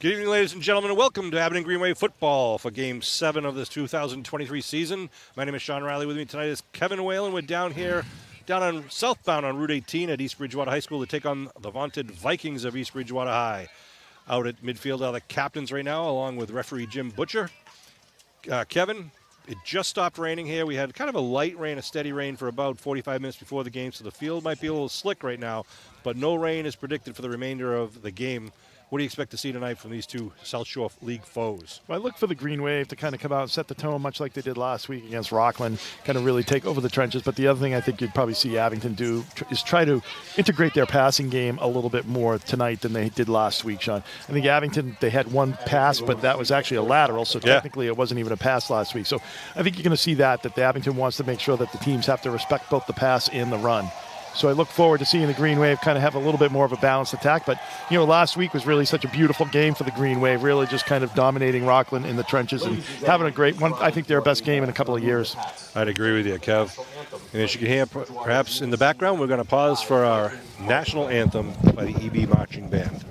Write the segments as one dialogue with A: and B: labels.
A: Good evening, ladies and gentlemen, and welcome to Abington Greenway Football for Game 7 of this 2023 season. My name is Sean Riley. With me tonight is Kevin Whalen. We're down on southbound on Route 18 at East Bridgewater High School to take on the vaunted Vikings of East Bridgewater High. Out at midfield are the captains right now, along with referee Jim Butcher. Kevin, it just stopped raining here. We had kind of a light rain, a steady rain for about 45 minutes before the game, so the field might be a little slick right now, but no rain is predicted for the remainder of the game. What do you expect to see tonight from these two South Shore League foes?
B: Well, I look for the Green Wave to kind of come out and set the tone, much like they did last week against Rockland, kind of really take over the trenches. But the other thing I think you'd probably see Abington do is try to integrate their passing game a little bit more tonight than they did last week, Sean. I think Abington, they had one pass, but that was actually a lateral, so technically it wasn't even a pass last week. So I think you're going to see that the Abington wants to make sure that the teams have to respect both the pass and the run. So I look forward to seeing the Green Wave kind of have a little bit more of a balanced attack. But, last week was really such a beautiful game for the Green Wave, really just kind of dominating Rockland in the trenches and having a great one. I think their best game in a couple of years.
A: I'd agree with you, Kev. And as you can hear, perhaps in the background, we're going to pause for our national anthem by the EB Marching Band.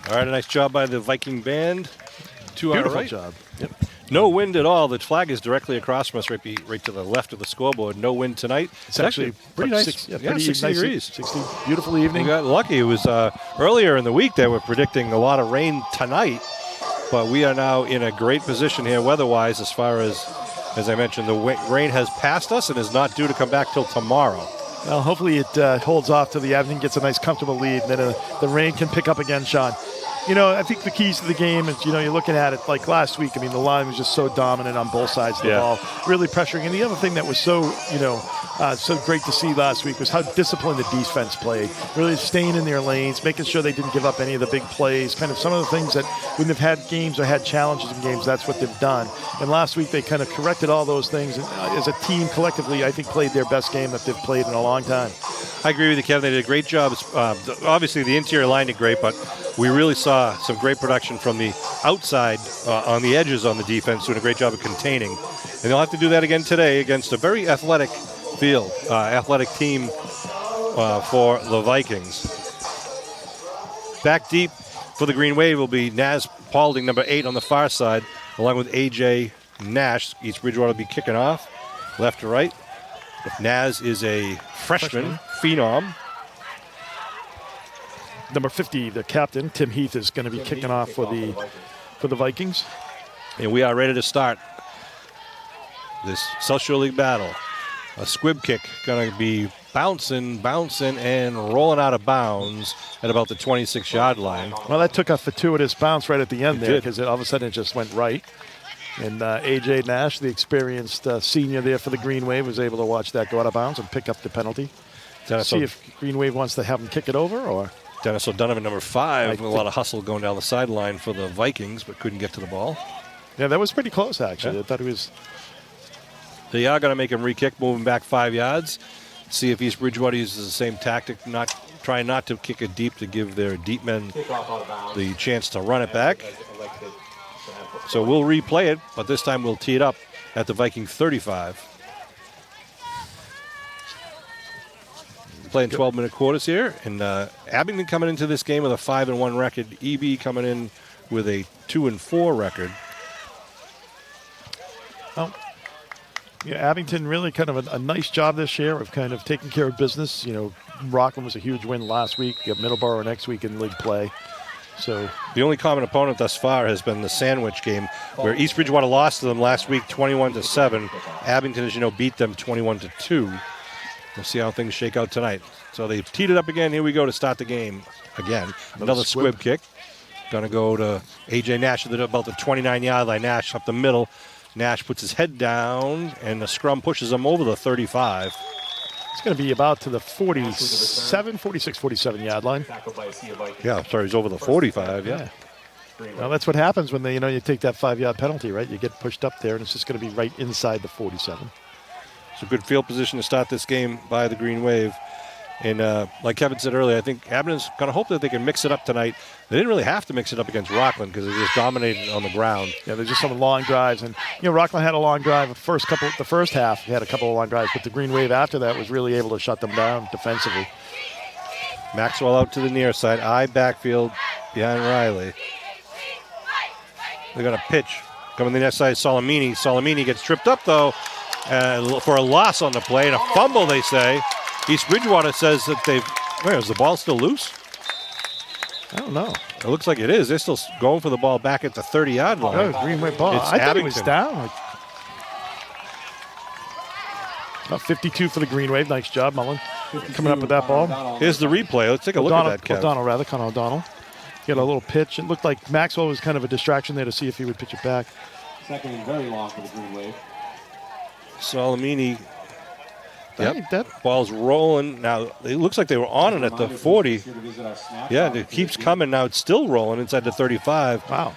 A: All right, a nice job by the Viking band.
B: Beautiful job.
A: Yep. No wind at all. The flag is directly across from us, right to the left of the scoreboard. No wind tonight.
B: It's actually
A: pretty nice.
B: 60
A: nice degrees.
B: 60. Beautiful evening.
A: We got lucky. It was earlier in the week they were predicting a lot of rain tonight, but we are now in a great position here weather-wise as far as I mentioned, the rain has passed us and is not due to come back till tomorrow.
B: Well, hopefully it holds off till the Abington gets a nice, comfortable lead, and then the rain can pick up again, Sean. I think the keys to the game is, you're looking at it like last week. I mean, the line was just so dominant on both sides of the ball, really pressuring. And the other thing that was so great to see last week was how disciplined the defense played, really staying in their lanes, making sure they didn't give up any of the big plays, kind of some of the things that when they've had games or had challenges in games, that's what they've done. And last week they kind of corrected all those things. And as a team, collectively, I think played their best game that they've played in a long time.
A: I agree with you, Kevin. They did a great job. Obviously, the interior line did great, but we really saw some great production from the outside on the edges on the defense, doing a great job of containing. And they'll have to do that again today against a very athletic field, athletic team for the Vikings. Back deep for the Green Wave will be Naz Paulding, number 8 on the far side, along with A.J. Nash. East Bridgewater will be kicking off left to right. Naz is a freshman phenom.
B: Number 50, the captain, Tim Heath, is going to be kicking off for the Vikings.
A: And we are ready to start this South Shore League battle. A squib kick going to be bouncing, and rolling out of bounds at about the 26-yard line.
B: Well, that took a fortuitous bounce right at the end there because all of a sudden it just went right. And A.J. Nash, the experienced senior there for the Green Wave, was able to watch that go out of bounds and pick up the penalty. See if Green Wave wants to have him kick it over or...
A: Dennis O'Donovan, number 5, with a lot of hustle going down the sideline for the Vikings, but couldn't get to the ball.
B: Yeah, that was pretty close, actually. I thought it was...
A: They are going to make him re-kick, moving back 5 yards. See if East Bridgewater uses the same tactic, trying not to kick it deep to give their deep men the chance to run it back. So we'll replay it, but this time we'll tee it up at the Viking 35. Playing 12-minute quarters here, and Abington coming into this game with a 5-1 record. EB coming in with a 2-4 record.
B: Oh. Yeah, Abington really kind of a nice job this year of kind of taking care of business. Rockland was a huge win last week. You got Middleborough next week in league play. So
A: the only common opponent thus far has been the sandwich game, where East Bridgewater lost to them last week 21-7. Abington, as you know, beat them 21-2. We'll see how things shake out tonight. So they've teed it up again. Here we go to start the game again. Another squib kick. Going to go to A.J. Nash at about the 29-yard line. Nash up the middle. Nash puts his head down, and the scrum pushes him over the 35.
B: It's going to be about to the 47, 46, 47-yard line.
A: Yeah, sorry, he's over the 45, yeah.
B: Well, that's what happens when you take that 5-yard penalty, right? You get pushed up there, and it's just going to be right inside the 47.
A: It's a good field position to start this game by the Green Wave. And like Kevin said earlier, I think Abington's going to hope that they can mix it up tonight. They didn't really have to mix it up against Rockland because they just dominated on the ground.
B: Yeah, there's just some long drives. And, Rockland had a long drive the first half. He had a couple of long drives. But the Green Wave after that was really able to shut them down defensively.
A: Maxwell out to the near side. I backfield behind Riley. They're going to pitch. Coming to the near side, Solimini. Solimini gets tripped up, though, for a loss on the play. And a fumble, they say. East Bridgewater says that is the ball still loose?
B: I don't know.
A: It looks like it is. They're still going for the ball back at the 30-yard line.
B: Oh, Green Wave ball.
A: It's
B: I thought
A: Abington.
B: it was down. About 52 for the Green Wave. Nice job, Mullen. Coming up with that ball.
A: Here's the replay. Let's take a look at that, Kev.
B: Connor O'Donnell. He had a little pitch. It looked like Maxwell was kind of a distraction there to see if he would pitch it back.
C: Second and very long for the Green Wave.
A: Solimini. Yep.
B: That
A: ball's rolling. Now, it looks like they were on it at the 40. Yeah, it keeps coming. Now it's still rolling inside the 35.
B: Wow.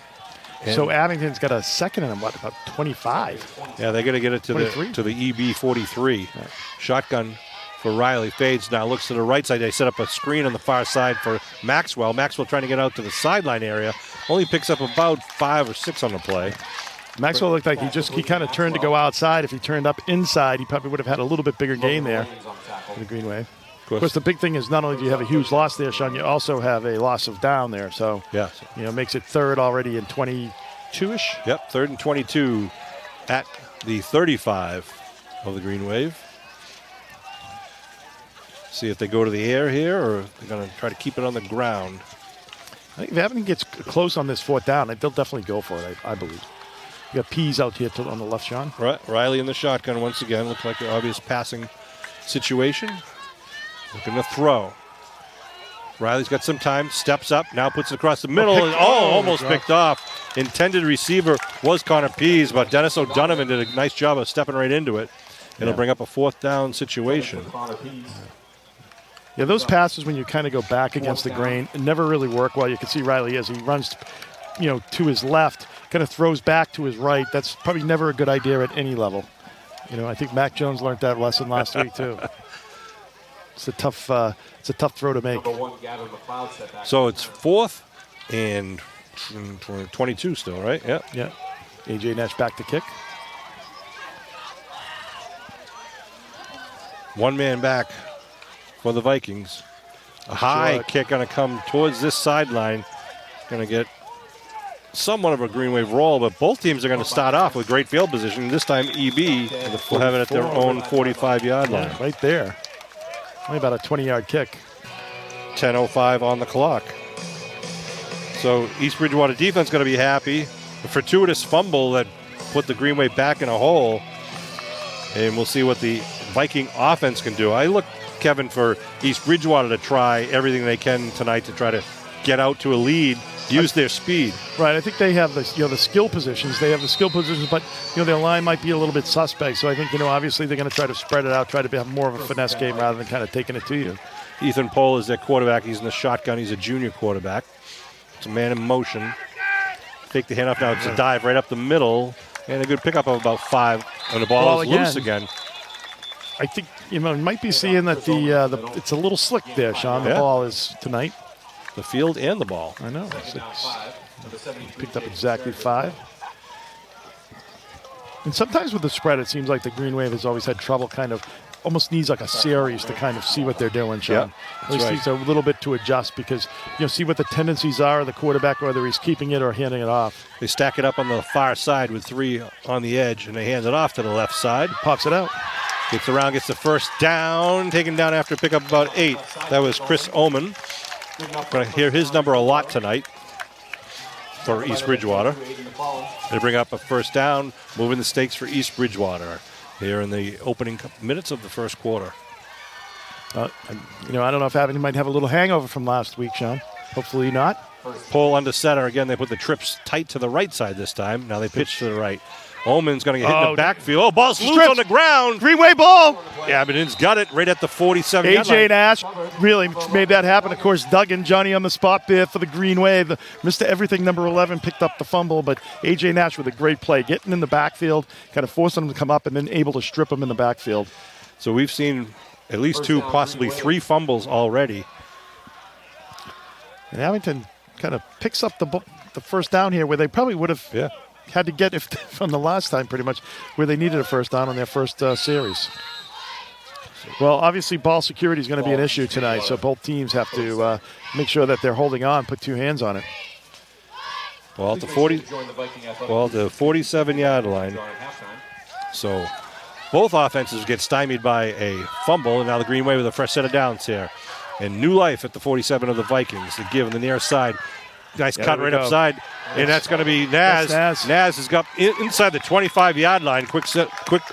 B: So Abington's got a second and about 25.
A: Yeah, they got to get it to the EB 43. Yeah. Shotgun for Riley. Fades now, looks to the right side. They set up a screen on the far side for Maxwell. Maxwell trying to get out to the sideline area. Only picks up about 5 or 6 on the play.
B: Maxwell looked like he kind of turned to go outside. If he turned up inside, he probably would have had a little bit bigger gain there for the Green Wave. Of course, the big thing is not only do you have a huge loss there, Sean, you also have a loss of down there. So, makes it third already in 22-ish.
A: Yep, third and 22 at the 35 of the Green Wave. See if they go to the air here or they're going to try to keep it on the ground.
B: I think if Abington gets close on this fourth down, they'll definitely go for it, I believe. You got Pease out here on the left, Sean.
A: Right, Riley in the shotgun once again. Looks like an obvious passing situation. Looking to throw. Riley's got some time, steps up, now puts it across the middle. Almost picked off. Intended receiver was Connor Pease, but Dennis O'Donovan did a nice job of stepping right into it. It'll bring up a fourth down situation.
B: Yeah, those passes when you kind of go back against the grain never really work well. You can see Riley as he runs, to his left, kind of throws back to his right. That's probably never a good idea at any level. I think Mac Jones learned that lesson last week too. It's a tough throw to make.
A: So it's 4th and 22 still, right? Yeah.
B: Yeah. A.J. Nash back to kick.
A: One man back for the Vikings. A high kick going to come towards this sideline. Going to get somewhat of a Green Wave roll, but both teams are going to start off with great field position. This time EB will have it at their own 45-yard line.
B: Yeah, right there. Only about a 20-yard kick.
A: 10:05 on the clock. So East Bridgewater defense going to be happy. A fortuitous fumble that put the Green Wave back in a hole. And we'll see what the Viking offense can do. I look, Kevin, for East Bridgewater to try everything they can tonight to try to get out to a lead, use their speed.
B: Right. I think they have the skill positions. They have the skill positions, but their line might be a little bit suspect. So I think obviously they're going to try to spread it out, try to have more of a finesse game rather than kind of taking it to you.
A: Ethan Pohl is their quarterback. He's in the shotgun. He's a junior quarterback. It's a man in motion. Take the handoff now. It's a dive right up the middle, and a good pickup of about 5. And the ball is loose again.
B: I think you might be seeing that the it's a little slick there, Sean. The ball is tonight.
A: The field and the ball.
B: I know. Picked up exactly 5. And sometimes with the spread, it seems like the Green Wave has always had trouble kind of almost needs like a series to kind of see what they're doing, Sean. At least needs a little bit to adjust because, see what the tendencies are of the quarterback, whether he's keeping it or handing it off.
A: They stack it up on the far side with 3 on the edge, and they hand it off to the left side.
B: Pops it out.
A: Gets around, gets the first down, taken down after pick up about 8. That was Chris Oman. Going to hear his number a lot tonight for East Bridgewater. They bring up a first down, moving the stakes for East Bridgewater here in the opening minutes of the first quarter.
B: I don't know if Abington might have a little hangover from last week, Sean. Hopefully not.
A: Pull under center. Again, they put the trips tight to the right side this time. Now they pitch to the right. Oman's going to get hit in the backfield. Oh, ball's loose on the ground.
B: Three-way ball.
A: Yeah, Abington's got it right at the 47-yard line.
B: A.J. Nash really made that happen. Of course, Duggan, Johnny on the spot there for the Green Wave. Mr. Everything, number 11, picked up the fumble, but A.J. Nash with a great play, getting in the backfield, kind of forcing him to come up and then able to strip him in the backfield.
A: So we've seen at least 2, possibly 3 fumbles already.
B: And Abington kind of picks up the first down here where they probably would have had to get from the last time pretty much where they needed a first down on their first series. Well, obviously ball security is going to be an issue tonight, so both teams have to make sure that they're holding on, put 2 hands on it.
A: Well, at the 47-yard line. So both offenses get stymied by a fumble, and now the Green Wave with a fresh set of downs here. And new life at the 47 of the Vikings to give on the near side. Nice cut right upside, and that's going to be Naz. Naz has got inside the 25-yard line. Quick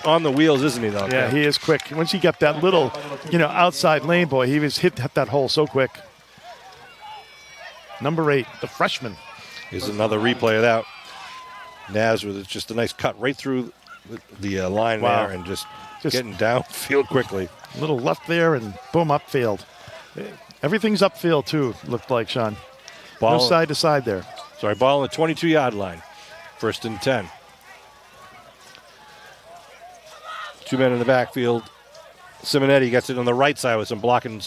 A: on the wheels, isn't he, though?
B: Yeah, he is quick. Once he got that little, outside lane, boy, he was hit that hole so quick. Number 8, the freshman.
A: Here's another replay of that. Naz with just a nice cut right through the line there and just getting downfield quickly.
B: A little left there and boom, upfield. Everything's upfield, too, looked like, Sean.
A: Ball,
B: no side to side there.
A: Sorry, ball on the 22-yard line. 1st and 10. 2 men in the backfield. Simonetti gets it on the right side with some blocking.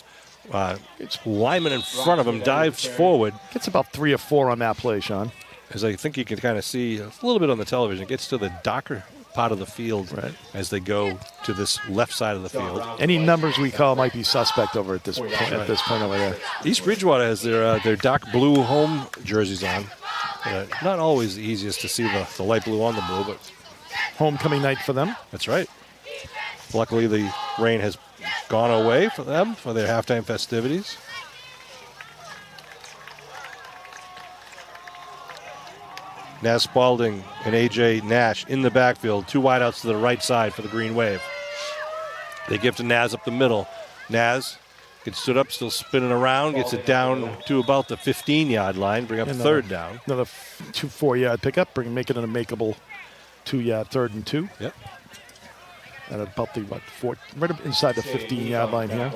A: It's lineman in front of him, dives forward.
B: Gets about 3 or 4 on that play, Sean.
A: As I think you can kind of see a little bit on the television. It gets to the darker part of the field as they go to this left side of the field.
B: Any numbers we call might be suspect over at this point over there.
A: East Bridgewater has their dark blue home jerseys on. Not always the easiest to see the light blue on the blue, but
B: homecoming night for them.
A: That's right. Luckily, the rain has gone away for them for their halftime festivities. Naz Spalding and A.J. Nash in the backfield. 2 wideouts to the right side for the Green Wave. They give to Naz up the middle. Naz gets stood up, still spinning around, gets it down to about the 15-yard line, bring up 3rd down.
B: Another 4-yard pickup, make it an makeable 2-yard 3rd and 2.
A: Yep.
B: At about the, right up inside the 15-yard line here.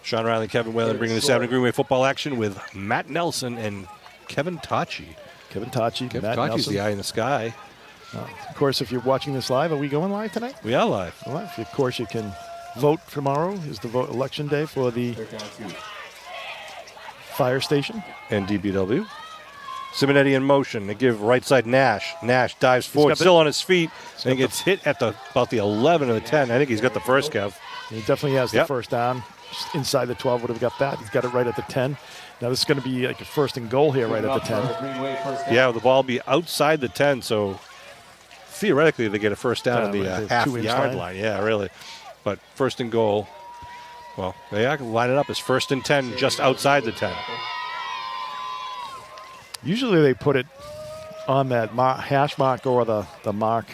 A: Sean Riley, Kevin Whalen bringing this Abington Green Wave football action with Matt Nelson and Kevin Tachi.
B: Kevin Tachi,
A: Matt Tachi's Nelson. The eye in the sky.
B: Of course, if you're watching this live, are we going live tonight?
A: We are live.
B: Well, of course, you can vote tomorrow. Is the vote election day for the fire station.
A: And DBW. Simonetti in motion. They give right side Nash. Nash dives forward, still on his feet, and gets hit at about the 11 or the 10. I think he's got the first, Kev.
B: He definitely has the first down. Just inside the 12 would have got that. He's got it right at the 10. Now this is going to be like a 1st and goal here right at the 10.
A: Yeah, the ball will be outside the 10, so theoretically they get a first down at the half-yard line. Yeah, really. But 1st and goal, well, they line it up as 1st and 10 just outside the 10.
B: Usually they put it on that hash mark or the mark.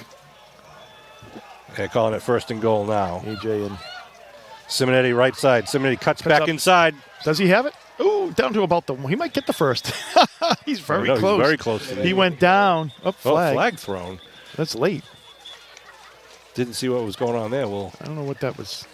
A: They're calling it 1st and goal now.
B: AJ and
A: Simonetti right side. Simonetti cuts back up inside.
B: Does he have it? Ooh, down to about he might get the first. He's very close.
A: He's very close to
B: He went down.
A: Flag thrown.
B: That's late.
A: Didn't see what was going on there. Well,
B: I don't know what that was.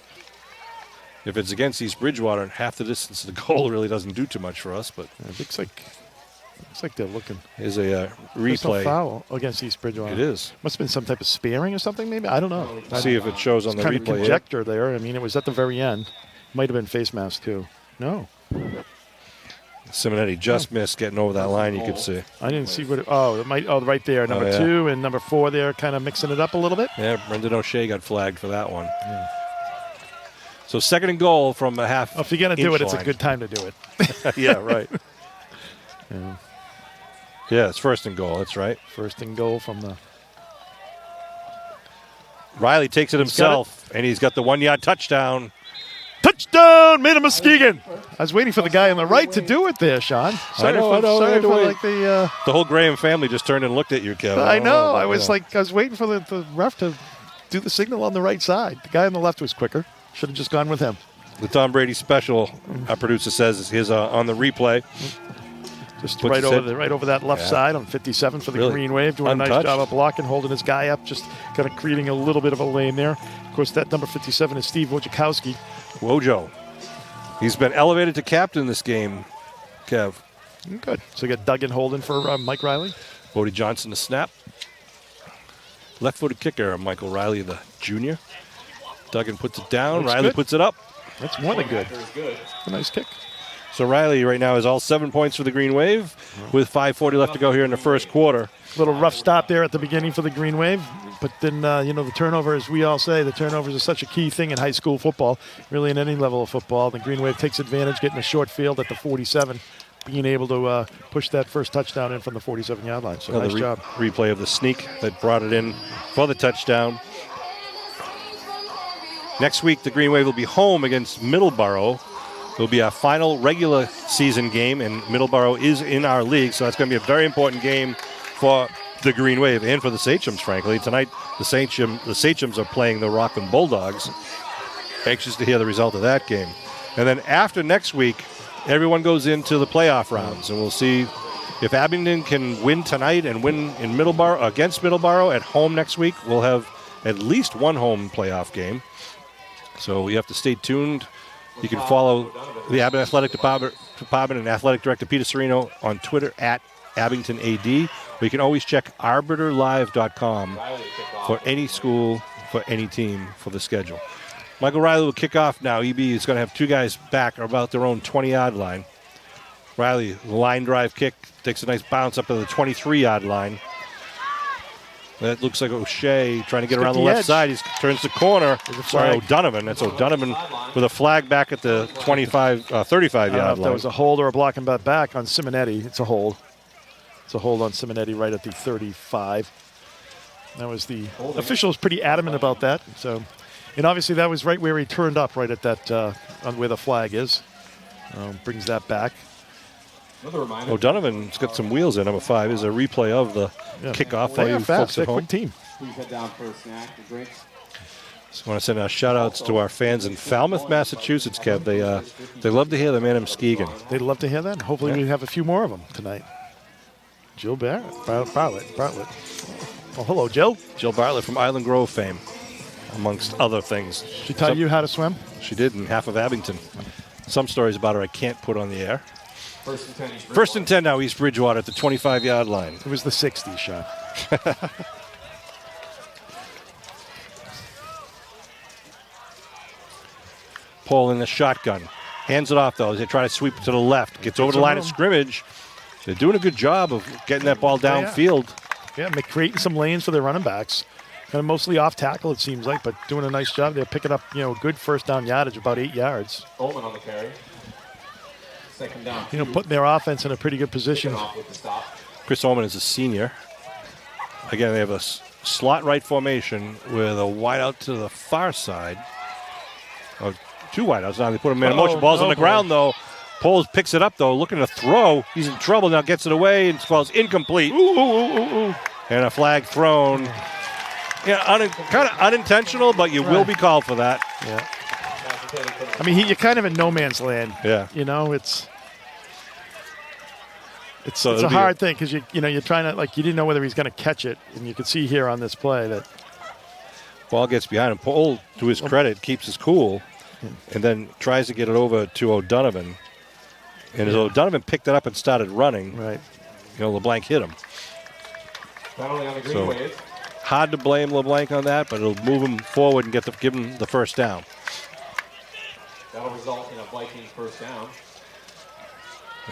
A: If it's against East Bridgewater, half the distance to the goal really doesn't do too much for us. But
B: it looks like they're looking.
A: Here's a replay.
B: There's no foul against East Bridgewater.
A: It is.
B: Must have been some type of sparing or something, maybe. I don't know.
A: See if it shows on the
B: kind
A: replay.
B: Of conjecture there. I mean, it was at the very end. Might have been face mask too. No.
A: Simonetti just missed getting over that line. You could see.
B: I didn't see what. It might. Oh, right there, number 2 and number 4 there, kind of mixing it up a little bit.
A: Yeah, Brendan O'Shea got flagged for that one. Yeah. So second and goal from a half.
B: Well, if you're going to do it, it's a
A: line.
B: good time to do it.
A: Yeah, right. Yeah, it's first and goal. That's right.
B: First and goal from the.
A: Riley takes it himself, and he's got the 1-yard touchdown.
B: Touchdown, made a Muskegon. I was waiting for the guy on the right to do it there, Sean. Sorry for like the
A: whole Graham family just turned and looked at you, Kevin.
B: I know. I was waiting for the ref to do the signal on the right side. The guy on the left was quicker. Should have just gone with him.
A: The Tom Brady special, our producer says, is on the replay.
B: Just right over that left side on 57 for the Green Wave. Doing a nice job of blocking, holding his guy up, just kind of creating a little bit of a lane there. Of course, that number 57 is Steve Wojciechowski.
A: Wojo. He's been elevated to captain this game, Kev.
B: Good. So you got Duggan holding for Mike Riley.
A: Bodie Johnson to snap. Left-footed kicker, Michael Riley, the junior. Duggan puts it down.
B: Looks
A: Riley
B: good.
A: puts it up.
B: That's more than good. A nice kick.
A: So Riley right now is all 7 points for the Green Wave with 5:40 left to go here in the first quarter.
B: Little rough stop there at the beginning for the Green Wave. But then, the turnover, as we all say, the turnovers are such a key thing in high school football, really in any level of football. The Green Wave takes advantage, getting a short field at the 47, being able to push that first touchdown in from the 47-yard line. So nice job.
A: Replay of the sneak that brought it in for the touchdown. Next week, the Green Wave will be home against Middleborough. It'll be our final regular season game, and Middleborough is in our league, so that's going to be a very important game for the Green Wave and for the Sachems, frankly. Tonight, the Sachems are playing the Rockland Bulldogs. Anxious to hear the result of that game. And then after next week, everyone goes into the playoff rounds, and we'll see if Abington can win tonight and win in Middleborough against Middleborough at home next week. We'll have at least one home playoff game. So you have to stay tuned. You can follow the Abington Athletic Department and Athletic Director Peter Serino on Twitter at AbingtonAD. Or you can always check arbiterlive.com for any school, for any team, for the schedule. Michael Riley will kick off now. EB is going to have two guys back about their own 20-yard line. Riley, line drive kick, takes a nice bounce up to the 23-yard line. That looks like O'Shea trying to get around the left side. He turns the corner. Sorry, O'Donovan. That's O'Donovan with a flag back at the 35-yard line.
B: If that was a hold or a blocking back on Simonetti. It's a hold. It's a hold on Simonetti right at the 35. That was the official was pretty adamant about that. So, and obviously that was right where he turned up, right at that on where the flag is. Brings that back.
A: O'Donovan's got some wheels in. Number 5 is a replay of the kickoff for you folks at home.
B: Quick team.
C: Please head down for a snack and drinks.
A: Just want to send out shout-outs to our fans in Falmouth, Massachusetts, Kev. They love to hear the man in Muskegon.
B: They'd love to hear that. Hopefully we have a few more of them tonight. Jill Bartlett. Oh, hello, Jill.
A: Jill Bartlett from Island Grove fame, amongst other things.
B: She taught you how to swim?
A: She did in half of Abington. Some stories about her I can't put on the air. First and 10 now, East Bridgewater at the 25-yard line.
B: It was the 60s, Sean.
A: Paul in the shotgun. Hands it off, though, as they try to sweep to the left. Gets over the line of scrimmage. They're doing a good job of getting that ball downfield.
B: Yeah, creating some lanes for their running backs. Kind of mostly off tackle, it seems like, but doing a nice job. They're picking up, good first down yardage, about 8 yards.
C: Ullman on the carry. Second down.
B: Putting their offense in a pretty good position.
A: Chris Ullman is a senior. Again, they have a slot right formation with a wide out to the far side. Oh, 2 wideouts now. They put him in motion. Ball's on the ground, though. Poles picks it up, though, looking to throw. He's in trouble now, gets it away, and falls incomplete.
B: Ooh.
A: And a flag thrown. Yeah, kind of unintentional, but you will be called for that.
B: Yeah. I mean, you're kind of in no man's land.
A: Yeah.
B: It's a hard thing because you're trying to, you didn't know whether he's going to catch it, and you could see here on this play that
A: ball gets behind him. Paul, to his credit, keeps his cool, and then tries to get it over to O'Donovan. And as O'Donovan picked it up and started running,
B: right,
A: LeBlanc hit him.
C: Not only on the Green Wave.
A: Hard to blame LeBlanc on that, but it'll move him forward and give him the first down.
C: That'll result in a Vikings first down.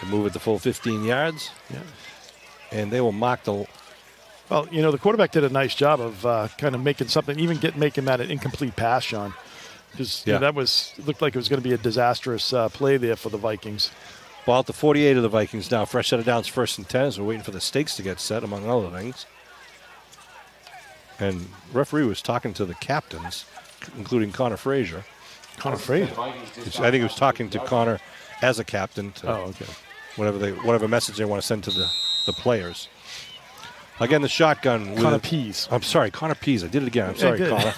A: They move it the full 15 yards.
B: Yeah.
A: And they will mock the...
B: Well, the quarterback did a nice job of kind of making something, making that an incomplete pass, Sean. Because
A: Yeah.
B: looked like it was going to be a disastrous play there for the Vikings.
A: Ball at the 48 of the Vikings now. Fresh set of downs, 1st and 10. So we're waiting for the stakes to get set, among other things. And referee was talking to the captains, including Connor Frazier.
B: Connor Frazier.
A: I think he was talking to Connor as a captain to
B: Okay.
A: whatever message they want to send to the players. Again, the shotgun.
B: Connor Pease.
A: I'm sorry, Connor Pease. I did it again. I'm sorry,
B: did.
A: Connor.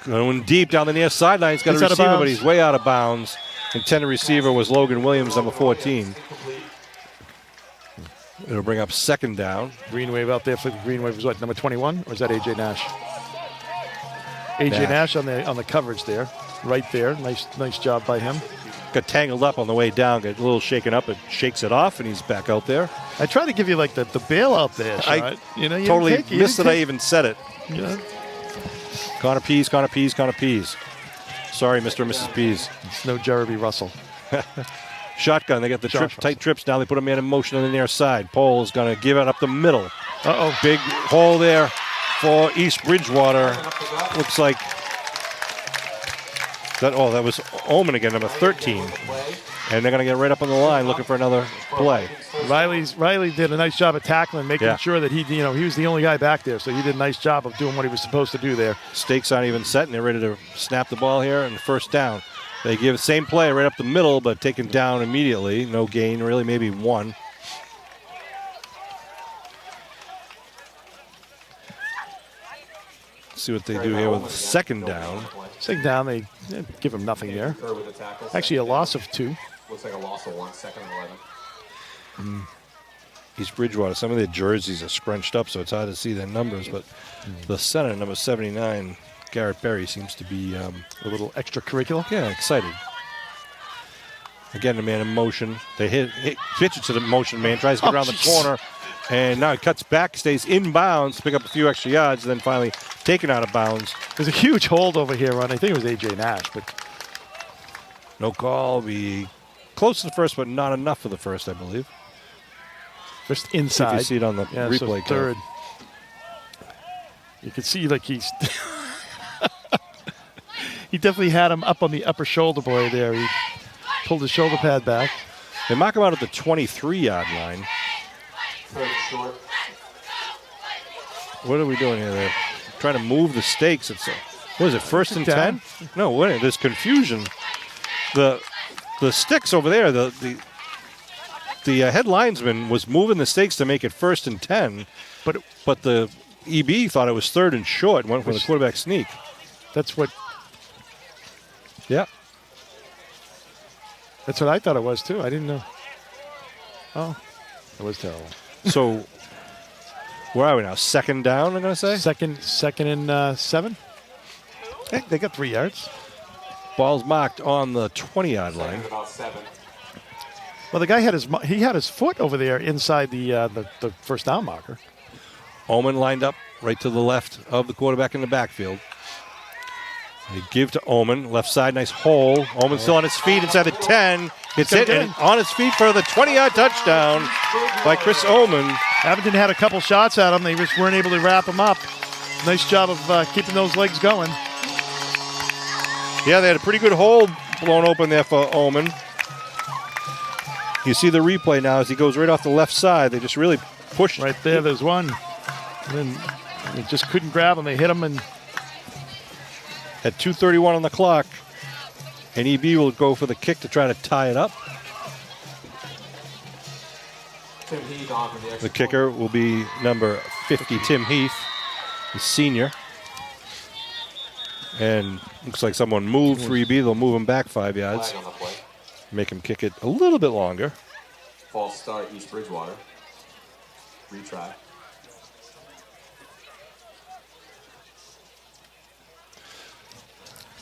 A: Going deep down the near sideline. He's got a
B: He's out of
A: receiver, but
B: bounds.
A: he's way out of bounds. Intended receiver was Logan Williams, number 14. It'll bring up 2nd down.
B: Green Wave out there for the Green Wave was what, number 21? Or is that AJ Nash? AJ Nash on the coverage there. Right there. Nice job by him.
A: Got tangled up on the way down, got a little shaken up, it shakes it off, and he's back out there.
B: I tried to give you like the bailout there,
A: I
B: shot. You
A: totally
B: didn't take it.
A: missed that I even said it.
B: Yeah.
A: Connor Pease, Connor Pease, Connor Pease. Sorry, Mr. and Mrs. Pease.
B: It's no Jeremy Russell.
A: Shotgun, they got the
B: Josh
A: tight trips now. They put a man in motion on the near side. Pole is going to give it up the middle.
B: Uh-oh.
A: Big hole there for East Bridgewater. Looks like that was Omen again, number 13. And they're going to get right up on the line looking for another play.
B: Riley did a nice job of tackling, making sure that he was the only guy back there, so he did a nice job of doing what he was supposed to do there.
A: Stakes aren't even set, and they're ready to snap the ball here, and 1st down. They give the same play right up the middle, but taken down immediately. No gain, really, maybe 1. See what they do here with 2nd down.
B: 2nd down, they give him nothing there. Actually, a loss of 2.
C: Looks like a loss of 1, 2nd and 11.
A: East Bridgewater, some of their jerseys are scrunched up, so it's hard to see their numbers, but the center, number 79, Garrett Berry, seems to be
B: A little extracurricular.
A: yeah, excited. Again, the man in motion. They pitch it to the motion man, tries to get around the corner, and now he cuts back, stays inbounds, pick up a few extra yards, and then finally taken out of bounds.
B: There's a huge hold over here on, I think it was AJ Nash, but
A: No call. Be close to the first, but not enough for the first, I believe.
B: just
A: If
B: inside.
A: you see it on the
B: Yeah,
A: replay.
B: so third. You can see like he's he definitely had him up on the upper shoulder boy there. He pulled his shoulder pad back.
A: They mark him out at the 23-yard line.
C: 3rd and short.
A: What are we doing here? They're trying to move the stakes. It's what is it? 1st and 10? No, wait. There's confusion. The sticks over there. The head linesman was moving the stakes to make it 1st and 10, but the EB thought it was 3rd and short. Went for the quarterback sneak.
B: That's what
A: Yeah.
B: I thought it was too. I didn't know. Oh, it was terrible.
A: So where are we now? 2nd down, I'm going to say?
B: Second and 7. Hey, they got 3 yards.
A: Ball's marked on the 20-yard line.
C: About 7.
B: Well, the guy had his foot over there inside the first down marker.
A: Omen lined up right to the left of the quarterback in the backfield. They give to Omen, left side, nice hole. Omen still on his feet inside the 10. Gets hit and on his feet for the 20-yard touchdown by Chris Omen.
B: Abington had a couple shots at him. They just weren't able to wrap him up. Nice job of keeping those legs going.
A: Yeah, they had a pretty good hole blown open there for Omen. You see the replay now as he goes right off the left side. They just really pushed.
B: Right there, there's one. And then they just couldn't grab him. They hit him and
A: At 2:31 on the clock, and EB will go for the kick to try to tie it up.
C: Tim Heath on for the extra
A: The kicker will be number 50, Tim Heath, the senior. And looks like someone moved for EB. They'll move him back 5 yards,
C: flag on the play.
A: make him kick it a little bit longer.
C: False start, East Bridgewater. Retry.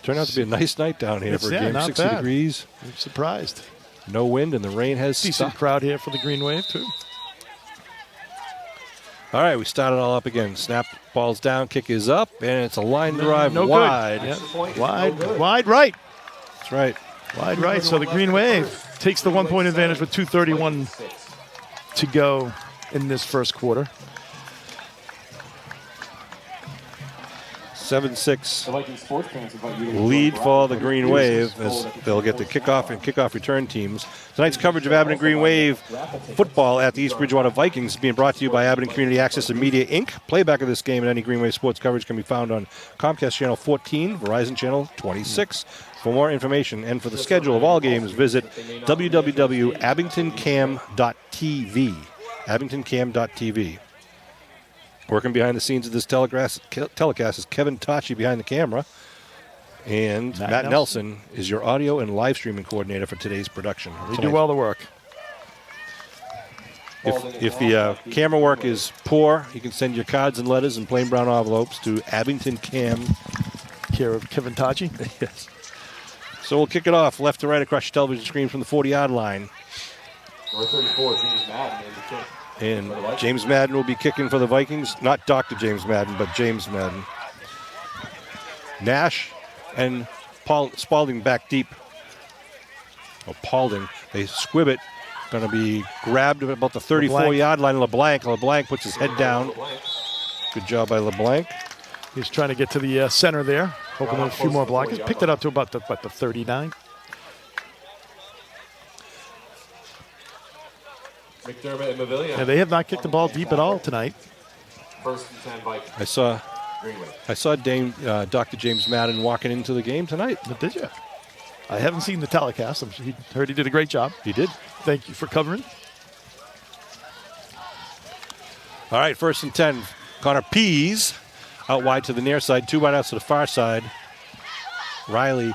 A: Turned out to be a nice night down here for a game,
B: not
A: 60
B: bad.
A: degrees,
B: I'm surprised.
A: no wind, and the rain has
B: Decent
A: stopped.
B: crowd here for the Green Wave, too.
A: All right, we start it all up again. Snap, ball's down, kick is up, and it's a line drive
B: No good.
A: wide.
B: Yeah. Wide right.
A: That's right.
B: Wide right. So the Green Wave takes the 1 point advantage with 2:31 to go in this first quarter.
A: 7-6
C: The Vikings sports fans invite you to
A: lead
C: enjoy
A: for the
C: Rockford
A: Green
C: Cruises
A: Wave as
C: full
A: they'll get the kickoff and kickoff return teams. Tonight's coverage of Abington Green Wave football at the East Bridgewater Vikings is being brought to you by Abington Community Access and Media, Inc. Playback of this game and any Green Wave sports coverage can be found on Comcast Channel 14, Verizon Channel 26. For more information and for the schedule of all games, visit www.abingtoncam.tv. abingtoncam.tv. Working behind the scenes of this telecast is Kevin Tachi behind the camera. And Matt Nelson is your audio and live streaming coordinator for today's production.
B: They do all the work.
A: If the camera work is poor, you can send your cards and letters in plain brown envelopes to Abington Cam.
B: Care of Kevin Tachi.
A: Yes. So we'll kick it off left to right across your television screen from the 40-yard line.
C: Number 34, James Madden, is the kick.
A: And James Madden will be kicking for the Vikings. Not Dr. James Madden, but James Madden. Nash and Spalding back deep. Paulding. They squib it. Going to be grabbed at about the 34-yard line. LeBlanc puts his head down. Good job by LeBlanc.
B: He's trying to get to the center there, hoping a few more blocks. He's picked it up to about the 39.
C: McDermott and Mavillion.
B: Yeah, they have not kicked the ball deep at all tonight.
C: First and 10 Vikings.
A: I saw Dr. James Madden walking into the game tonight.
B: Did you? I haven't seen the telecast. He heard he did a great job.
A: He did.
B: Thank you for covering.
A: All right, first and 10. Connor Pease out wide to the near side. 2 wide outs to the far side. Riley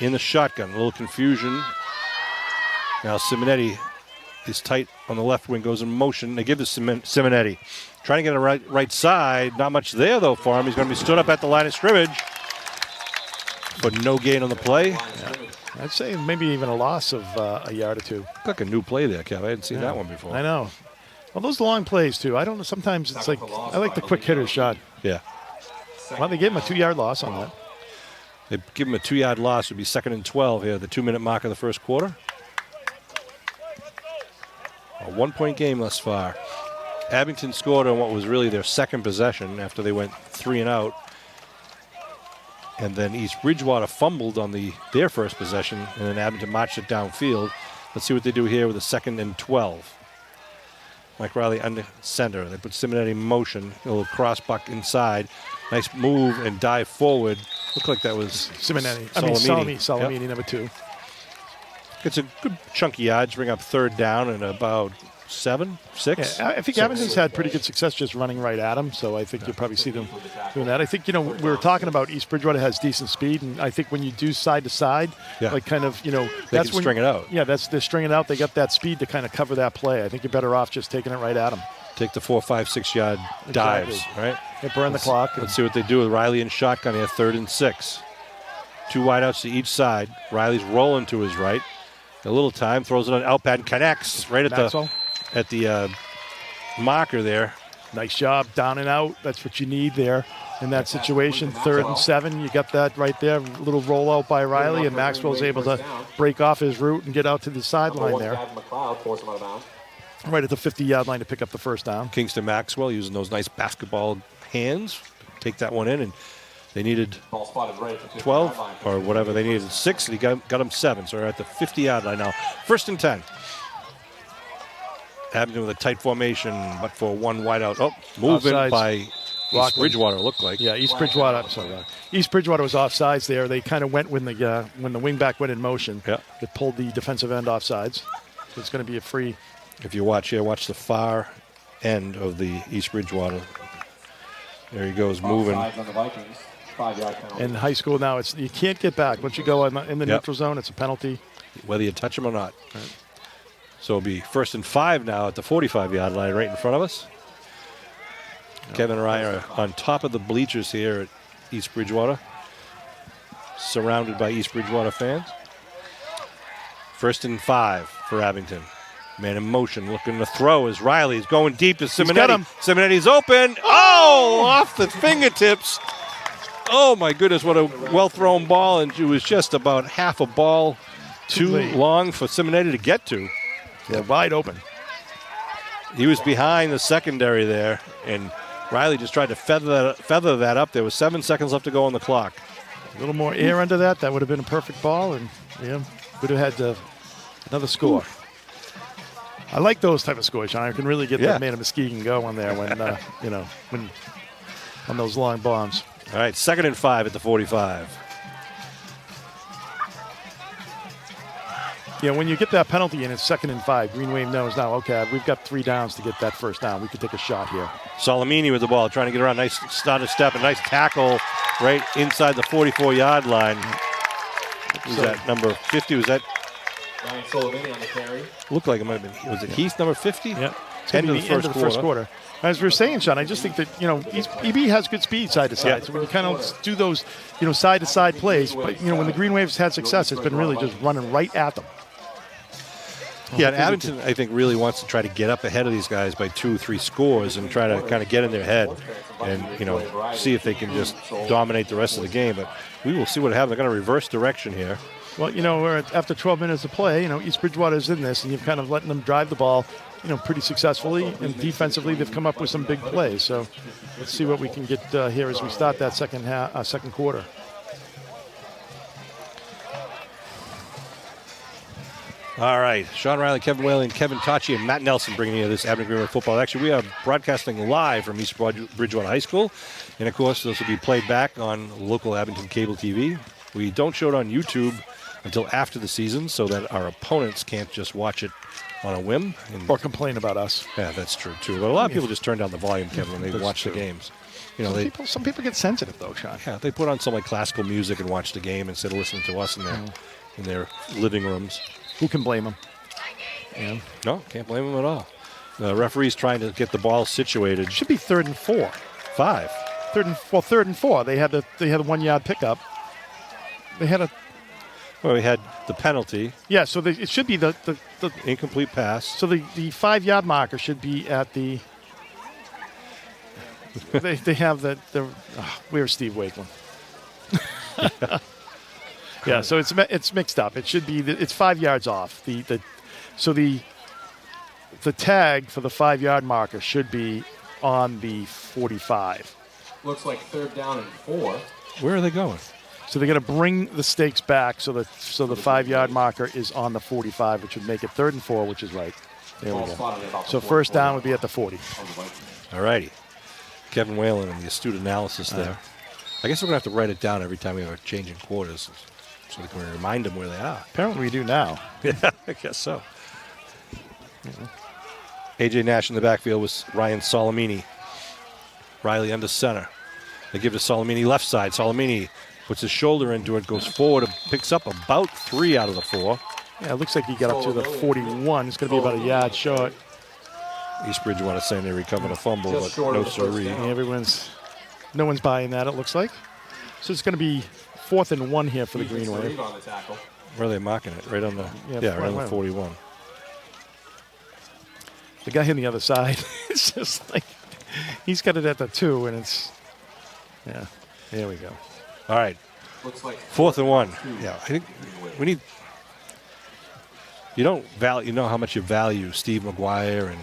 A: in the shotgun. A little confusion. Now Simonetti is tight on the left wing, goes in motion. They give this to Simonetti. Trying to get a right side. Not much there, though, for him. He's going to be stood up at the line of scrimmage. But no gain on the play.
B: Yeah. I'd say maybe even a loss of a yard or two.
A: Looked like a new play there, Kev. I hadn't seen that one before.
B: I know. Well, those long plays, too. I don't know. Sometimes it's like, I like the quick hitter shot.
A: Yeah.
B: Well, they gave him a 2-yard loss on that.
A: They give him a 2-yard loss. It would be 2nd and 12 here, the 2-minute mark of the first quarter. A 1-point game thus far. Abington scored on what was really their second possession after they went 3 and out. And then East Bridgewater fumbled on their first possession, and then Abington marched it downfield. Let's see what they do here with a 2nd and 12. Mike Riley under center. They put Simonetti in motion. A little cross buck inside. Nice move and dive forward. Looked like that was
B: Simonetti. Salamini,
A: yep.
B: number 2.
A: It's a good chunky yards. Bring up 3rd down and about 7, 6.
B: Yeah, I think Abington's had pretty good success just running right at him, so I think you'll probably see them doing that. I think, we were talking about East Bridgewater has decent speed, and I think when you do side to side, like kind of,
A: that's when string it out.
B: Yeah, they're stringing it out. They got that speed to kind of cover that play. I think you're better off just taking it right at them.
A: Take the 4, 5, 6 yard dives, right?
B: They burn the clock.
A: Let's see what they do with Riley in shotgun here, 3rd and 6. 2 wideouts to each side. Riley's rolling to his right. A little time, throws it on Alpad and connects right at the marker there.
B: Nice job, down and out. That's what you need there in that situation. 3rd and 7, you got that right there. A little rollout by Riley, and Maxwell's able to break off his route and get out to the sideline there. Right at the 50-yard line to pick up the first down.
A: Kingston Maxwell using those nice basketball hands. Take that one in, and they needed 12 or whatever. They needed 6, and he got them 7. So they're at the 50-yard line now. 1st and 10. Abington with a tight formation, but for 1 wide out. Movement
B: Offsides.
A: by East Bridgewater, looked like.
B: Yeah, East Bridgewater. I'm sorry. East Bridgewater was offsides there. They kind of went when the wingback went in motion.
A: Yeah.
B: It pulled the defensive end offsides. So it's going to be a free.
A: If you watch here, watch the far end of the East Bridgewater. There he goes, moving.
B: In high school now, you can't get back. Once you go in the neutral zone, it's a penalty.
A: Whether you touch him or not. Right. So it'll be 1st and 5 now at the 45-yard line right in front of us. Kevin and I are on top of the bleachers here at East Bridgewater, surrounded by East Bridgewater fans. 1st and 5 for Abington. Man in motion, looking to throw as Riley's going deep to Simonetti. Simonetti's open. Oh, off the fingertips. Oh, my goodness, what a well-thrown ball, and it was just about half a ball too long for Simonetti to get to.
B: Yeah, wide open.
A: He was behind the secondary there, and Riley just tried to feather that up. There was 7 seconds left to go on the clock.
B: A little more air under that. That would have been a perfect ball, and would have had another score. I like those type of scores, Sean. I can really get that man of Muskegon going there when when on those long bombs.
A: All right, 2nd and 5 at the 45.
B: When you get that penalty and it's 2nd and 5, Green Wave knows now, okay, we've got 3 downs to get that first down. We could take a shot here.
A: Solimini with the ball, trying to get around. Nice start of step, a nice tackle right inside the 44-yard line. Was that number 50? Was that?
C: Ryan Solimini on the carry.
A: Looked like it might have been. Was it Heath, number 50?
B: Yeah.
A: End of the first quarter.
B: As we were saying, Sean, I just think that, EB has good speed side to side.
A: Yeah.
B: So when you kind of do those, side-to-side plays, but, when the Green Wave's had success, it's been really just running right at them.
A: Yeah, and Abington, I think, really wants to try to get up ahead of these guys by 2-3 scores and try to kind of get in their head and, see if they can just dominate the rest of the game. But we will see what happens. They're going to reverse direction here.
B: Well, we're after 12 minutes of play, East Bridgewater's in this, and you've kind of letting them drive the ball, pretty successfully. And defensively, they've come up with some big plays. So let's see what we can get here as we start that second quarter.
A: All right, Sean Riley, Kevin Whalen, Kevin Tachi, and Matt Nelson bringing you this Abington Greenway football. Actually, we are broadcasting live from East Bridgewater High School. And, of course, this will be played back on local Abington cable TV. We don't show it on YouTube until after the season so that our opponents can't just watch it on a whim.
B: Or complain about us.
A: Yeah, that's true, too. But a lot of people just turn down the volume, Kevin, when they watch the games.
B: Some people get sensitive, though, Sean.
A: Yeah, they put on some classical music and watch the game instead of listening to us in their living rooms.
B: Who can blame them? Yeah.
A: No, can't blame them at all. The referee's trying to get the ball situated.
B: Should be 3rd and 4.
A: 5.
B: 3rd and 4. They had the 1-yard pickup. They had
A: we had the penalty.
B: Yeah, so it should be the
A: incomplete pass.
B: So the 5-yard marker should be at the. they have where's Steve Wakeland? Yeah, so it's mixed up. It should be it's 5 yards off. So the tag for the 5-yard marker should be on the 45.
C: Looks like 3rd down and 4.
A: Where are they going?
B: So they're going to bring the stakes back so the 5-yard marker is on the 45, which would make it 3rd and 4, which is right. There we go. So 1st down would be at the 40.
A: All righty. Kevin Whalen and the astute analysis there. I guess we're going to have to write it down every time we have a change in quarters so we can remind them where they are.
B: Apparently we do now.
A: Yeah, I guess so. A.J. Nash in the backfield was Ryan Solimini. Riley under center. They give to Solimini left side. Solimini puts his shoulder into it, goes forward, picks up about 3 out of the 4.
B: Yeah, it looks like he got up to the 41. It's going to be about a yard short.
A: East Bridgewater saying they recovered a fumble, but no siree.
B: No one's buying that, it looks like. So it's going to be 4th and 1 here for the Green Wave.
A: Where are they marking it? Right on the right on the 41.
B: The guy on the other side, it's just like he's got it at the 2, and it's there we go.
A: All right.
C: Looks like
A: 4th and 1. Yeah, I think we need. You don't how much you value Steve McGuire and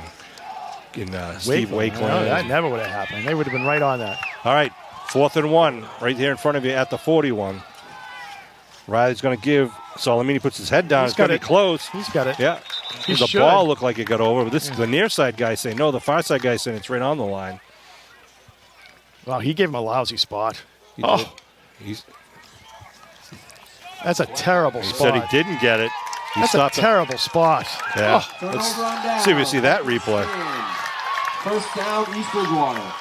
A: Steve Wakeland.
B: No, that never would have happened. They would have been right on that.
A: All right, 4th and 1, right here in front of you at the 41. Riley's going to give. Solimini puts his head down. It's going to be close.
B: He's got it.
A: Yeah. The ball looked like it got over, but this is the near side guy saying no. The far side guy saying it's right on the line.
B: Wow, he gave him a lousy spot. That's a terrible spot.
A: He said he didn't get it.
B: That's a terrible spot.
A: Yeah. Let's see if we see that replay.
C: 1st down, East Bridgewater.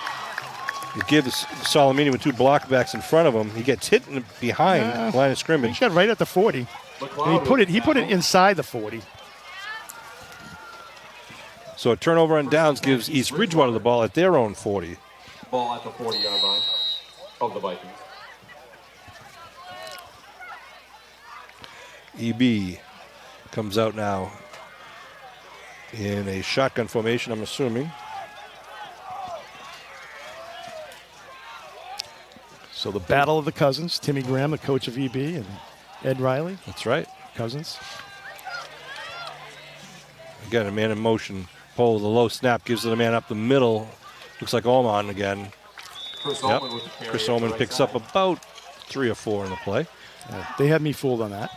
A: He gives Solimini with 2 blockbacks in front of him. He gets hit behind the line of scrimmage.
B: He got right at the 40. And he put it inside the 40.
A: So a turnover on downs gives East Bridgewater the ball at their own 40.
C: Ball at the 40-yard line of the Vikings.
A: EB comes out now in a shotgun formation, I'm assuming.
B: So the battle of the cousins, Timmy Graham, the coach of EB, and Ed Riley.
A: That's right.
B: Cousins.
A: Again, a man in motion. Pull the low snap, gives it a man up the middle Looks like Oman again.
C: Chris
A: Yep.
C: Ullman with the carry
A: Chris
C: at the
A: Ullman
C: right
A: picks
C: side.
A: up about 3 or 4 in the play.
B: They had me fooled on that.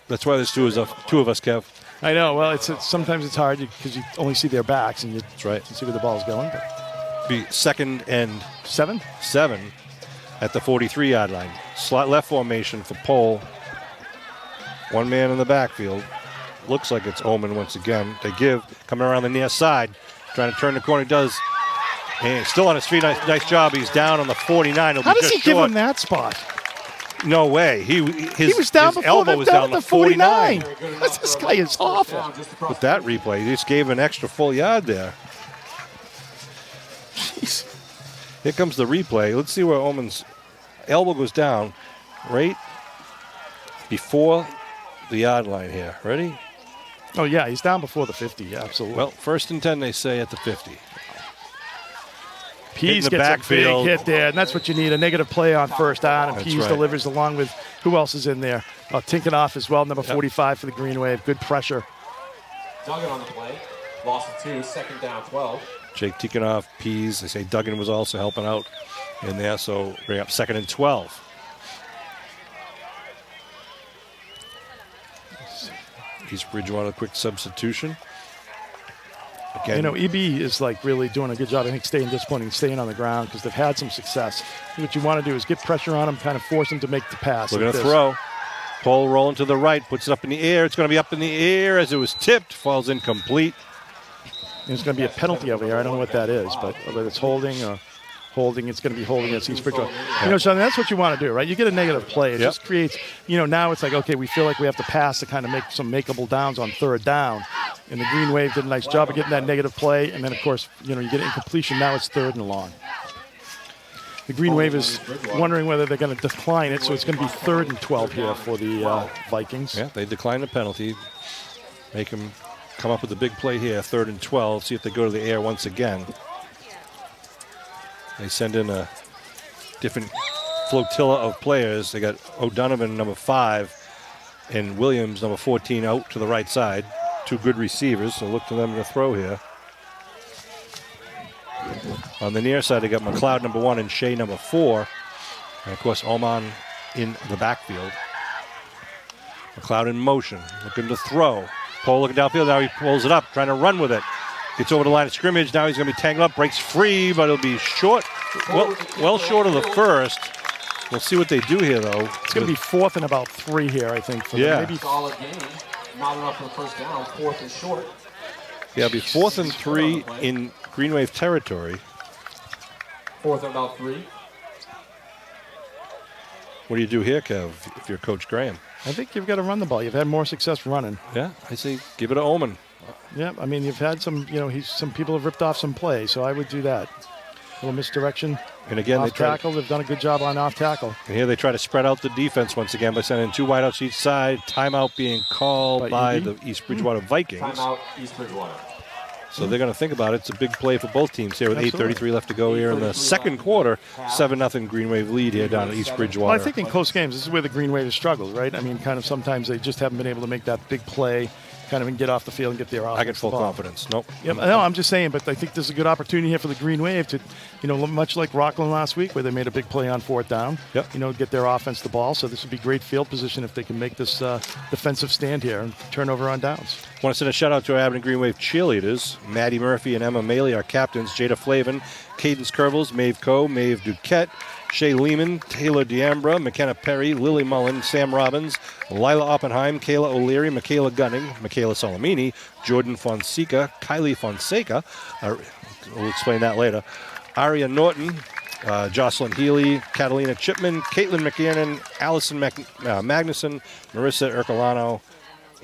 A: That's why there's two of us, Kev.
B: I know. Well, sometimes it's hard because you only see their backs and you
A: That's right.
B: can see where the ball's going. But
A: Be 2nd and
B: 7?
A: 7 at the 43-yard line. Slot left formation for Pole. One man in the backfield. Looks like it's Oman once again. They give, coming around the near side, trying to turn the corner. He does. And still on his feet. Nice job. He's down on the 49. He'll
B: How
A: be
B: does
A: just
B: he give
A: short.
B: him that spot?
A: No way. He
B: was down
A: his
B: before
A: elbow
B: that,
A: was
B: down
A: down
B: at
A: the
B: the 49.
A: 49.
B: This guy is awful.
A: With that replay, he just gave an extra full yard there.
B: Jeez.
A: Here comes the replay. Let's see where Oman's elbow goes down right before the yard line here. Ready?
B: Oh, yeah, he's down before the 50. Yeah, absolutely.
A: Well, 1st and 10, they say, at the 50.
B: Pease
A: the
B: gets
A: backfield.
B: a big hit there, and that's what you need, a negative play on 1st down, and
A: That's
B: Pease
A: right.
B: delivers along with who else is in there? Tinkenoff as well, number 45 for the Green Wave. Good pressure.
C: Duggan on the play. Loss of 2, 2nd down, 12.
A: Jake Tikhonov, Pease. They say Duggan was also helping out in there, so bring up 2nd and 12. East Bridgewater, quick substitution. Again,
B: You know, EB is like really doing a good job, I think, staying disciplined and staying on the ground because they've had some success. What you want to do is get pressure on them, kind of force them to make the pass.
A: looking
B: like
A: to
B: this.
A: throw. Pole rolling to the right, puts it up in the air. It's going to be up in the air as it was tipped, falls incomplete.
B: And it's going to be a penalty over here. I don't know what that is, but whether it's holding or holding, it's going to be holding against East Bridgewater. You know, Sean, that's what you want to do, right? You get a negative play. It
A: Yep.
B: just creates, now it's like, okay, we feel like we have to pass to kind of make some makeable downs on 3rd down. And the Green Wave did a nice job of getting that negative play. And then, of course, you get incompletion. Now it's 3rd and long. The Green Wave is wondering whether they're going to decline it, so it's going to be 3rd and 12 here for the Vikings.
A: Yeah, they decline the penalty. Make them come up with a big play here, 3rd and 12. See if they go to the air once again. They send in a different flotilla of players. They got O'Donovan, number 5, and Williams, number 14, out to the right side. 2 good receivers, so look to them to throw here. On the near side, they got McLeod, number 1, and Shea, number 4. And, of course, Oman in the backfield. McLeod in motion, looking to throw. Pole looking downfield. Now he pulls it up, trying to run with it. Gets over the line of scrimmage. Now he's going to be tangled up, breaks free, but it'll be short. Well short of the first. We'll see what they do here, though.
B: It's going to be 4th and about 3 here, I think. For
A: Yeah.
B: them. Maybe
C: Solid game. Not enough for the 1st down. 4th and short.
A: Yeah, it'll be 4th and 3 in Green Wave territory.
C: 4th and about 3.
A: What do you do here, Kev, if you're Coach Graham?
B: I think you've got to run the ball. You've had more success running.
A: Yeah, I say give it to Oman.
B: Yeah, I mean, you've had some, some people have ripped off some plays, so I would do that. A little misdirection.
A: And again,
B: Off tackle. They've done a good job on off tackle.
A: And here they try to spread out the defense once again by sending 2 wideouts each side. Timeout being called by
B: EB?
A: the East Bridgewater Vikings.
C: Timeout, East Bridgewater.
A: So they're going to think about it. It's a big play for both teams here with
B: Absolutely.
A: 8:33 left to go here in the second quarter. 7-0 Green Wave lead here down at East Bridgewater.
B: Well, I think in close games, this is where the Green Wave has struggled, right? I mean, kind of sometimes they just haven't been able to make that big play, kind of and get off the field and get their offense.
A: I get full
B: the ball.
A: confidence. Nope.
B: Yep, no, I'm just saying, but I think there's a good opportunity here for the Green Wave to, much like Rockland last week where they made a big play on 4th down,
A: Yep.
B: Get their offense the ball. So this would be great field position if they can make this defensive stand here and turnover on downs.
A: Want to send a shout out to our Abington Green Wave cheerleaders. Maddie Murphy and Emma Maley, our captains. Jada Flavin, Cadence Kerbels, Maeve Coe, Maeve Duquette, Shay Lehman, Taylor Diambra, McKenna Perry, Lily Mullen, Sam Robbins, Lila Oppenheim, Kayla O'Leary, Michaela Gunning, Michaela Salamini, Jordan Fonseca, Kylie Fonseca. We'll explain that later. Aria Norton, Jocelyn Healy, Catalina Chipman, Caitlin McKiernan, Allison Magnuson, Marissa Ercolano,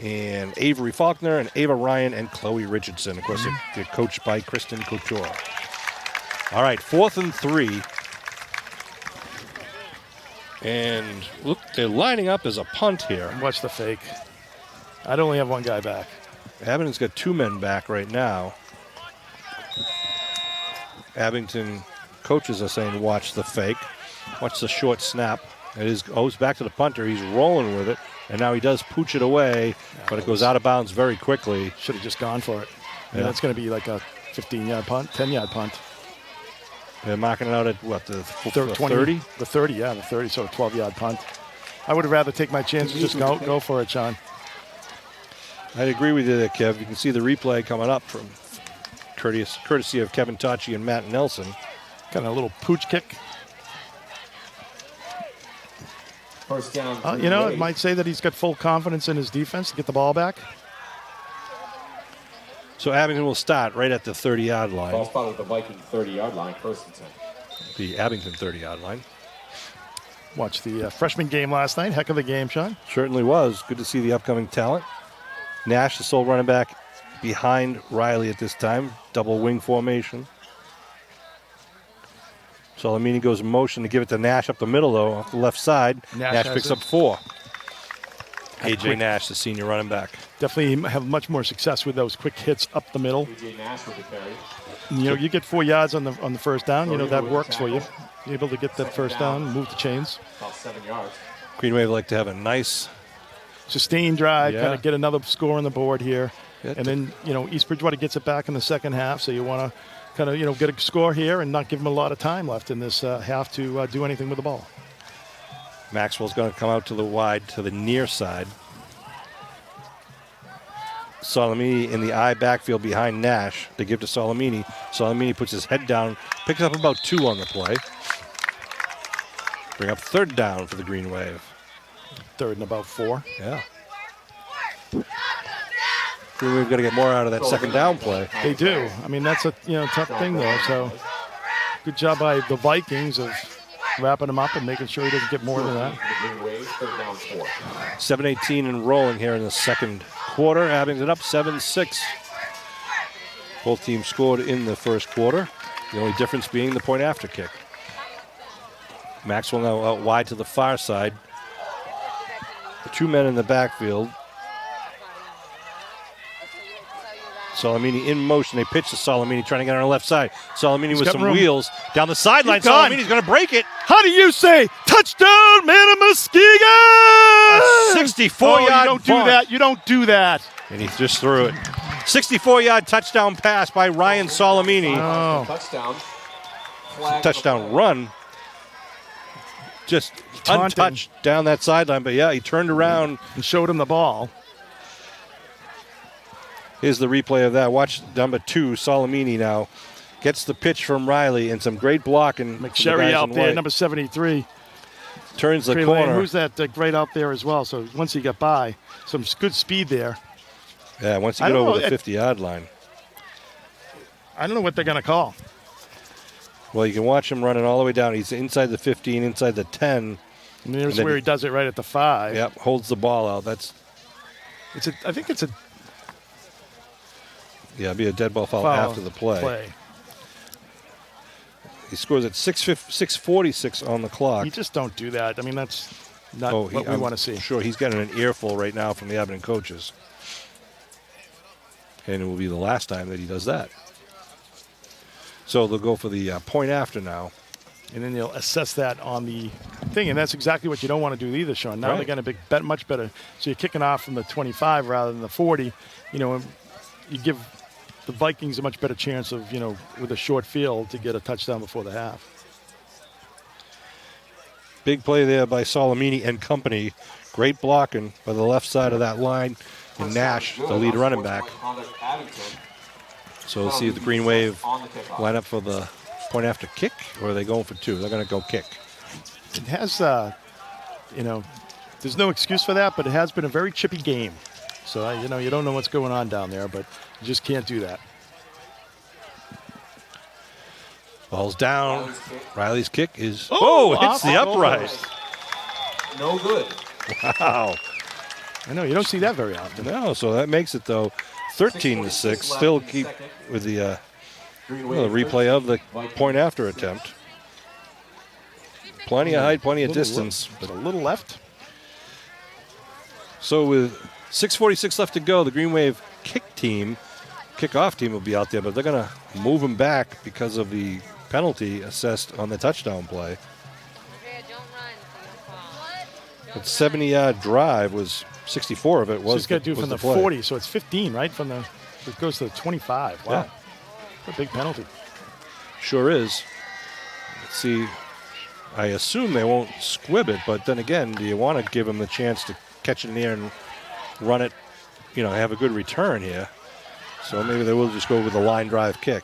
A: and Avery Faulkner, and Ava Ryan, and Chloe Richardson. Of course, they're coached by Kristen Couture. All right, 4th and 3. And look, they're lining up as a punt here.
B: Watch the fake. I'd only have one guy back.
A: Abington's got 2 men back right now. Abington coaches are saying watch the fake. Watch the short snap. It's back to the punter. He's rolling with it. And now he does pooch it away, but it goes out of bounds very quickly.
B: Should have just gone for it.
A: Yeah.
B: That's going to be like a 15-yard punt, 10-yard punt.
A: They're marking it out at what, the
B: 20,
A: 30?
B: The 30, yeah, the 30, so a 12-yard punt. I would have rather take my chances. Just go for it, Sean.
A: I agree with you there, Kev. You can see the replay coming up from courtesy of Kevin Tachi and Matt Nelson.
B: Got a little pooch kick.
C: First down.
B: It might say that he's got full confidence in his defense to get the ball back.
A: So Abington will start right at the 30-yard line.
C: Ball spotted at the Viking 30-yard line, first and 10.
A: The Abington 30-yard line.
B: Watched the freshman game last night. Heck of a game, Sean.
A: Certainly was. Good to see the upcoming talent. Nash, the sole running back, behind Riley at this time. Double wing formation. Salamini goes in motion to give it to Nash up the middle, though, off the left side. Nash picks up 4. A.J. Nash, the senior running back.
B: Definitely have much more success with those quick hits up the middle.
C: A.J. Nash with the carry.
B: You get 4 yards on the first down. That works for you. You're able to get that first down, move the chains.
C: About 7 yards.
A: Green Wave like to have a nice
B: sustained drive,
A: Yeah.
B: kind of get another score on the board here.
A: Yeah,
B: And then, East Bridgewater gets it back in the second half, so you want to kind of, get a score here and not give them a lot of time left in this half to do anything with the ball.
A: Maxwell's going to come out to the wide, to the near side. Salamini in the I backfield behind Nash. They give to Salamini. Salamini puts his head down, picks up about 2 on the play. Bring up third down for the Green Wave.
B: Third and about 4.
A: Yeah. Green Wave got to get more out of that second down play.
B: They do. I mean, that's a tough thing there. So good job by the Vikings of wrapping him up and making sure he doesn't get more than that.
C: Green Wave, third down 4.
A: 7:18 and rolling here in the second quarter. Abington up 7-6. Both teams scored in the first quarter. The only difference being the point after kick. Maxwell now out wide to the far side. The 2 men in the backfield. Salamini in motion. They pitch to Salamini, trying to get on the left side. Salamini with some wheels down the sideline. Salamini's going to break it.
B: How do you say touchdown, Manamuskega?
A: A 64-yard
B: you don't do that. You don't do that.
A: And he just threw it. 64-yard touchdown pass by Ryan Salamini.
B: Oh.
C: Touchdown.
A: Touchdown run. Just untouched down that sideline. But, yeah, he turned around.
B: And showed him the ball.
A: Here's the replay of that. Watch number 2, Salamini now. Gets the pitch from Riley and some great blocking.
B: McSherry out there, number 73.
A: Turns the corner.
B: Who's that great out there as well? So once he got by, some good speed there.
A: Yeah, once you get over the 50-yard line.
B: I don't know what they're going to call.
A: Well, you can watch him running all the way down. He's inside the 15, inside the 10.
B: And there's where he does it right at the 5.
A: Yep, holds the ball out.
B: I think it's a
A: it'd be a dead ball foul after the play. He scores at 6:46 on the clock.
B: You just don't do that. I mean, that's not what we want to see.
A: Sure, he's getting an earful right now from the Abington coaches. And it will be the last time that he does that. So they'll go for the point after now.
B: And then they'll assess that on the thing. And that's exactly what you don't want to do either, Sean. Now they're going to be much better. So you're kicking off from the 25 rather than the 40. You give the Vikings a much better chance of, with a short field to get a touchdown before the half.
A: Big play there by Salamini and company. Great blocking by the left side of that line. And Nash, the lead running back. So we'll see if the Green Wave line up for the point after kick, or are they going for 2? They're going to go kick.
B: It has, there's no excuse for that, but it has been a very chippy game. So, you don't know what's going on down there, but you just can't do that.
A: Ball's down. Riley's kick is... Oh, hits the upright.
C: No good.
A: Wow.
B: I know, you don't see that very often.
A: No, so that makes it, though, 13-6. Still keep with the replay of the point after attempt. Plenty of height, plenty of distance.
B: But a little left.
A: So with 6:46 left to go, the Green Wave kickoff team will be out there, but they're going to move them back because of the penalty assessed on the touchdown play. That 70-yard drive was 64 of it was.
B: Just got to do from the 40, so it's 15, right? It goes to the 25. Wow.
A: Yeah.
B: A big penalty.
A: Sure is. Let's see. I assume they won't squib it, but then again, do you want to give them the chance to catch it in the air and run it, have a good return here? So maybe they will just go with a line drive kick.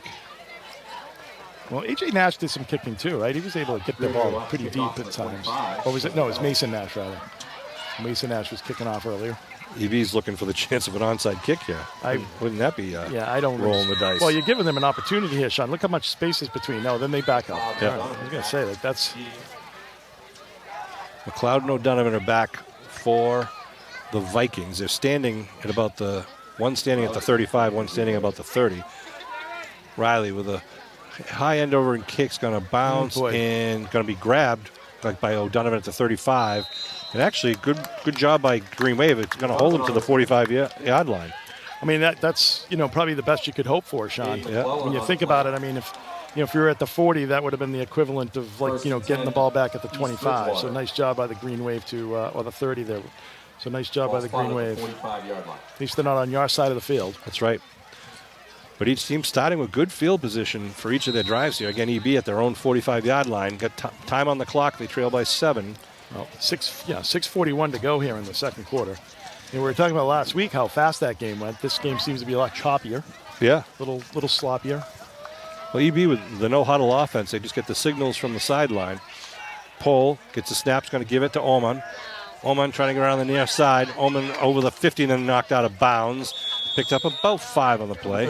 B: Well, A.J. Nash did some kicking too, right? He was able to get the ball pretty deep at times. Or was it? No, it was Mason Nash, rather. Mason Nash was kicking off earlier.
A: EV's looking for the chance of an onside kick here. Wouldn't that be
B: I don't
A: rolling the dice?
B: Well, you're giving them an opportunity here, Sean. Look how much space is between. No, then they back up.
A: Yeah.
B: Right. I was going to say, that's...
A: McLeod and O'Donovan are back for the Vikings. They're standing at about one standing at the 35, one standing about the 30. Riley with a high end over and kick's going to bounce and going to be grabbed by O'Donovan at the 35. And actually, good job by Green Wave. It's going to hold him to the 45-yard line.
B: I mean, that's probably the best you could hope for, Sean.
A: Yeah.
B: When you think about it, I mean, if you're at the 40, that would have been the equivalent of getting the ball back at the 25. So nice job by the Green Wave or the 30 there. So nice job by the Green Wave. At least they're not on your side of the field.
A: That's right. But each team starting with good field position for each of their drives here. Again, EB at their own 45-yard line. Got time on the clock. They trail by 7.
B: Well, 6:41 to go here in the second quarter. We were talking about last week how fast that game went. This game seems to be a lot choppier.
A: Yeah.
B: Little sloppier.
A: Well, EB with the no-huddle offense, they just get the signals from the sideline. Pole gets the snaps, going to give it to Oman. Oman trying to get around the near side. Oman over the 50 and then knocked out of bounds. Picked up about 5 on the play.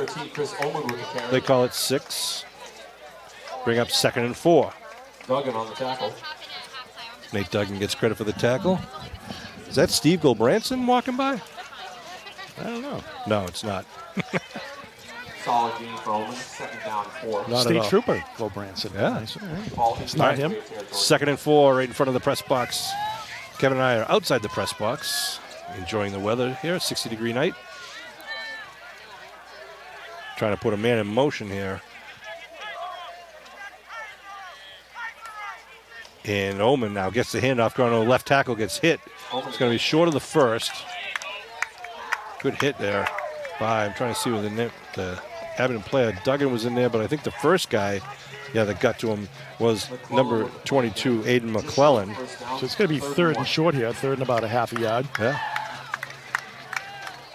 A: They call it 6. Bring up 2nd and 4.
C: Duggan on the tackle.
A: Nate Duggan gets credit for the tackle. Is that Steve Gilbranson walking by?
B: I don't know.
A: No, it's not.
C: Solid game for Oman. 2nd down, 4.
B: State Trooper, Bo Branson.
A: Yeah.
B: Nice. It's not him.
A: 2nd and 4 right in front of the press box. Kevin and I are outside the press box, enjoying the weather here. 60-degree night. Trying to put a man in motion here. And Oman now gets the handoff. Going to the left tackle, gets hit. It's going to be short of the first. Good hit there. I'm trying to see where the Abington player. Duggan was in there, but I think the first guy, that got to him was number 22, Aiden McClellan.
B: So it's going to be 3rd and short here. 3rd and about a half a yard.
A: Yeah.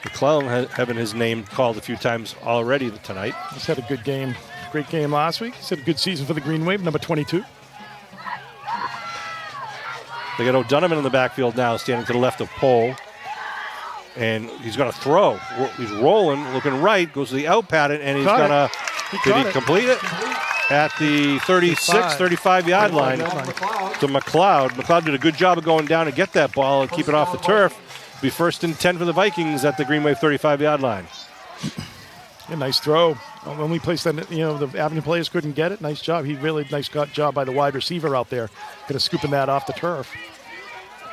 A: McClellan having his name called a few times already tonight.
B: He's had a good game. Great game last week. He's had a good season for the Green Wave, number 22.
A: They got O'Donovan in the backfield now, standing to the left of Pole. And he's going to throw. He's rolling, looking right, goes to the out pattern, and he's going to... Did he complete it? At the 36, 35-yard line to McLeod. McLeod did a good job of going down to get that ball and keep it off the turf. Be 1st and 10 for the Vikings at the Green Wave 35-yard line.
B: Yeah, nice throw. Only place that the Abington players couldn't get it. Nice job. Nice job by the wide receiver out there, kind of scooping that off the turf.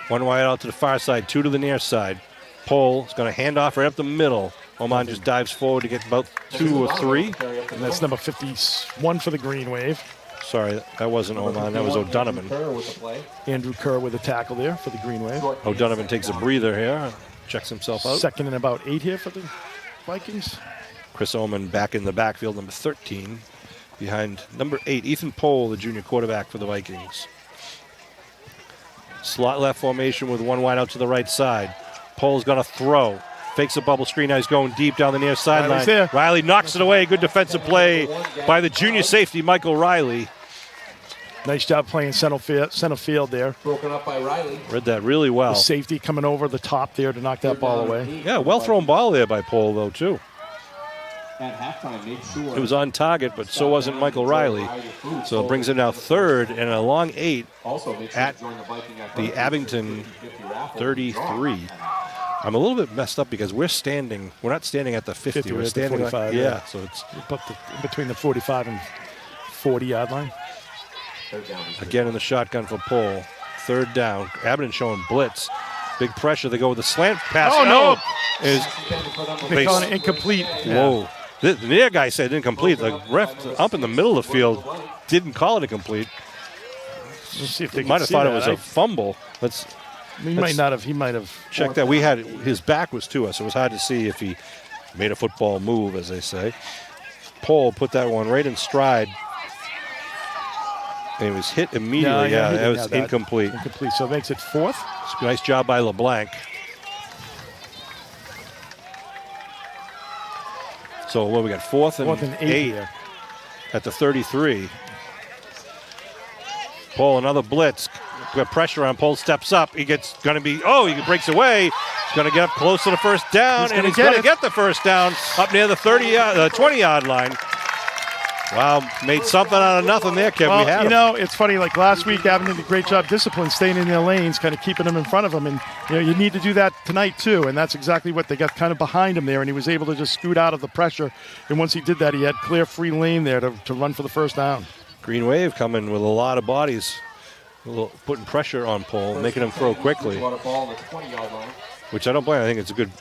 A: 1 wide out to the far side, 2 to the near side. Pole is going to hand off right up the middle. Oman just dives forward to get about 2 or 3.
B: And that's number 51 for the Green Wave.
A: Sorry, that wasn't Oman. That was O'Donovan.
B: Andrew Kerr with a tackle there for the Green Wave.
A: O'Donovan takes a breather here, checks himself out.
B: 2nd and about 8 here for the Vikings.
A: Chris Oman back in the backfield, number 13, behind number 8, Ethan Pole, the junior quarterback for the Vikings. Slot left formation with 1 wide out to the right side. Pole's going to throw. Fakes a bubble screen. Now he's going deep down the near sideline. Riley knocks it away. Good defensive play by the junior safety, Michael Riley.
B: Nice job playing center field there.
C: Broken up by Riley.
A: Read that really well.
B: The safety coming over the top there to knock that ball away.
A: Yeah, well-thrown ball there by Pole, though, too.
C: At halftime, made sure
A: It was on target, but so wasn't Michael Riley. So it brings him now 3rd and a long 8 at the Abington 33. I'm a little bit messed up because we're not standing at the 50. We're standing
B: at the 45.
A: Yeah, so it's
B: in between the 45 and 40-yard line.
A: Again in the shotgun for Pole. 3rd down. Abington showing blitz. Big pressure. They go with the slant pass.
B: Oh, no.
A: They
B: calling it incomplete.
A: Whoa. The near guy said incomplete. The ref up in the middle of the field didn't call it incomplete.
B: Let's see if they
A: might have thought it was a fumble.
B: He might have
A: checked that. His back was to us. It was hard to see if he made a football move, as they say. Pole put that one right in stride. And he was hit immediately. That was incomplete.
B: Incomplete, so it makes it 4th.
A: Nice job by LeBlanc. So what we got? 4th and 8
B: here.
A: At the 33. Pole, another blitz. Got pressure on. Pole steps up. He breaks away. He's going to get up close to the first down, and he's going to get the first down up near the 20-yard line. Wow, made something out of nothing there, Kev.
B: Well, it's funny. Like last week, Abington did a great job discipline, staying in their lanes, kind of keeping them in front of them. And, you need to do that tonight, too. And that's exactly what they got kind of behind him there. And he was able to just scoot out of the pressure. And once he did that, he had clear free lane there to run for the first down.
A: Green Wave coming with a lot of bodies, putting pressure on Pole, making him throw quickly. Which I don't blame. I think it's a good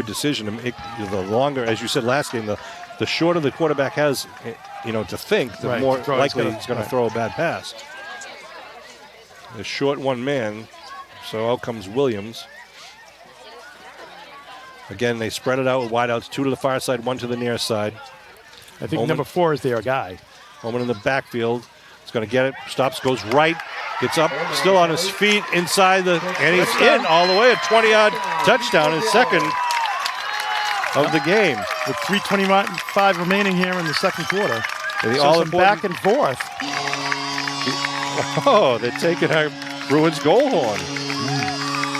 A: decision to make. The longer, as you said last game, the shorter the quarterback has, to think, the more likely he's going to throw a bad pass. The short one man, so out comes Williams. Again, they spread it out with wideouts, 2 to the far side, 1 to the near side.
B: I think number 4 is their guy.
A: Holman in the backfield. He's going to get it. Stops, goes right. Gets up, still on his feet, inside and he's in all the way. A 20-yard touchdown, his second of the game.
B: With 3:25 remaining here in the second quarter.
A: All
B: back and forth.
A: Oh, they're taking our Bruins goal horn.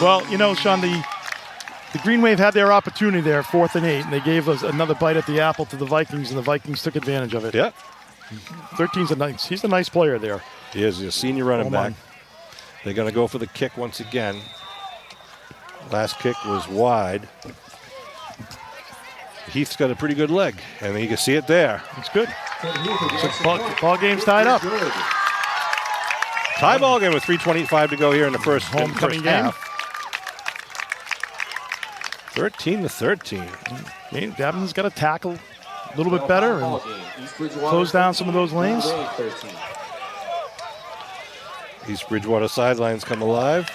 B: Well, Sean, the Green Wave had their opportunity there, 4th and 8, and they gave us another bite at the apple to the Vikings, and the Vikings took advantage of it.
A: Yeah.
B: 13's he's a nice player there.
A: He is. He's a senior running back. They're going to go for the kick once again. Last kick was wide. Heath's got a pretty good leg, and you can see it there.
B: It's good. So ball game's tied up.
A: Tie ball game with 3:25 to go here in the first half. 13-13.
B: Abington's got to tackle a little bit better and close down some of those lanes.
A: East Bridgewater sidelines come alive.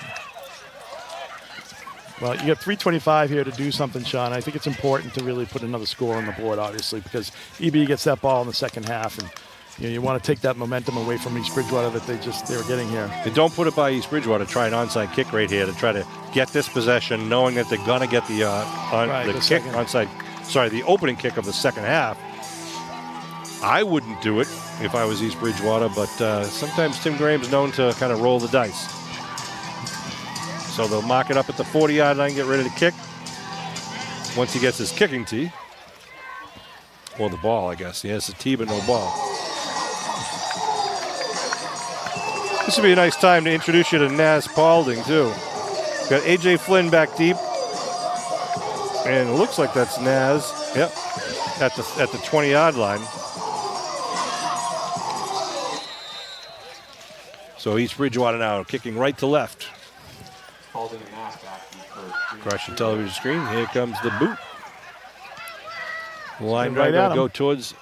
B: Well, you got 3:25 here to do something, Sean. I think it's important to really put another score on the board, obviously, because EB gets that ball in the second half, and you want to take that momentum away from East Bridgewater that they were getting here.
A: They don't put it by East Bridgewater. Try an onside kick right here to try to get this possession, knowing that they're going to get the opening kick of the second half. I wouldn't do it if I was East Bridgewater, but sometimes Tim Graham's known to kind of roll the dice. So they'll mark it up at the 40-yard line, get ready to kick. Once he gets his kicking tee, or the ball, I guess. He has a tee, but no ball. This would be a nice time to introduce you to Naz Paulding, too. Got A.J. Flynn back deep. And it looks like that's Naz. Yep, at the 20-yard line. So East Bridgewater now kicking right to left. Across the television screen, here comes the boot. Line right going to go towards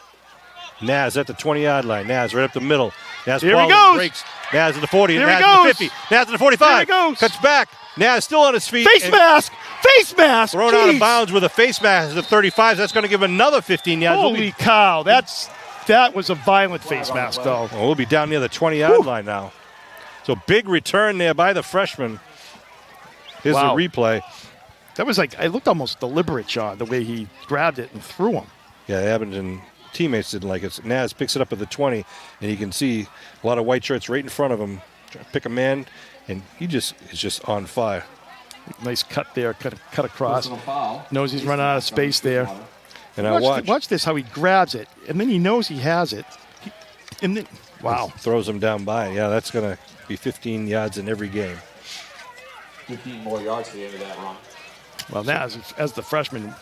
A: Naz at the 20-yard line. Naz right up the middle. Naz
B: here he goes.
A: Breaks. Naz at the 40.
B: Here
A: Naz
B: he goes.
A: at the 50. Naz at the 45.
B: Here he goes.
A: Cuts back. Naz still on his feet.
B: Face mask. Face mask.
A: Thrown out of bounds with a face mask at the 35. That's going to give another 15 yards.
B: Holy cow. That was a violent face mask, though.
A: Well, we'll be down near the 20-yard line now. So big return there by the freshman. Here's the replay.
B: That was it looked almost deliberate, Sean, the way he grabbed it and threw him.
A: Yeah, the Abington teammates didn't like it. Naz picks it up at the 20, and you can see a lot of white shirts right in front of him. Trying to pick a man, and he is just on fire.
B: Nice cut there, cut across. Knows he's running out of space there.
A: And
B: watch this, how he grabs it, and then he knows he has it. Wow.
A: Throws him down by. Yeah, that's going to be 15 yards in every game.
C: 15 more yards to the end of that run.
B: Well, now, as the freshman,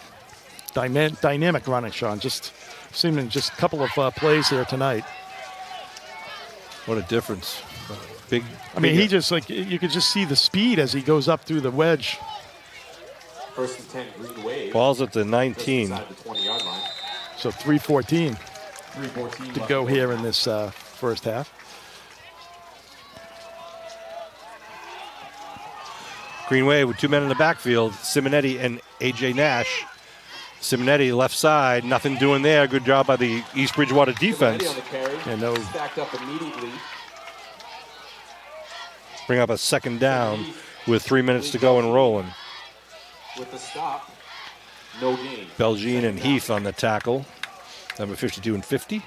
B: dynamic running, Sean. Just seeming just a couple of plays here tonight.
A: What a difference.
B: He just, you could just see the speed as he goes up through the wedge.
C: First and 10, Green Wave.
A: Ball's at the 19.
C: The 20-yard line.
B: So 3:14 to go here in this first half.
A: Green Wave with 2 men in the backfield, Simonetti and A.J. Nash. Simonetti left side, nothing doing there. Good job by the East Bridgewater defense.
C: On the carry.
B: Yeah, no.
C: Stacked up immediately.
A: Bring up a second down with 3 minutes to go and rolling.
C: With the stop, no gain.
A: Belgine and Heath on the tackle. Number 52 and 50.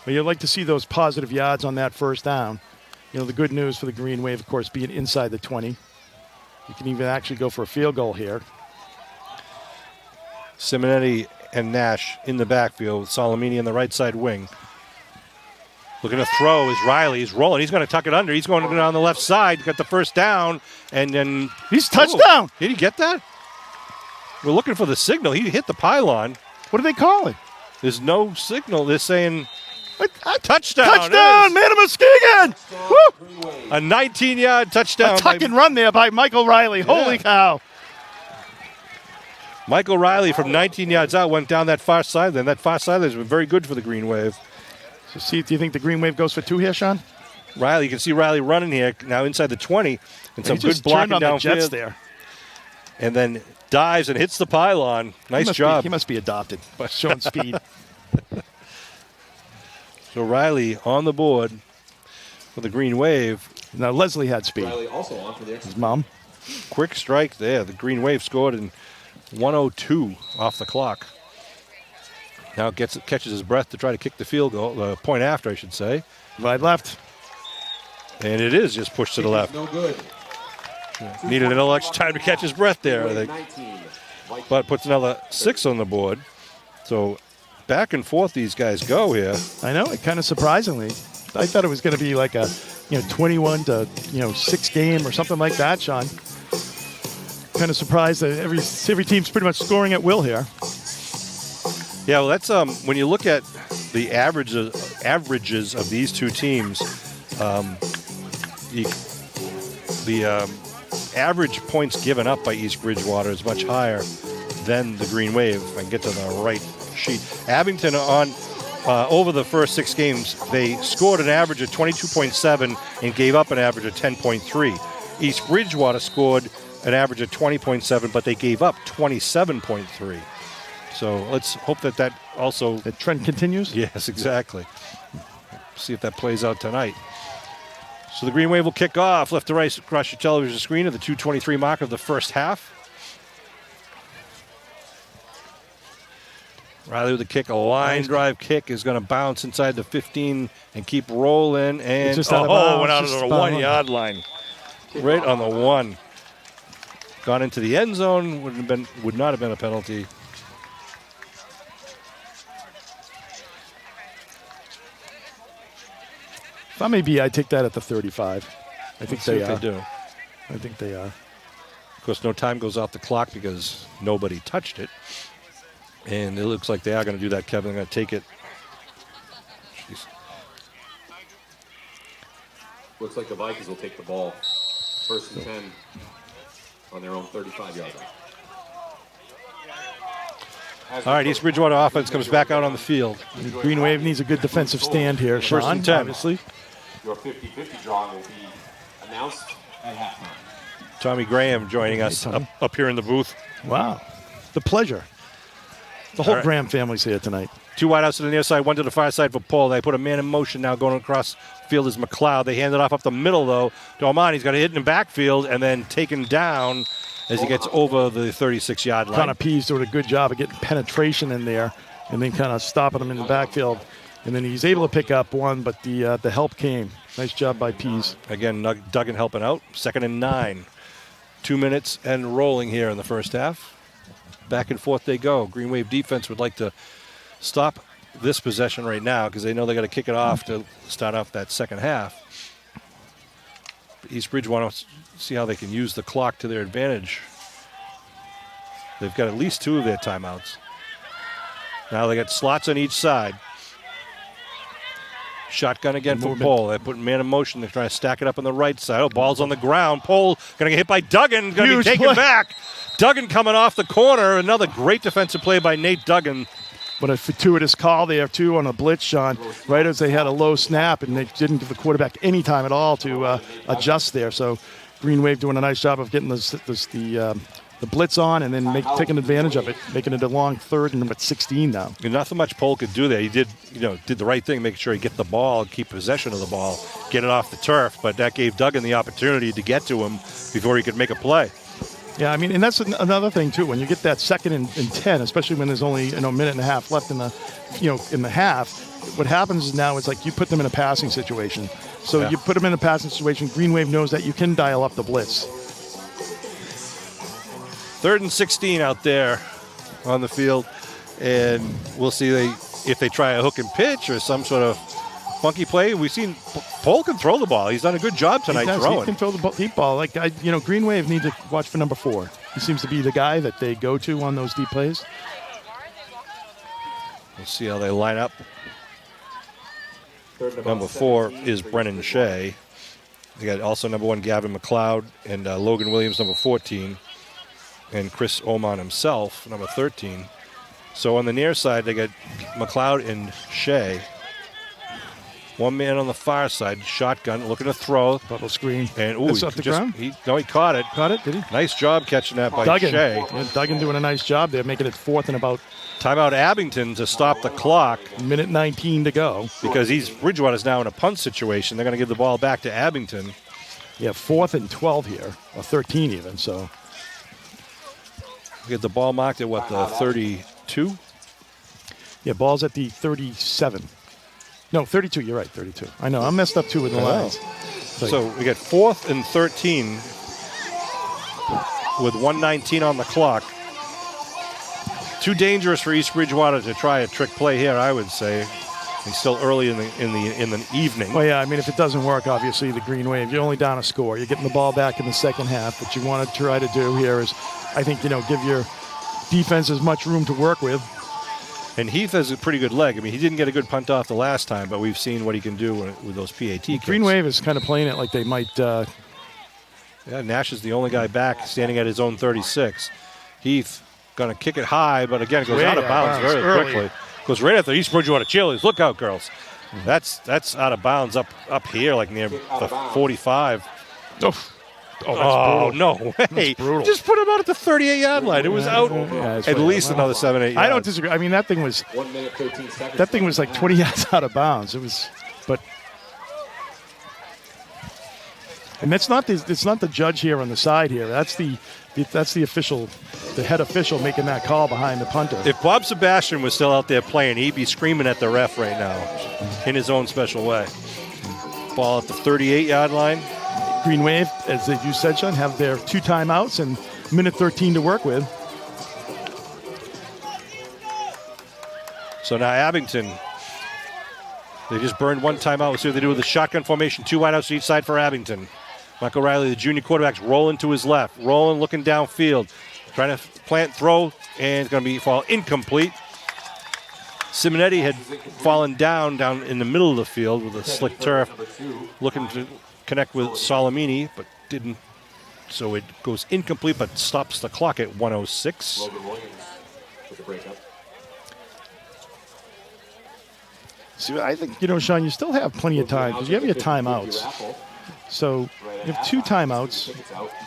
B: Well, you'd like to see those positive yards on that first down. You know, the good news for the Green Wave, of course, being inside the 20. You can even actually go for a field goal here.
A: Simonetti and Nash in the backfield. Salamini in the right side wing. Looking to throw is Riley. He's rolling. He's going to tuck it under. He's going to go down the left side. Got the first down. And then...
B: He's touchdown!
A: Did he get that? We're looking for the signal. He hit the pylon.
B: What are they calling?
A: There's no signal. They're saying touchdown.
B: Touchdown! Man of Muskegon! Woo!
A: A 19-yard touchdown.
B: A tuck and run there by Michael Riley. Holy cow.
A: Michael Riley from 19 yards out went down that far sideline. That far sideline has been very good for the Green Wave.
B: So, see, do you think the Green Wave goes for 2 here, Sean?
A: Riley, you can see Riley running here now inside the 20. And some good blocking
B: on the Jets
A: downfield.
B: there.
A: And then dives and hits the pylon. Nice job.
B: He must be adopted by showing speed.
A: So Riley on the board for the Green Wave.
B: Now, Leslie had speed.
C: Riley also on for the extra.
B: His mom.
A: Quick strike there. The Green Wave scored in 1:02 off the clock. Now catches his breath to try to kick the field goal, point after, I should say.
B: Right left.
A: And it is just pushed to the left.
C: No good.
A: Needed a little extra time to catch his breath there, I think. But puts another 6 on the board. So back and forth these guys go here.
B: I know, it kind of surprisingly. I thought it was going to be like a 21 to 6 game or something like that, Sean. Kind of surprised that every team's pretty much scoring at will here.
A: Yeah, well, that's when you look at the averages of these two teams, the average points given up by East Bridgewater is much higher than the Green Wave. If I can get to the right sheet. Abington on over the first 6 games, they scored an average of 22.7 and gave up an average of 10.3. East Bridgewater scored an average of 20.7, but they gave up 27.3. So let's hope that also...
B: The trend continues?
A: Yes, exactly. See if that plays out tonight. So the Green Wave will kick off left to right across your television screen at the 2:23 mark of the first half. Riley with the kick, a line drive kick is going to bounce inside the 15 and keep rolling. And
B: just out of bounds,
A: went out to
B: just
A: the
B: about
A: 1-yard line. Right on the 1. Gone into the end zone, would not have been a penalty.
B: If I may be, I take that at the 35. I think
A: They
B: they
A: do.
B: I think they are.
A: Of course, no time goes off the clock because nobody touched it. And it looks like they are going to do that, Kevin. They're going to take it. Jeez.
C: Looks like the Vikings will take the ball. 1st and 10 on their own 35-yard line.
A: All right, East Bridgewater offense comes back out on the field.
B: The Green Wave needs a good defensive stand here, Sean,
A: 1st and 10.
B: obviously.
C: Your 50-50 drawing will be announced at halftime.
A: Tommy Graham joining us up here in the booth.
B: Wow. The pleasure. The whole
A: All right.
B: Graham family's here tonight.
A: 2 wideouts to the near side, 1 to the far side for Paul. They put a man in motion now going across field is McLeod. They hand it off up the middle, though, to Oman. He's got to hit in the backfield and then taken down as he gets over the 36-yard line.
B: Connor Pease doing a good job of getting penetration in there and then kind of stopping him in the backfield. And then he's able to pick up 1, but the help came. Nice job by Pease.
A: Again, Duggan helping out. 2nd and 9. 2 minutes and rolling here in the first half. Back and forth they go. Green Wave defense would like to stop this possession right now because they know they got to kick it off to start off that second half. East Bridgewater wants to see how they can use the clock to their advantage. They've got at least 2 of their timeouts. Now they got slots on each side. Shotgun again from Pole. They're putting man in motion. They're trying to stack it up on the right side. Oh, ball's on the ground. Pole going to get hit by Duggan. Going to be taken back. Duggan coming off the corner. Another great defensive play by Nate Duggan.
B: But a fortuitous call there, too, on a blitz, Sean, right as they had a low snap, and they didn't give the quarterback any time at all to adjust there. So Green Wave doing a nice job of getting the the blitz on and then taking advantage of it, making it a long third and number 16 now.
A: And nothing much Polk could do there. He did the right thing, making sure he get the ball, keep possession of the ball, get it off the turf. But that gave Duggan the opportunity to get to him before he could make a play.
B: Yeah, I mean, and that's another thing too. When you get that 2nd and 10, especially when there's only a minute and a half left in the half, what happens is now it's like you put them in a passing situation. So you put them in a passing situation. Green Wave knows that you can dial up the blitz.
A: 3rd and 16 out there on the field, and we'll see if they try a hook and pitch or some sort of funky play. We've seen Polk can throw the ball. He's done a good job tonight throwing.
B: He can throw the deep ball. Green Wave need to watch for number 4. He seems to be the guy that they go to on those deep plays.
A: We'll see how they line up. Number 4 is Brennan Shea. They got also number 1 Gavin McLeod and Logan Williams, number 14, and Chris Oman himself, number 13. So on the near side, they got McLeod and Shea. One man on the far side, shotgun, looking to throw.
B: Bubble screen.
A: And
B: that's off the ground?
A: He caught it.
B: Caught it, did he?
A: Nice job catching that by
B: Duggan.
A: Shea.
B: Yeah, Duggan doing a nice job there, making it 4th and about
A: timeout Abington to stop the clock.
B: Minute 19 to go.
A: Because Bridgewater's now in a punt situation. They're going to give the ball back to Abington.
B: Yeah, 4th and 12 here, or 13 even, so.
A: We get the ball marked at, the 32?
B: Yeah, ball's at the 37. No, 32, you're right, 32. I know, I'm messed up too with the lines.
A: So we get 4th and 13 with 1:19 on the clock. Too dangerous for East Bridgewater to try a trick play here, I would say. It's still early in the evening.
B: Well, yeah, I mean, if it doesn't work, obviously, the Green Wave, you're only down a score. You're getting the ball back in the second half. What you want to try to do here is, I think, give your defense as much room to work with.
A: And Heath has a pretty good leg. I mean, he didn't get a good punt off the last time, but we've seen what he can do with those PAT kicks.
B: Green Wave is kind of playing it like they might.
A: Yeah, Nash is the only guy back standing at his own 36. Heath going to kick it high, but again, it goes out of bounds very quickly. Goes right at the East Bridgewater cheerleaders. Look out, girls. That's out of bounds up here, like near the 45. Oh, no way. Just put him out at the 38-yard line. It was out at least another 7, 8 yards.
B: I don't disagree. I mean, that thing was
C: 1 minute, 13 seconds.
B: That thing was like 20 yards out of bounds. It was, but and it's not the judge here on the side here. That's the official, the head official making that call behind the punter.
A: If Bob Sebastian was still out there playing, he'd be screaming at the ref right now in his own special way. Ball at the 38-yard line.
B: Green Wave, as you said, Sean, have their 2 timeouts and minute 13 to work with.
A: So now Abington, they just burned 1 timeout. We'll see what they do with the shotgun formation. 2 wideouts to each side for Abington. Michael Riley, the junior quarterback's rolling to his left. Rolling, looking downfield. Trying to plant, throw, and it's going to fall incomplete. Simonetti had fallen down in the middle of the field with a slick turf, looking to connect with Solomini, but didn't. So it goes incomplete, but stops the clock at 1:06.
C: Logan Williams with the breakup.
B: See, I think, Sean, you still have plenty of time because you have your timeouts. So you have 2 timeouts.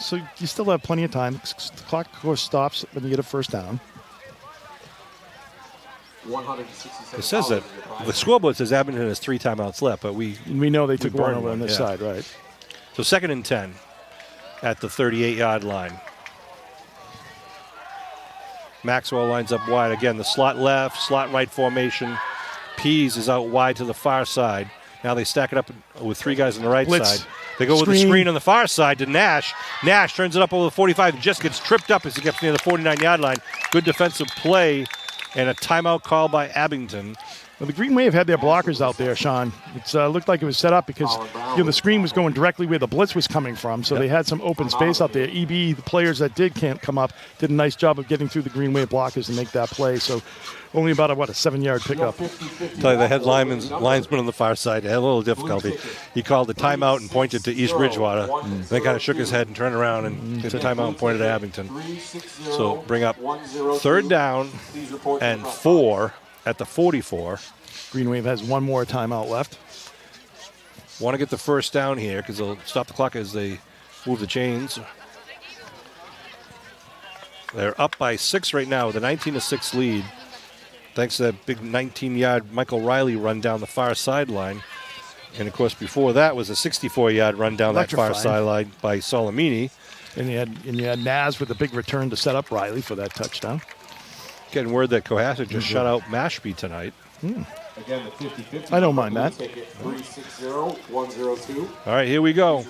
B: So you still have plenty of time. The clock, of course, stops when you get a first down.
A: It says that the scoreboard says Abington has 3 timeouts left, but we
B: know they took one over
A: one
B: on this side, right?
A: So 2nd and 10 at the 38-yard line. Maxwell lines up wide again. The slot left, slot right formation. Pease is out wide to the far side. Now they stack it up with 3 guys on the right
B: Blitz.
A: side. They go with the screen on the far side to Nash. Nash turns it up over the 45 and just gets tripped up as he gets near the 49-yard line. Good defensive play. And a timeout call by Abington.
B: Well, the Green Wave had their blockers out there, Sean. It looked like it was set up because the screen was going directly where the blitz was coming from, so they had some open space out there. EB, the players that can't come up, did a nice job of getting through the Green Wave blockers and make that play. So only about a 7-yard pickup.
A: Tell you, the head linesman on the far side had a little difficulty. He called the timeout and pointed to East Bridgewater. Then kind of shook his head and turned around and did the timeout and pointed to Abington. So bring up 3rd down and 4 at the 44.
B: Green Wave has 1 more timeout left.
A: Want to get the first down here because they'll stop the clock as they move the chains. They're up by 6 right now with a 19-6 lead. Thanks to that big 19-yard Michael Riley run down the far sideline. And, of course, before that was a 64-yard run down that far sideline by Solomini.
B: And you had Naz with a big return to set up Riley for that touchdown.
A: Getting word that Cohasset just shut out Mashpee tonight.
C: Again, the 50-50.
B: I don't mind that.
C: 360-102.
A: All right, here we go.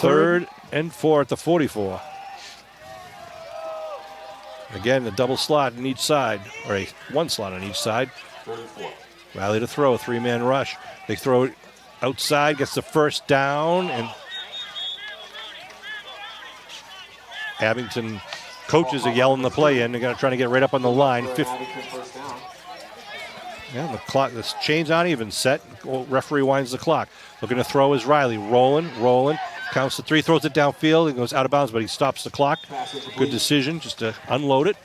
A: 3rd and 4 at the 44. Again, a double slot on each side, or one slot on each side.
C: 34.
A: Riley to throw, 3-man rush. They throw it outside, gets the first down, and Abington coaches are yelling the play in. They're going to try to get right up on the line. Yeah, the clock, the chain's not even set. Referee winds the clock. Looking to throw is Riley. Rolling. Counts to 3, throws it downfield. It goes out of bounds, but he stops the clock. Good decision just to unload it.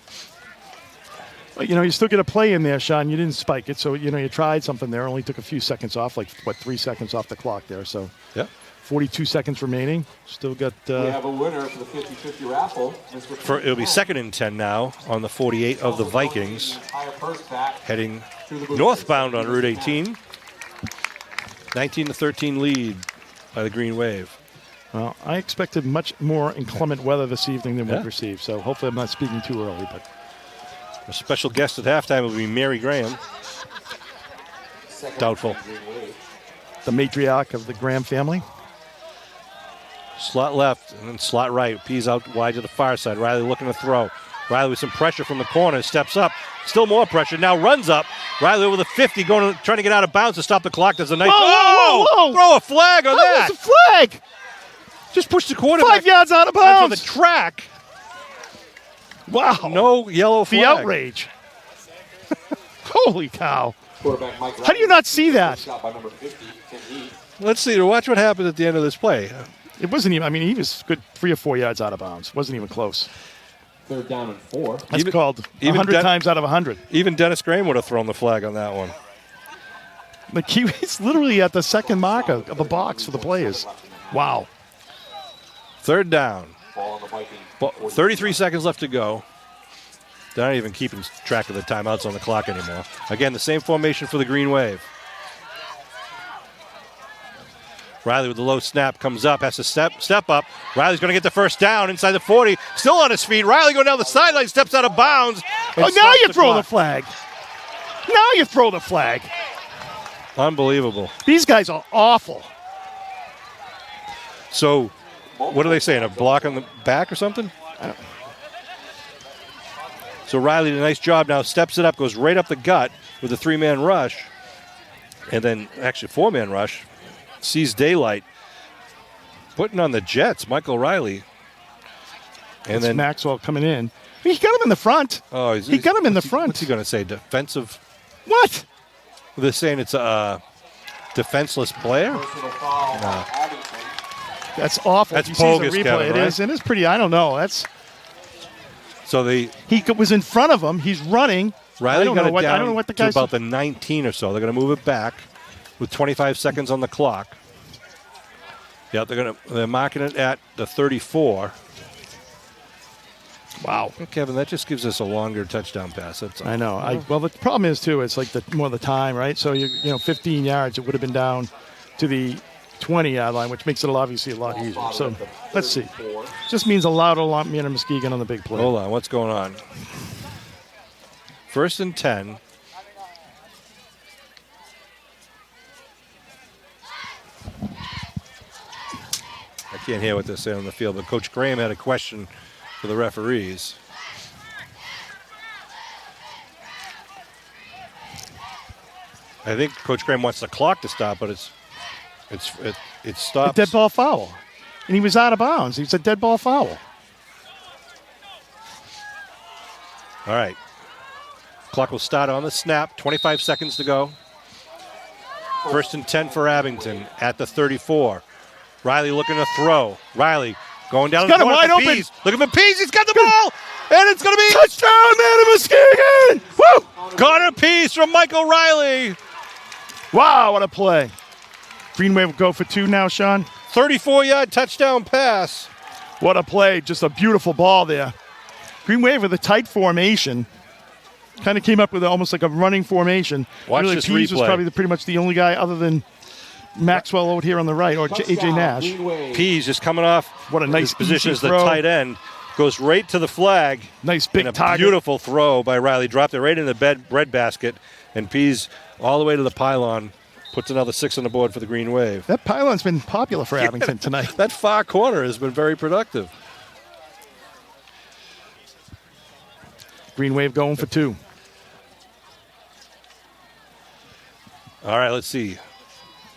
B: But, you still get a play in there, Sean. You didn't spike it, so, you tried something there. Only took a few seconds off, 3 seconds off the clock there. So,
A: yeah.
B: 42 seconds remaining. Still got...
C: we have a winner for the 50-50 raffle.
A: It'll be 2nd and 10 now on the 48 of the Vikings. Heading northbound on Route 18. 19-13 lead by the Green Wave.
B: Well, I expected much more inclement weather this evening than we've received, so hopefully I'm not speaking too early. But
A: a special guest at halftime will be Mary Graham. Doubtful.
B: The matriarch of the Graham family.
A: Slot left and then slot right. Peas out wide to the far side. Riley looking to throw. Riley with some pressure from the corner. Steps up. Still more pressure. Now runs up. Riley over the 50 trying to get out of bounds to stop the clock. There's a nice...
B: Whoa.
A: Throw a flag on that.
B: That was a flag.
A: Just push the quarterback
B: 5 yards out of bounds.
A: onto the track.
B: Wow.
A: No yellow flag.
B: The outrage. Holy cow. How do you not see that?
A: Let's see. Watch what happens at the end of this play.
B: It wasn't even, he was good 3 or 4 yards out of bounds. Wasn't even close.
C: 3rd down and 4.
B: That's called 100 times out of 100.
A: Even Dennis Graham would have thrown the flag on that one.
B: Like he was literally at the second mark of the box for the players. Wow.
A: 3rd down. 33 seconds left to go. They're not even keeping track of the timeouts on the clock anymore. Again, the same formation for the Green Wave. Riley with the low snap comes up, has to step up. Riley's going to get the first down inside the 40. Still on his feet. Riley going down the sideline, steps out of bounds.
B: Oh, now you throw the flag. Now you throw the flag.
A: Unbelievable.
B: These guys are awful.
A: So, what are they saying? A block on the back or something? So Riley did a nice job now, steps it up, goes right up the gut with a 3-man rush. And then, actually, 4-man rush. Sees daylight. Putting on the Jets, Michael Riley.
B: And then Maxwell coming in. He got him in the front.
A: Oh,
B: he got him in the front.
A: What's he going to say? Defensive?
B: What?
A: They're saying it's a defenseless player?
B: No. That's awful.
A: That's bogus, Kevin, right?
B: It is pretty, I don't know. That's...
A: So he
B: was in front of him. He's running.
A: Riley got it down
B: I don't know what the guy's...
A: to about the 19 or so. They're going to move it back with 25 seconds on the clock. Yeah, they're marking it at the 34. Wow, Kevin, that just gives us a longer touchdown pass. That's all.
B: I know. Well, the problem is too. It's like more the time, right? So 15 yards. It would have been down to the 20-yard line, which makes it obviously a lot easier. So let's see. Just means allowed a lot more Muskegon on the big play.
A: Hold on, what's going on? 1st and 10. I can't hear what they're saying on the field, but Coach Graham had a question for the referees. I think Coach Graham wants the clock to stop, but it stops.
B: A dead ball foul. And he was out of bounds. It's a dead ball foul.
A: All right. Clock will start on the snap. 25 seconds to go. 1st and 10 for Abington at the 34. Riley looking to throw. Riley going down the corner.
B: Wide open.
A: Pease. Looking for Pease. He's got the ball. And it's going to be
B: touchdown, man, Muskegon! Woo!
A: Connor Pease from Michael Riley.
B: Wow, what a play. Green Wave will go for 2 now, Sean.
A: 34-yard touchdown pass.
B: What a play. Just a beautiful ball there. Green Wave with a tight formation. Kind of came up with almost like a running formation.
A: Watch
B: really,
A: this
B: Pease
A: replay.
B: was probably pretty much the only guy other than Maxwell out here on the right, or AJ Nash.
A: Pease just coming off.
B: What a nice
A: his position as the
B: throw.
A: tight end. Goes right to the flag.
B: Nice big
A: and a
B: target.
A: Beautiful throw by Riley. Dropped it right in the bread basket. And Pease all the way to the pylon. Puts another 6 on the board for the Green Wave.
B: That pylon's been popular for Abington tonight.
A: That far corner has been very productive.
B: Green Wave going for 2.
A: All right, let's see.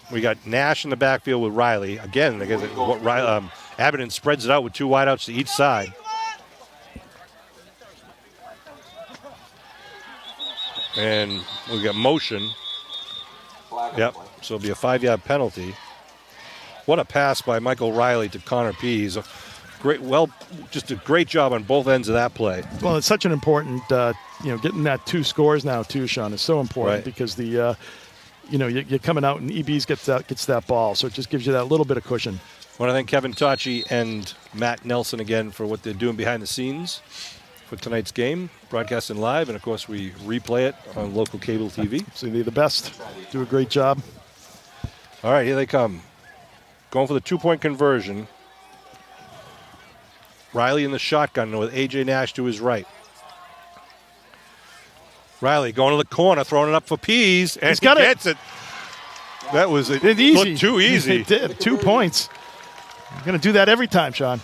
A: We got Nash in the backfield with Riley. Again, Abington spreads it out with 2 wideouts to each side. And we got motion. Yep, so it'll be a 5-yard penalty. What a pass by Michael Riley to Connor Pease. Just a great job on both ends of that play.
B: Well, it's such an important, getting that 2 scores now too, Sean, is so important
A: Right.
B: because you're coming out and EBs gets that ball, so it just gives you that little bit of cushion.
A: I want to thank Kevin Tocci and Matt Nelson again for what they're doing behind the scenes for tonight's game, broadcasting live, and of course we replay it on local cable TV.
B: So they're the best. Do a great job.
A: All right, here they come. Going for the 2-point conversion. Riley in the shotgun with AJ Nash to his right. Riley going to the corner, throwing it up for Pease, and he gets it. That was
B: It's easy.
A: Looked too easy.
B: It did. 2 points. You're going to do that every time, Sean.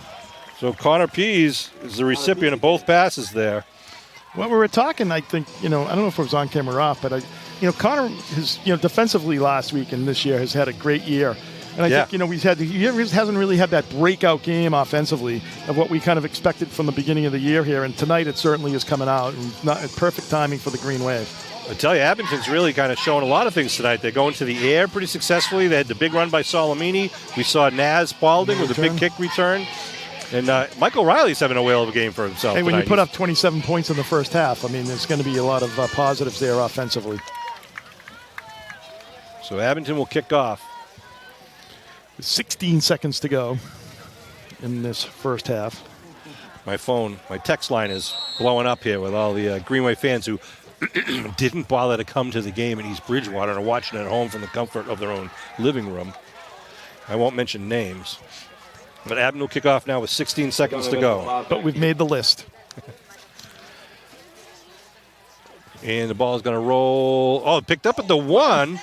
A: So Connor Pease is the recipient of both passes there.
B: Well, we were talking, I think, I don't know if it was on camera or off, but Connor has, defensively last week and this year has had a great year. And I think, he hasn't really had that breakout game offensively of what we kind of expected from the beginning of the year here. And tonight it certainly is coming out, and not perfect timing for the Green Wave.
A: I tell you, Abington's really kind of showing a lot of things tonight. They're going to the air pretty successfully. They had the big run by Solomini. We saw Naz Spalding with a big kick return. And Michael Riley's having a whale of a game for himself
B: Hey, when
A: tonight.
B: you put up 27 points in the first half, there's going to be a lot of positives there offensively.
A: So Abington will kick off.
B: 16 seconds to go in this first half.
A: My text line is blowing up here with all the Greenway fans who didn't bother to come to the game in East Bridgewater and are watching at home from the comfort of their own living room. I won't mention names. But Abington will kick off now with 16 seconds to go.
B: But we've made the list.
A: And the ball is going to roll. Oh, picked up at the 1.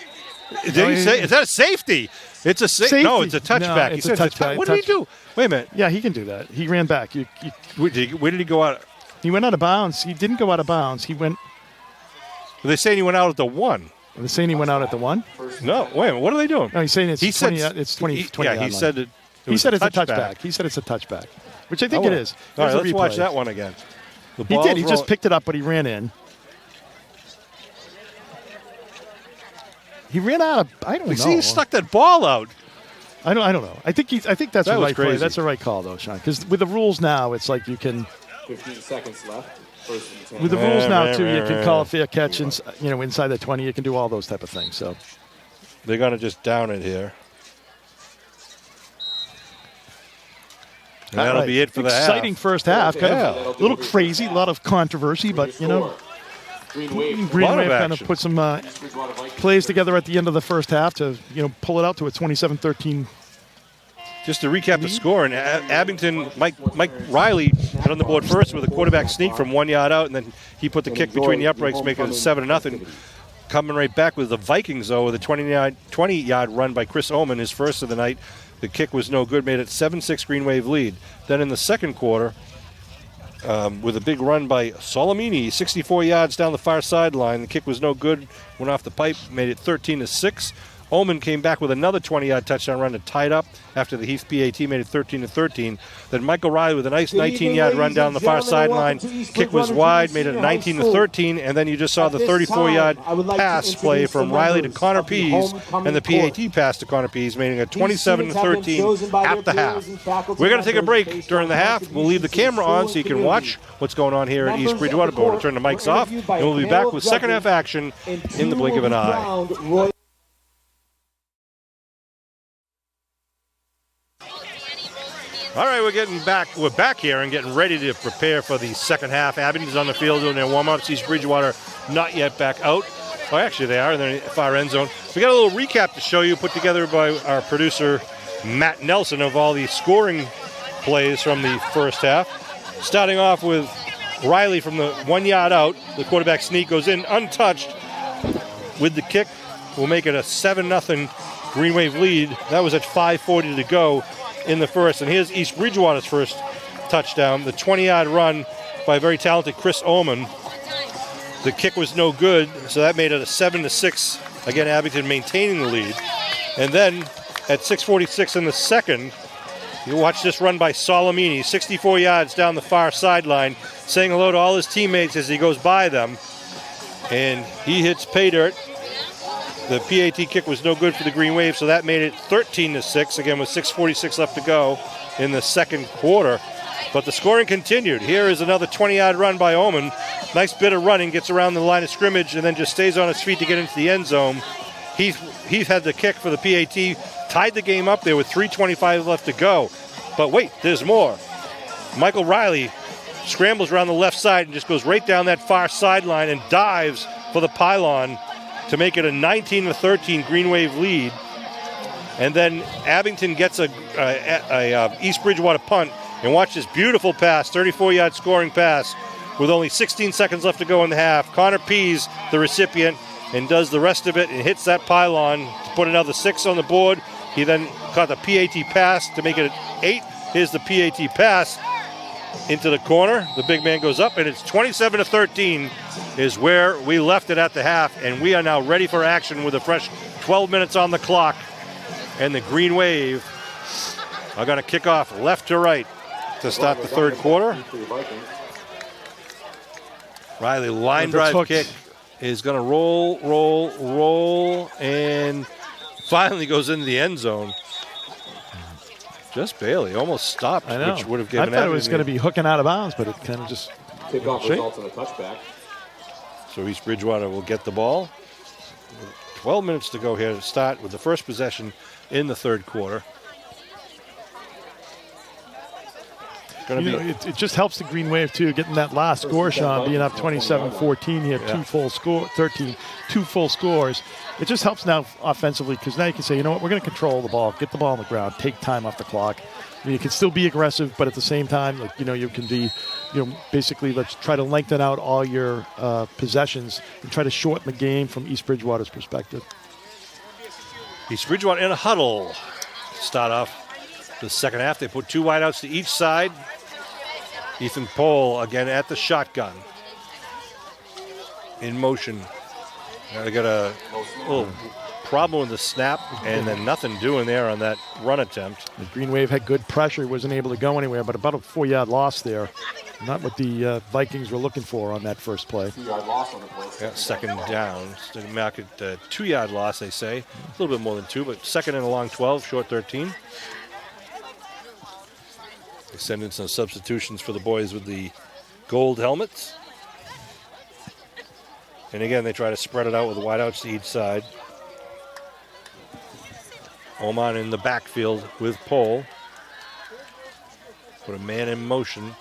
A: Did he say? Is that a safety? It's a safety. No, it's a touchback.
B: No,
A: He said
B: touchback.
A: What did he do? Wait a minute.
B: Yeah, he can do that. He ran back.
A: Where did he go out?
B: He went out of bounds. He didn't go out of bounds. He went.
A: Are they saying he went out at the 1?
B: Are they saying he went out at the 1?
A: No. Wait a minute. What are they doing?
B: No, he's saying it's
A: He
B: 20.
A: said-
B: It's 20. 20
A: Yeah,
B: yard
A: he
B: line.
A: said it.
B: He said it's a touchback. He said it's a touchback, which I think it is.
A: All right,
B: There's a
A: let's watch
B: replay.
A: that one again. The
B: He
A: ball's
B: did. He just
A: rolling-
B: picked it up, but he ran in. He ran out of. I don't know.
A: See, he stuck that ball out.
B: I don't know. I think that's
A: That
B: the
A: was
B: right play.
A: crazy.
B: That's the right call, though, Sean. Because with the rules now, it's like you can.
C: 15 seconds left. First and 10.
B: With the rules now too, you can call a fair catch, inside the 20. You can do all those type of things. So
A: They're going to just down it here. And that'll be it for the half.
B: exciting first half. Kind
A: Yeah.
B: of a little crazy, a lot of controversy, but
C: Green Wave.
B: Green
A: lot of
B: Wave kind of
A: action.
B: put some
C: Bridgewater Vikings.
B: plays together at the end of the first half to pull it out to a 27-13.
A: Just to recap the score, and Abington, Mike Riley got on the board first with a quarterback sneak from 1 yard out, and then he put the kick between the uprights, making it 7-0. Coming right back with the Vikings, though, with a 20-yard run by Chris Oman, his first of the night. The kick was no good, made it 7-6 Green Wave lead. Then in the second quarter, with a big run by Solomini, 64 yards down the far sideline. The kick was no good, went off the pipe, made it 13-6. Oman came back with another 20-yard touchdown run to tie it up after the Heath PAT made it 13-13. Then Michael Riley with a nice 19-yard run down the far sideline. Kick was wide, made it 19-13, and then you just saw the 34-yard pass play from Riley to Connor Pease, and the PAT pass to Connor Pease, making it 27-13 at the half. We're going to take a break during the half. We'll leave the camera on so you can watch what's going on here at East Bridgewater. We're going to turn the mics off, and we'll be back with second half action in the blink of an eye. All right, we're back here and getting ready to prepare for the second half. Abington's on the field doing their warm-ups. East Bridgewater not yet back out. Oh, actually they are in the far end zone. We got a little recap to show you, put together by our producer Matt Nelson, of all the scoring plays from the first half. Starting off with Riley from the 1 yard out. The quarterback sneak goes in untouched with the kick. We'll make it a 7-0 Green Wave lead. That was at 5:40 to go in the first. And here's East Bridgewater's first touchdown, the 20-yard run by a very talented Chris Ullman. The kick was no good, so that made it a 7-6. Again, Abington maintaining the lead. And then at 6:46 in the second, you watch this run by Solomini, 64 yards down the far sideline, saying hello to all his teammates as he goes by them. And he hits pay dirt. The PAT kick was no good for the Green Wave, so that made it 13-6, again with 6:46 left to go in the second quarter. But the scoring continued. Here is another 20-yard run by Oman. Nice bit of running, gets around the line of scrimmage, and then just stays on his feet to get into the end zone. Heath had the kick for the PAT, tied the game up there with 3:25 left to go. But wait, there's more. Michael Riley scrambles around the left side and just goes right down that far sideline and dives for the pylon to make it a 19-13 Green Wave lead. And then Abington gets a East Bridgewater punt, and watch this beautiful pass, 34-yard scoring pass with only 16 seconds left to go in the half. Connor Pease, the recipient, and does the rest of it and hits that pylon to put another 6 on the board. He then caught the PAT pass to make it 8. Here's the PAT pass into the corner. The big man goes up, and it's 27-13 is where we left it at the half, and we are now ready for action with a fresh 12 minutes on the clock. And the Green Wave are going to kick off left to right to start the third quarter. Riley, line drive kick is going to roll, and finally goes into the end zone. Just barely, almost stopped,
B: I know.
A: Which would have given.
B: I thought it was going to be hooking out of bounds, but it kind of just.
C: Kickoff results in a touchback.
A: So East Bridgewater will get the ball. 12 minutes to go here to start with the first possession in the third quarter.
B: It just helps the Green Wave, too, getting that last score, Sean, being up 27-14 here, two full scores. It just helps now offensively because now you can say, you know what, we're going to control the ball, get the ball on the ground, take time off the clock. I mean, you can still be aggressive, but at the same time, you can be, basically let's try to lengthen out all your possessions and try to shorten the game from East Bridgewater's perspective.
A: East Bridgewater in a huddle. Start off the second half. They put 2 wideouts to each side. Ethan Pohl again at the shotgun. In motion. Now they got a little problem with the snap, and then nothing doing there on that run attempt.
B: The Green Wave had good pressure. He wasn't able to go anywhere, but about a 4-yard loss there. Not what the Vikings were looking for on that first play.
C: 2-yard loss on the play.
A: Yeah, second down. Mark it 2-yard loss, they say. A little bit more than 2, but second and a long 12, short 13. They send in some substitutions for the boys with the gold helmets. And again, they try to spread it out with wideouts to each side. Oman in the backfield with Pohl. Put a man in motion.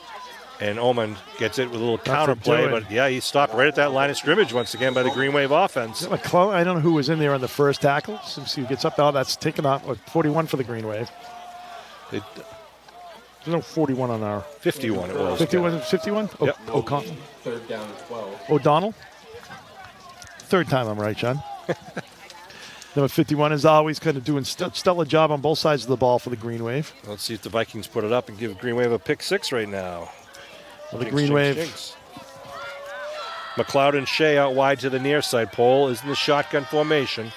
A: And Oman gets it with a little counter play. But, yeah, he stopped right at that line of scrimmage once again by the Green Wave offense.
B: I don't know who was in there on the first tackle. Let's see who gets up. Oh, that's taken off. 41 for the Green Wave. There's no 41 on our.
A: 51 it was.
B: 51? 51?
A: Yep.
C: Third down and 12.
B: O'Donnell? Third time I'm right, John. Number 51 is always kind of doing stellar job on both sides of the ball for the Green Wave.
A: Let's see if the Vikings put it up and give Green Wave a pick 6 right now.
B: Well, the Green Wave.
A: McLeod and Shea out wide to the near side. Pohl is in the shotgun formation.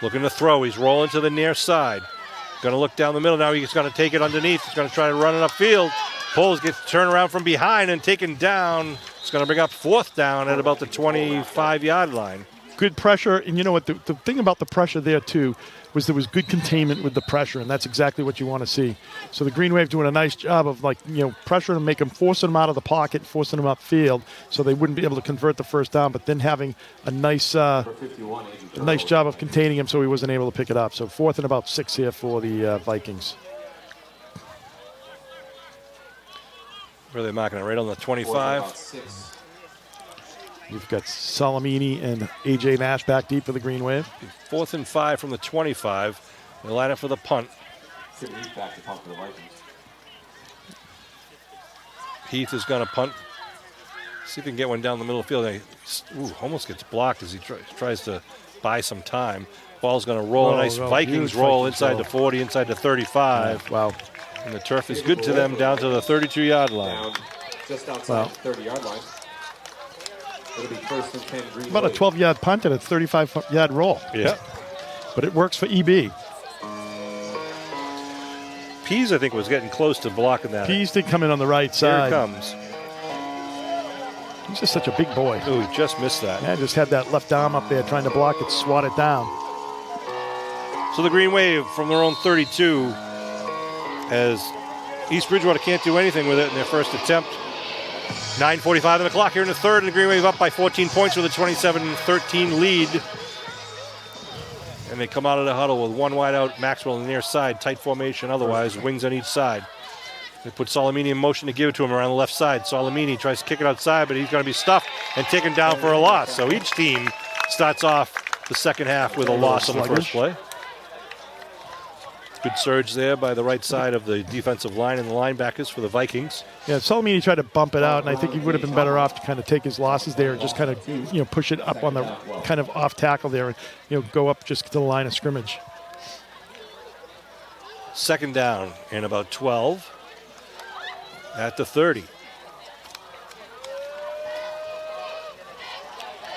A: Looking to throw. He's rolling to the near side. Going to look down the middle now. He's going to take it underneath. He's going to try to run it upfield. Pohl gets turned around from behind and taken down. It's going to bring up 4th down at about the 25-yard line.
B: Good pressure, and you know what, the thing about the pressure there too was there was good containment with the pressure, and that's exactly what you want to see. So the Green Wave doing a nice job of pressuring them, forcing them out of the pocket, forcing them upfield, so they wouldn't be able to convert the first down, but then having a nice job of containing him so he wasn't able to pick it up. So 4th and about 6 here for the Vikings.
A: Where are they marking it? Right on the 25.
B: You've got Salamini and A.J. Nash back deep for the Green Wave.
A: 4th and 5 from the 25. They line up for the punt.
C: Back to punt for the Vikings.
A: Heath is going to punt. See if he can get one down the middle of the field. He almost gets blocked as he tries to buy some time. Ball's going to roll. Nice Vikings roll inside the 40, inside the 35.
B: Wow.
A: And the turf is good to them down to the 32-yard line.
C: Down just outside the 30-yard line. It'll be 1st and 10 Green
B: About a 12-yard punt and a 35-yard roll.
A: Yeah.
B: But it works for EB.
A: Pease, I think, was getting close to blocking that.
B: Pease did come in on the right side.
A: Here it comes.
B: He's just such a big boy.
A: Oh, he just missed that.
B: Yeah, just had that left arm up there trying to block it, swat it down.
A: So the Green Wave from their own 32, as East Bridgewater can't do anything with it in their first attempt. 9:45 on the clock here in the third, and the Green Wave up by 14 points with a 27-13 lead. And they come out of the huddle with one wide out, Maxwell on the near side, tight formation otherwise, wings on each side. They put Salamini in motion to give it to him around the left side. Salamini tries to kick it outside, but he's going to be stuffed and taken down for a loss. So each team starts off the second half with a loss on the first play. Good surge there by the right side of the defensive line and the linebackers for the Vikings.
B: Yeah, Salamini tried to bump it out, and I think he would have been better off to kind of take his losses there and just kind of, push it up on the kind of off tackle there and, go up just to the line of scrimmage.
A: Second down and about 12 at the 30.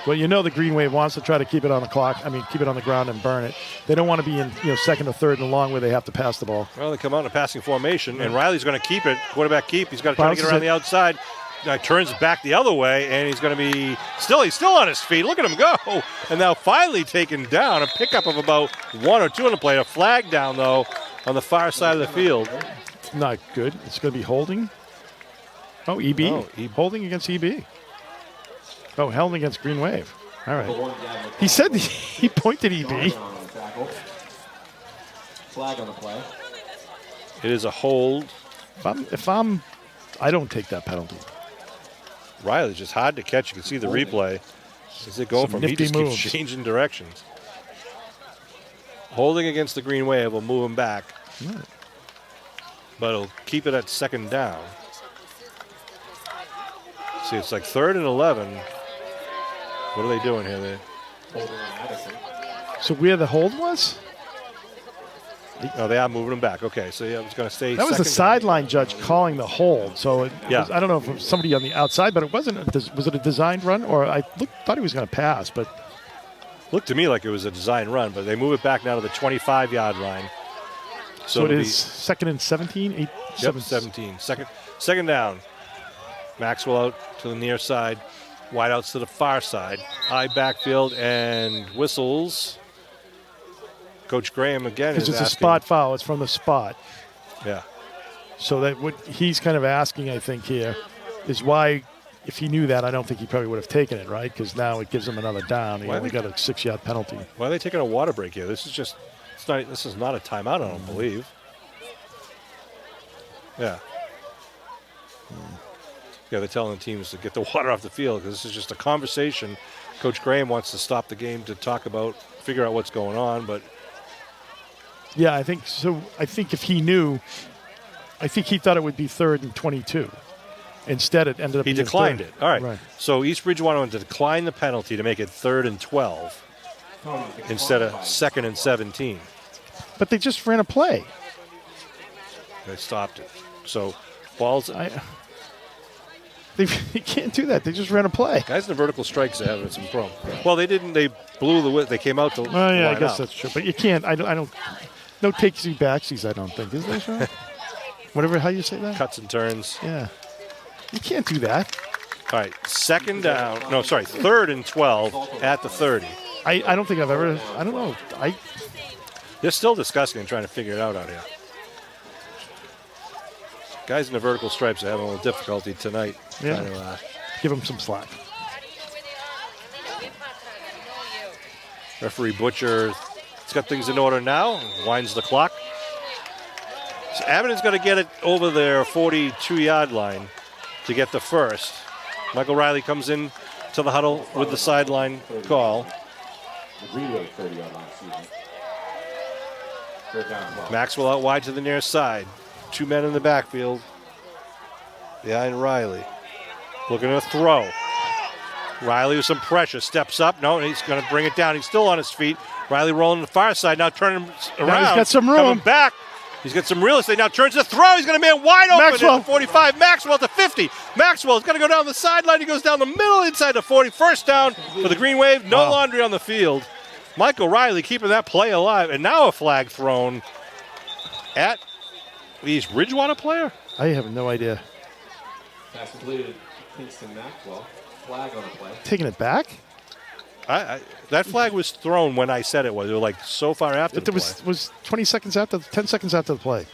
B: Well, the Green Wave wants to try to keep it on the clock. Keep it on the ground and burn it. They don't want to be in, second or third and long where they have to pass the ball.
A: Well, they come out in a passing formation, and Riley's going to keep it. Quarterback keep. He's got to try to get around the outside. Now turns back the other way, and he's going to be he's still on his feet. Look at him go. And now finally taken down. A pickup of about 1 or 2 on the play. A flag down, though, on the far side of the field.
B: Not good. It's going to be holding. Oh, EB. Holding against EB. Oh, held against Green Wave. All right. He said he pointed EB.
C: Flag on the play.
A: It is a hold.
B: I don't take that penalty.
A: Riley's just hard to catch. You can see the replay. Is it going from? He just keeps changing directions. Holding against the Green Wave will move him back.
B: Right.
A: But it'll keep it at second down. See, it's like 3rd and 11. What are they doing here?
B: So where the hold was?
A: Oh, they are moving him back. Okay, so it's going to stay.
B: That was the sideline judge calling the hold. So I don't know if it was somebody on the outside, but it wasn't. Was it a designed run, or thought he was going to pass? But
A: looked to me like it was a designed run. But they move it back now to the 25-yard line.
B: So it is 2nd and 17.
A: 17. Second down. Maxwell out to the near side. Wideouts to the far side. High backfield and whistles. Coach Graham again is
B: it's
A: asking.
B: A spot foul. It's from the spot.
A: Yeah.
B: So that what he's kind of asking, I think, here is why, if he knew that, I don't think he probably would have taken it, right? Because now it gives him another down. He only got a 6-yard penalty.
A: Why are they taking a water break here? This is not a timeout, I don't believe. Yeah. Yeah, they're telling the teams to get the water off the field because this is just a conversation. Coach Graham wants to stop the game to figure out what's going on, but.
B: Yeah, I think so. I think if he knew, I think he thought it would be 3rd and 22. Instead, it ended up being
A: declined
B: 3rd.
A: it. All right. So East Bridgewater wanted to decline the penalty to make it 3rd and 12 instead of 2nd and 17.
B: But they just ran a play.
A: They stopped it. So balls.
B: They can't do that. They just ran a play.
A: Guys in the vertical strikes are having some problem. Well, they didn't. They blew the. They came out to.
B: Oh yeah, I guess that's true. But you can't. I don't. No takesy backsies. I don't think is there, Sean? Whatever. How you say that?
A: Cuts and turns.
B: Yeah. You can't do that.
A: All right. 3rd and 12 at the 30.
B: I don't think I've ever. I don't know.
A: They're still discussing and trying to figure it out here. Guys in the vertical stripes are having a little difficulty tonight.
B: Yeah. Give them some slack.
A: Referee Butcher has got things in order now. Winds the clock. So Abington's going to get it over their 42-yard line. to get the first. Michael Riley comes in to the huddle with the sideline call.
C: The Greenway 30-yard line, excuse me. Third down 12.
A: Maxwell out wide to the near side. 2 men in the backfield. Behind Riley. Looking to throw. Riley with some pressure. Steps up. No, he's going to bring it down. He's still on his feet. Riley rolling to the far side. Now turning around.
B: Now he's got some room.
A: Coming back. He's got some real estate. Now turns the throw. He's got a man wide open
B: Maxwell.
A: at the 45. Maxwell to 50. Maxwell's going to go down the sideline. He goes down the middle inside the 40. First down for the Green Wave. No laundry on the field. Michael Riley keeping that play alive. And now a flag thrown at East Bridgewater player.
B: I have no idea.
C: Pass completed. Kingston Maxwell. Flag on the play.
B: Taking it back?
A: That flag was thrown when I said it was. It was like so far after the play.
B: was 20 seconds after, 10 seconds after the play.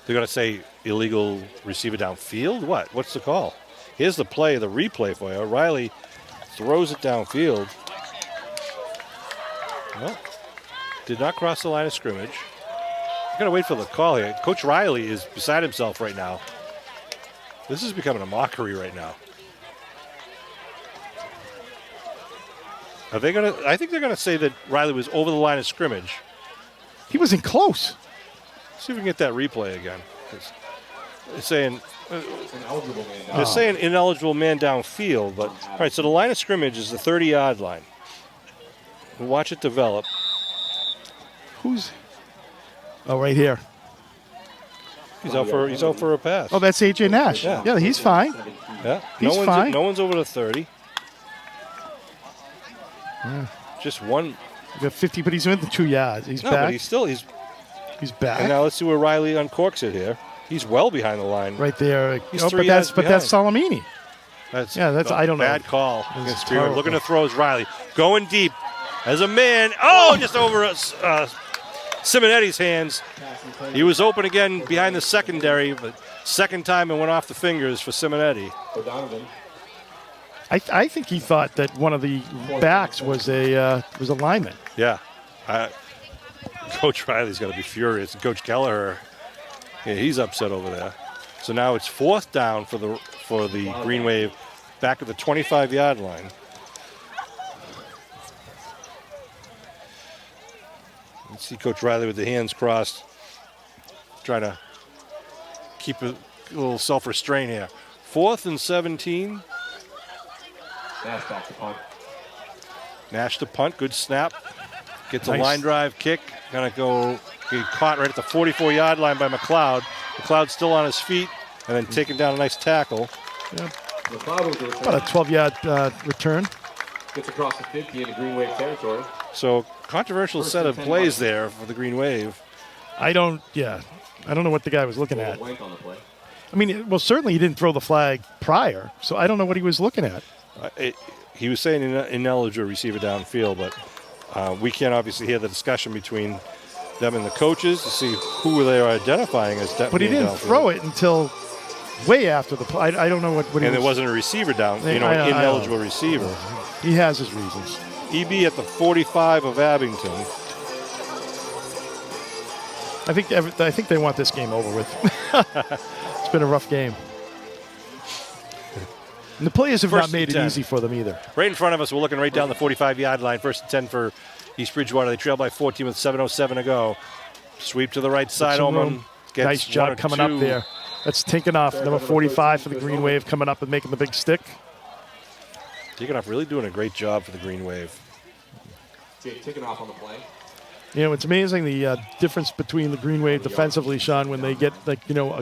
A: They're going to say illegal receiver downfield? What? What's the call? Here's the play, the replay for you. Riley throws it downfield. Well, did not cross the line of scrimmage. I'm going to wait for the call here. Coach Riley is beside himself right now. This is becoming a mockery right now. Are they going to? I think they're going to say that Riley was over the line of scrimmage.
B: He wasn't close.
A: See if we can get that replay again. They're saying
C: Ineligible man down.
A: they're saying ineligible man downfield, but all right. So the line of scrimmage is the 30-yard line. We'll watch it develop.
B: Who's? Oh, right here.
A: He's out for a pass.
B: Oh, that's AJ Nash.
A: Yeah.
B: Yeah, he's fine.
A: Yeah,
B: He's fine.
A: No one's over the 30. Just one.
B: We got 50, but he's within 2 yards. He's
A: No,
B: back.
A: but he's
B: back.
A: And now let's see where Riley uncorks it here. He's well behind the line.
B: Right there.
A: He's
B: Oh,
A: 3
B: but
A: yards
B: that's Salamini.
A: That's
B: I don't know.
A: Bad call.
B: This is
A: Against Spear.
B: terrible.
A: Looking to throw is Riley. Going deep as a man. Oh, just over Simonetti's hands. He was open again behind the secondary, but second time it went off the fingers for Simonetti.
C: O'Donovan.
B: I think he thought that one of the backs was a lineman.
A: Yeah. Coach Riley's got to be furious. And Coach Kelleher, yeah, he's upset over there. So now it's 4th down for the Green Wave back at the 25-yard line. Let's see Coach Riley with the hands crossed, trying to keep a little self-restraint here. 4th and 17.
C: Nash back to punt.
A: Nash to punt. Good snap. Gets a
B: Nice.
A: line drive kick. Gonna go get caught right at the 44-yard line by McLeod. McLeod's still on his feet and then taking down a nice tackle.
B: Yeah.
C: McLeod was the
B: About a 12-yard return.
C: Gets across the 50 into Green Wave territory.
A: So controversial set of plays there for the Green Wave.
B: I don't know what the guy was looking at.
C: Blank on the play.
B: I mean, well, certainly he didn't throw the flag prior, so I don't know what he was looking at.
A: He was saying ineligible receiver downfield, but we can't obviously hear the discussion between them and the coaches to see who they are identifying as
B: But he didn't throw it until way after the play. I don't know what he
A: and
B: was.
A: there wasn't a receiver down,
B: I
A: an
B: don't-
A: ineligible receiver.
B: He has his reasons.
A: EB at the 45 of Abington.
B: I think they want this game over with. It's been a rough game. And the players have
A: First
B: not made
A: and
B: it
A: 10.
B: easy for them either.
A: Right in front of us, we're looking right down the 45-yard line. 1st and 10 for East Bridgewater. They trail by 14 with 7:07 to go. Sweep to the right side.
B: Some
A: Oman
B: room.
A: gets
B: Nice
A: one or
B: job coming
A: two.
B: up there. That's taken off. Number 45 for the Green Wave coming up and making the big stick.
A: Taking off, really doing a great job for the Green Wave.
C: Jake taking off on the play.
B: You know, it's amazing the difference between the Green Wave defensively, Sean, when they get a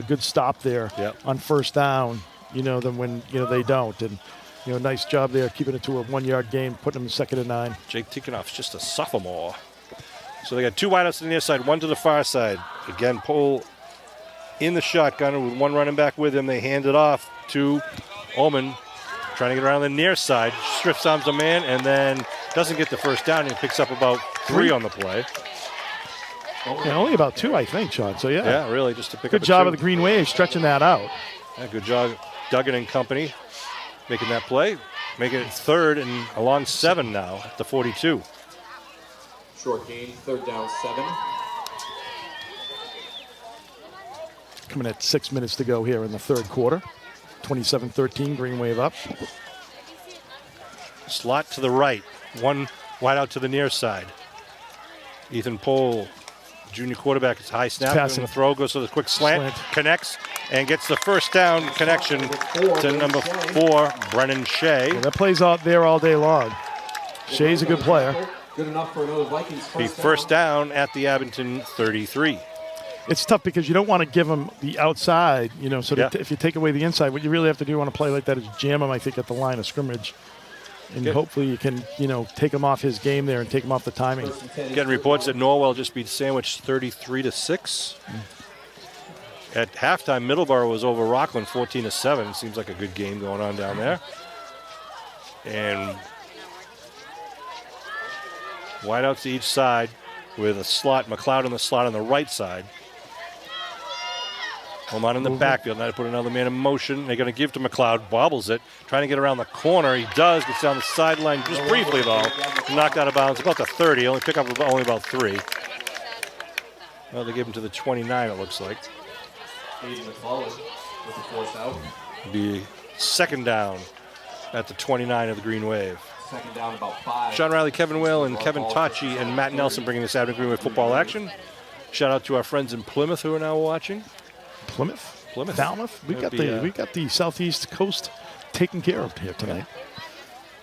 B: good stop there
A: Yep.
B: on first down, than when they don't. And nice job there keeping it to a 1-yard gain, putting them 2nd and 9.
A: Jake Tikanoff's just a sophomore. So they got 2 wideouts to the near side, 1 to the far side. Again, Pohl in the shotgun with 1 running back with him. They hand it off to Ullman, trying to get around the near side. Strips arms a man and then doesn't get the first down. He picks up about 3 on the play.
B: Yeah, only about 2, I think, Sean. So,
A: Yeah, really, just to pick
B: good
A: up
B: job
A: a
B: of
A: 2.
B: the Green Wave stretching that out.
A: Yeah, good job, Duggan and company, making that play. Making it 3rd and along 7 now at the 42.
C: Short gain, 3rd down 7.
B: coming at 6 minutes to go here in the third quarter. 27-13, Green Wave up.
A: Slot to the right. One wide out to the near side. Ethan Pohl, junior quarterback, is high snap.
B: Passing.
A: And the throw goes to the quick slant. Connects and gets the first down connection to number 4, Brennan Shea.
B: Yeah, that plays out there all day long. Shea's a good player.
C: Good enough for another Vikings
A: First down at the Abington 33.
B: It's tough because you don't want to give them the outside, so that if you take away the inside, what you really have to do on a play like that is jam him, I think, at the line of scrimmage. And hopefully you can, take him off his game there and take him off the timing.
A: Getting reports that Norwell just beat Sandwich 33-6. At halftime, Middleborough was over Rockland 14-7. Seems like a good game going on down there. And wideouts to each side with a slot, McLeod in the slot on the right side. Oman in the backfield. Now to put another man in motion. They're going to give to McLeod. Bobbles it. Trying to get around the corner. He does. Gets down the sideline just briefly, though. Knocked out of bounds. About the 30. Only pick up only about 3. Well, they give him to the 29, it looks like. Be second down at the 29 of the Green Wave.
C: Second down, about 5.
A: Sean Riley, Kevin Whale, and Kevin Tachi and Matt Nelson bringing this Abington Green Wave football action. Shout out to our friends in Plymouth who are now watching.
B: Plymouth? Falmouth? We got the southeast coast taken care of here tonight.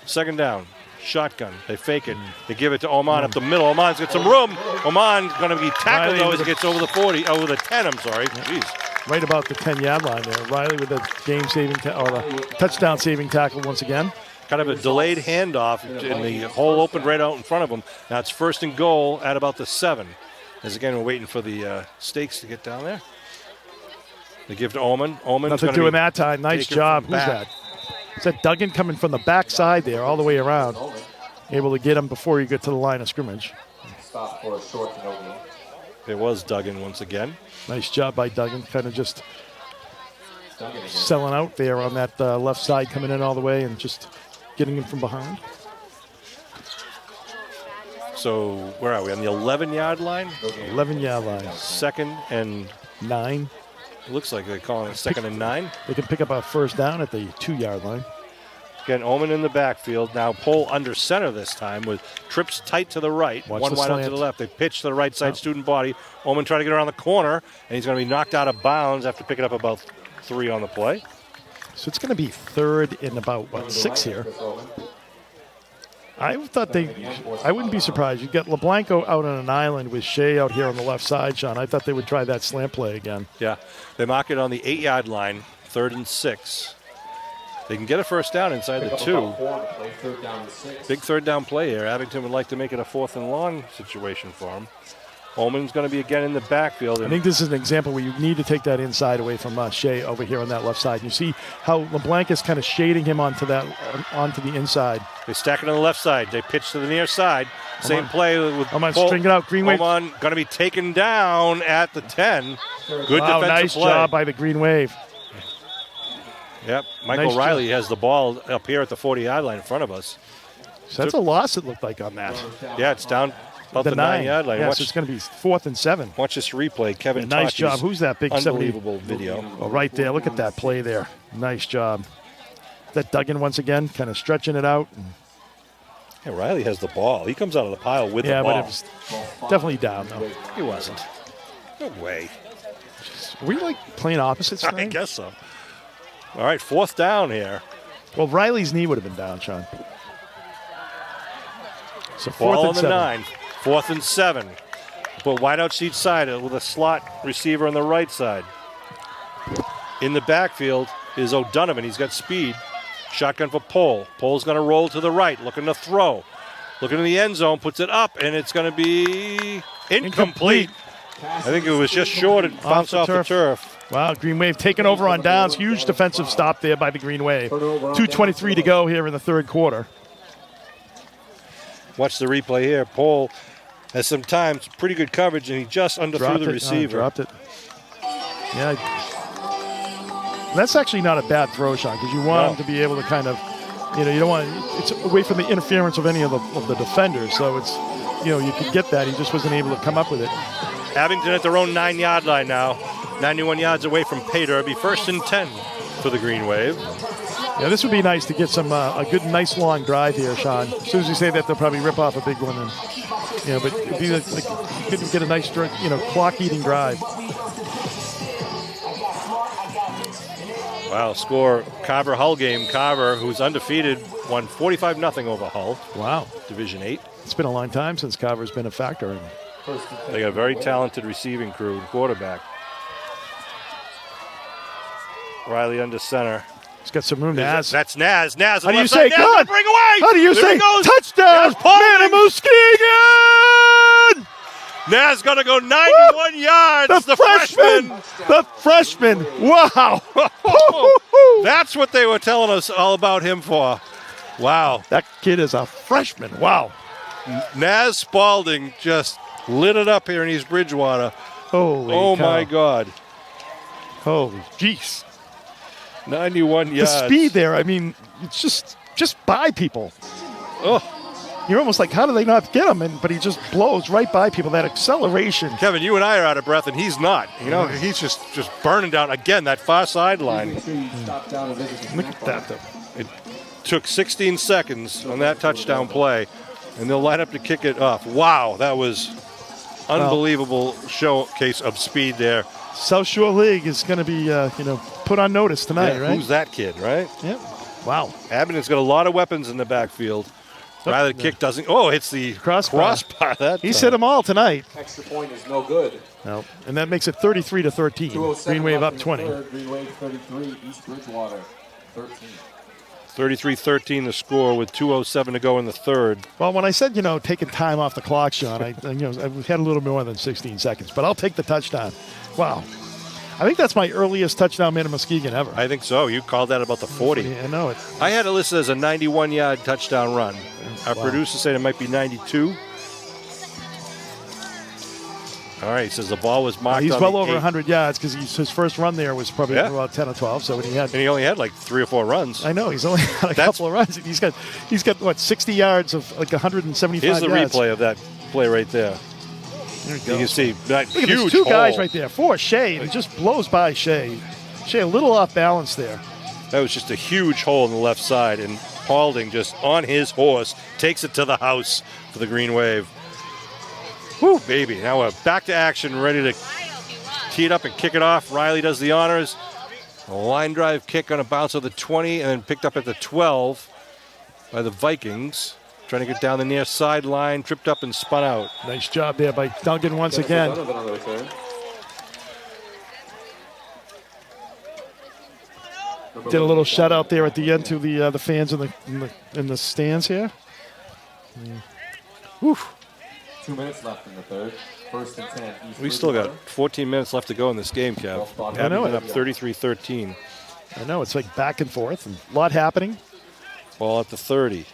A: Second down, shotgun. They fake it. They give it to Oman up the middle. Oman's got some room. Oman's going to be tackled though as he gets over the 40. Over the 10. I'm sorry. Jeez.
B: Right about the 10-yard line there. Riley with the game-saving or the touchdown-saving tackle once again.
A: Kind of a delayed handoff, and the hole opened right out in front of him. Now it's first and goal at about the 7. As again, we're waiting for the stakes to get down there. They give to Oman. Oman's
B: nothing doing that time. Nice job. Who's that? Is that Duggan coming from the backside there all the way around? Able to get him before you get to the line of scrimmage.
C: Stop for a short no gain.
A: It was Duggan once again.
B: Nice job by Duggan. Kind of just selling out there on that left side, coming in all the way and just getting him from behind.
A: So where are we? On the 11-yard line?
B: 11-yard line.
A: Second and
B: 9.
A: It looks like they're calling it second and 9.
B: They can pick up a first down at the 2-yard line.
A: Again, Oman in the backfield. Now Pohl under center this time with trips tight to the right.
B: Watch
A: one
B: the
A: wide out to
B: slant.
A: the left. They pitch to the right side student body. Oman trying to get around the corner, and he's going to be knocked out of bounds after picking up about 3 on the play.
B: So it's going to be third and about, 6 here. I thought I wouldn't be surprised. You get LeBlanco out on an island with Shea out here on the left side, Sean. I thought they would try that slant play again.
A: Yeah, they mark it on the 8-yard line, 3rd and 6. They can get a first down inside the 2. Big third down play here. Abington would like to make it a 4th and long situation for him. Oman's going to be again in the backfield.
B: I think this is an example where you need to take that inside away from Shea over here on that left side. You see how LeBlanc is kind of shading him onto the inside.
A: They stack it on the left side. They pitch to the near side. Same play with
B: Oman string it out. Green Wave.
A: Oman going to be taken down at the 10. Good
B: wow,
A: defensive
B: nice
A: play.
B: job by the Green Wave.
A: Yep, Michael
B: Nice
A: Riley
B: job.
A: has the ball up here at the 40-yard line in front of us.
B: So that's a loss, it looked like, on that.
A: Yeah, it's down about the 9-yard line.
B: Yeah, so it's going to be 4th and 7.
A: Watch this replay. Kevin
B: Nice
A: Tachi's
B: job. Who's that big 70?
A: unbelievable video?
B: Oh, right there. Look at that play there. Nice job. That Duggan once again, kind of stretching it out.
A: Yeah, Riley has the ball. He comes out of the pile with the
B: Yeah,
A: ball.
B: but it was definitely down, though.
A: He wasn't. No way.
B: Are we, playing opposites tonight?
A: I guess so. All right, 4th down here.
B: Well, Riley's knee would have been down, Sean. So 4th
A: Ball on
B: and
A: the
B: 7.
A: 9. 4th and 7. But wide out each side with a slot receiver on the right side. In the backfield is O'Donovan. He's got speed. Shotgun for Pohl. Pohl's going to roll to the right, looking to throw. Looking in the end zone, puts it up, and it's going to be incomplete. I think it was just short and bounced off the turf.
B: Wow, Green Wave taking over on downs. Huge defensive stop there by the Green Wave. 2:23 to go here in the third quarter.
A: Watch the replay here. Pohl has some times pretty good coverage, and he just underthrew the receiver.
B: Dropped it. Yeah. That's actually not a bad throw, Sean, because you want him to be able to kind of, you don't want, it's away from the interference of any of the defenders. So it's, you could get that. He just wasn't able to come up with it.
A: Abington at their own 9-yard line now. 91 yards away from pay derby. 1st and 10 for the Green Wave.
B: Yeah, this would be nice to get some a good, nice long drive here, Sean. As soon as you say that, they'll probably rip off a big one. And, but it'd be like you could get a nice, clock-eating drive.
A: Wow, score Carver Hull game. Carver, who's undefeated, won 45-0 over Hull.
B: Wow.
A: Division 8.
B: It's been a long time since Carver's been a factor.
A: They got a very talented receiving crew and quarterback. Riley under center.
B: He's got some room. Naz.
A: That's Naz. Naz.
B: How do you say good?
A: Bring away.
B: How do you say touchdown? Man, Muskegon!
A: Naz going to go 91 yards.
B: The freshman. The freshman. Wow.
A: That's what they were telling us all about him for. Wow.
B: That kid is a freshman. Wow.
A: Naz Spalding just lit it up here in East Bridgewater.
B: Holy cow.
A: My God.
B: Holy jeez.
A: 91 yards.
B: The speed there, I mean, it's just by people.
A: Oh.
B: You're almost like, how do they not get him? But he just blows right by people. That acceleration.
A: Kevin, you and I are out of breath, and he's not. He's just burning down, again, that far sideline.
B: Look at that, though.
A: It took 16 seconds on that touchdown play, and they'll line up to kick it off. Wow, that was unbelievable showcase of speed there.
B: South Shore League is going to be, put on notice tonight, right?
A: Who's that kid, right?
B: Yep. Wow.
A: Abington's got a lot of weapons in the backfield. Rather, the kick doesn't. Oh, hits the crossbar.
B: He's hit them all tonight.
C: Extra point is no good.
B: No, and that makes it 33-13. Green Wave up 20.
C: Green Wave 33, East Bridgewater 13.
A: 33-13 the score with 2:07 to go in the third.
B: Well, when I said, taking time off the clock, Sean, I had a little more than 16 seconds, but I'll take the touchdown. Wow. I think that's my earliest touchdown man in Muskegon ever.
A: I think so. You called that about the 40.
B: Yeah, I know it.
A: I had it listed as a 91-yard touchdown run. Our producer said it might be 92. All right, he says the ball was marked.
B: He's
A: on
B: well
A: the
B: over
A: 8.
B: 100 yards because his first run there was probably about 10 or 12. So when he
A: he only had like 3 or 4 runs.
B: I know he's only had a couple of runs. He's got what 60 yards of like 175
A: Here's the
B: yards.
A: replay of that play right there.
B: There you
A: You can see that
B: Look at
A: huge
B: these two
A: hole.
B: guys right there. For Shea, he just blows by Shea. Shea a little off balance there.
A: That was just a huge hole in the left side, and Paulding just on his horse takes it to the house for the Green Wave. Woo, baby. Now we're back to action, ready to tee it up and kick it off. Riley does the honors. A line drive kick on a bounce of the 20 and then picked up at the 12 by the Vikings. Trying to get down the near sideline, tripped up and spun out.
B: Nice job there by Duncan once again. Did a little shout out there at the end to the fans in the stands here. Oof.
C: 2 minutes left in the third. 1st and 10.
A: We still got 14 minutes left to go in this game, Kev.
B: I know it.
A: Up 33-13.
B: I know it's like back and forth and a lot happening.
A: Ball at the 30.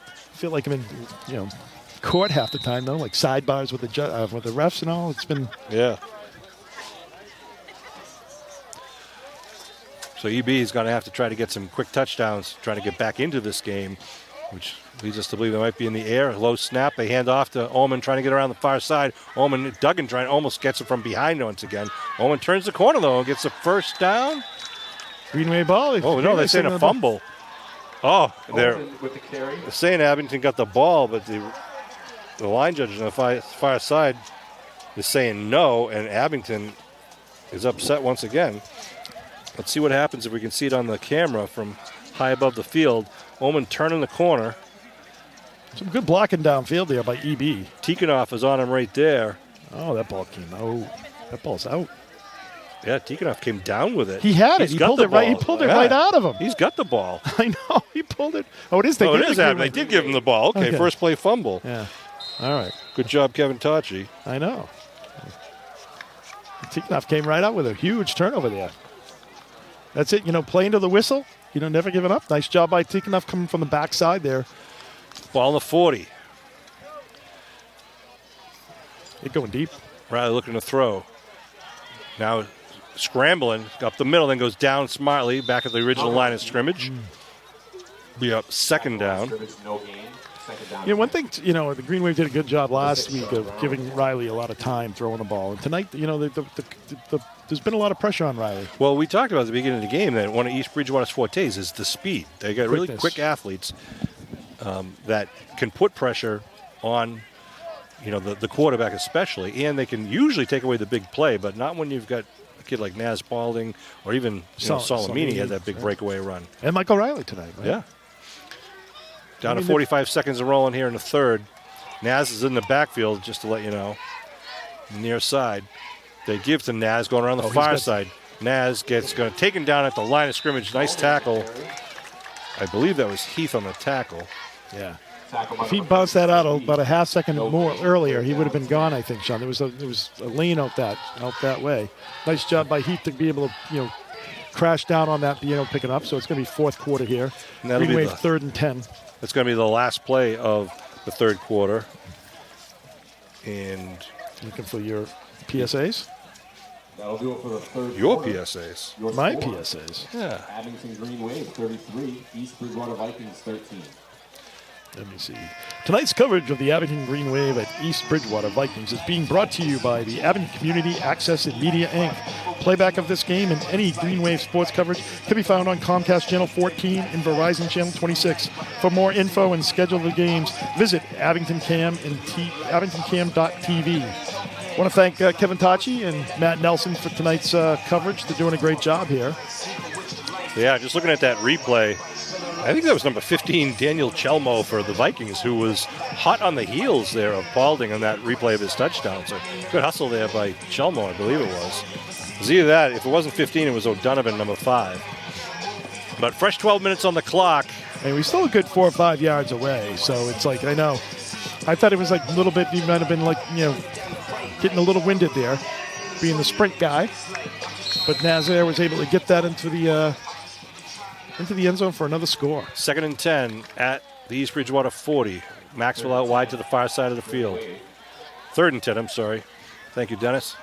B: I feel like I'm in court half the time though, like sidebars with the refs and all. It's been
A: So EB is going to have to try to get some quick touchdowns, trying to get back into this game, which leads us to believe they might be in the air. Low snap. They hand off to Ullman, trying to get around the far side. Duggan almost gets it from behind once again. Ullman turns the corner, though, and gets the first down.
B: Green Wave ball.
A: Oh, no, they're saying a fumble. Oh, they're saying Abington got the ball, but the line judge on the far side is saying no, and Abington is upset once again. Let's see what happens if we can see it on the camera from high above the field. Ullman turning the corner.
B: Some good blocking downfield there by EB.
A: Tikhonov is on him right there.
B: Oh, that ball came out. That ball's out.
A: Yeah, Tikhonov came down with it.
B: He had it. He pulled it right. He pulled it right out of him.
A: He's got the ball.
B: I know. He pulled it. Oh, it is.
A: It is happening. They did give him the ball. Okay, first play fumble.
B: Yeah. All right.
A: Good job, Kevin Tachi.
B: I know. Tikhonov came right out with a huge turnover there. That's it. Playing to the whistle. Never giving up. Nice job by Tikhonov coming from the backside there.
A: Ball in the 40.
B: They're going deep.
A: Riley looking to throw. Now scrambling up the middle, then goes down smartly back at the original line of scrimmage. Be up second down.
C: Second down.
B: One thing, the Green Wave did a good job last week of giving Riley a lot of time throwing the ball. And tonight, there's been a lot of pressure on Riley.
A: Well, we talked about at the beginning of the game that one of East Bridgewater's fortes is the speed. They got really quick athletes that can put pressure on, the quarterback especially, and they can usually take away the big play, but not when you've got a kid like Naz Balding or even Solomini had that big breakaway run.
B: And Michael Riley tonight, right?
A: Yeah. Down to 45 seconds of rolling here in the third. Naz is in the backfield, just to let you know. Near side. They give to Naz going around the far side. Naz gets taken down at the line of scrimmage. Nice tackle. I believe that was Heath on the tackle.
B: Yeah. If he bounced that out about a half second more earlier, he would have been gone, I think, Sean. There was a lane out that way. Nice job by Heath to be able to, crash down on that, pick it up. So it's going to be fourth quarter here. Green Wave 3rd and 10.
A: That's going to be the last play of the third quarter. And
B: looking for your PSAs?
C: That'll do it for the third
A: your
C: quarter.
A: PSAs.
B: My PSAs.
A: Yeah.
C: Abington Green Wave 33, East Bridgewater Vikings 13.
B: Let me see. Tonight's coverage of the Abington Green Wave at East Bridgewater Vikings is being brought to you by the Abington Community Access and Media, Inc. Playback of this game and any Green Wave sports coverage can be found on Comcast Channel 14 and Verizon Channel 26. For more info and schedule of the games, visit Abington Cam and abingtoncam.tv. I want to thank Kevin Tachi and Matt Nelson for tonight's coverage. They're doing a great job here.
A: Yeah, just looking at that replay, I think that was number 15, Daniel Chelmo for the Vikings, who was hot on the heels there of Balding on that replay of his touchdown. So good hustle there by Chelmo, I believe it was. It was either that. If it wasn't 15, it was O'Donovan, number 5. But fresh 12 minutes on the clock.
B: And we're still a good 4 or 5 yards away. So it's like, I know. I thought it was like a little bit, he might have been like, getting a little winded there, being the sprint guy. But Nazaire was able to get that into the end zone for another score.
A: 2nd and 10 at the East Bridgewater 40. Maxwell out wide to the far side of the field. 3rd and 10, I'm sorry. Thank you, Dennis.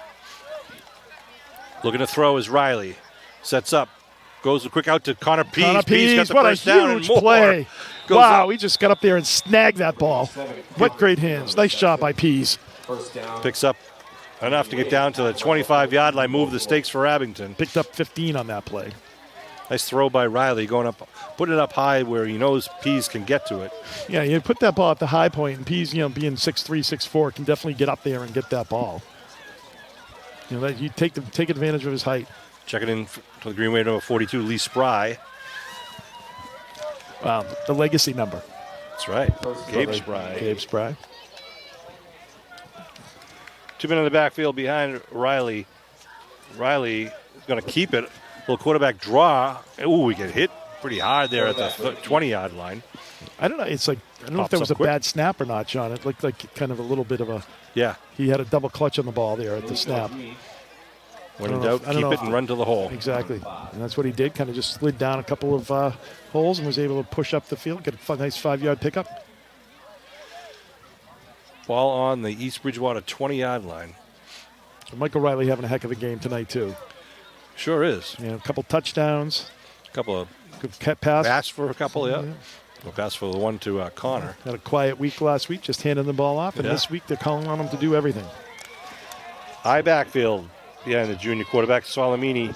A: Looking to throw is Riley. Sets up. Goes quick out to Connor Pease.
B: Connor Pease,
A: got the
B: what
A: first
B: a
A: down
B: huge
A: and more.
B: play.
A: Goes
B: wow,
A: up.
B: he just got up there and snagged that ball. What great hands. Nice job by Pease.
A: Picks up enough to get down to the 25-yard line. Move the stakes for Abington.
B: Picked up 15 on that play.
A: Nice throw by Riley, going up, putting it up high where he knows Pease can get to it.
B: Yeah, you put that ball at the high point, and Pease, being 6'3", 6'4", can definitely get up there and get that ball. You take advantage of his height.
A: Checking in to the Green Wave number 42, Lee Spry.
B: Wow, the legacy number.
A: That's right, Gabe Spry.
B: Gabe Spry.
A: 2 men in the backfield behind Riley. Riley is going to keep it. Little quarterback draw. Ooh, we get hit pretty hard there at the 20-yard line.
B: I don't know. It's like, I don't know if that was a bad snap or not, John. It looked like kind of a little bit of a.
A: Yeah.
B: He had a double clutch on the ball there at the snap.
A: When in doubt, keep it and run to the hole.
B: Exactly. And that's what he did. Kind of just slid down a couple of holes and was able to push up the field, get a nice 5-yard pickup.
A: Ball on the East Bridgewater 20-yard line.
B: So Michael Riley having a heck of a game tonight, too.
A: Sure is.
B: A couple touchdowns.
A: A couple of
B: good pass
A: for a couple, yeah. A pass for the one to Connor.
B: Had a quiet week last week, just handing the ball off. And this week they're calling on him to do everything.
A: Eye backfield. Yeah, the junior quarterback, Solomini,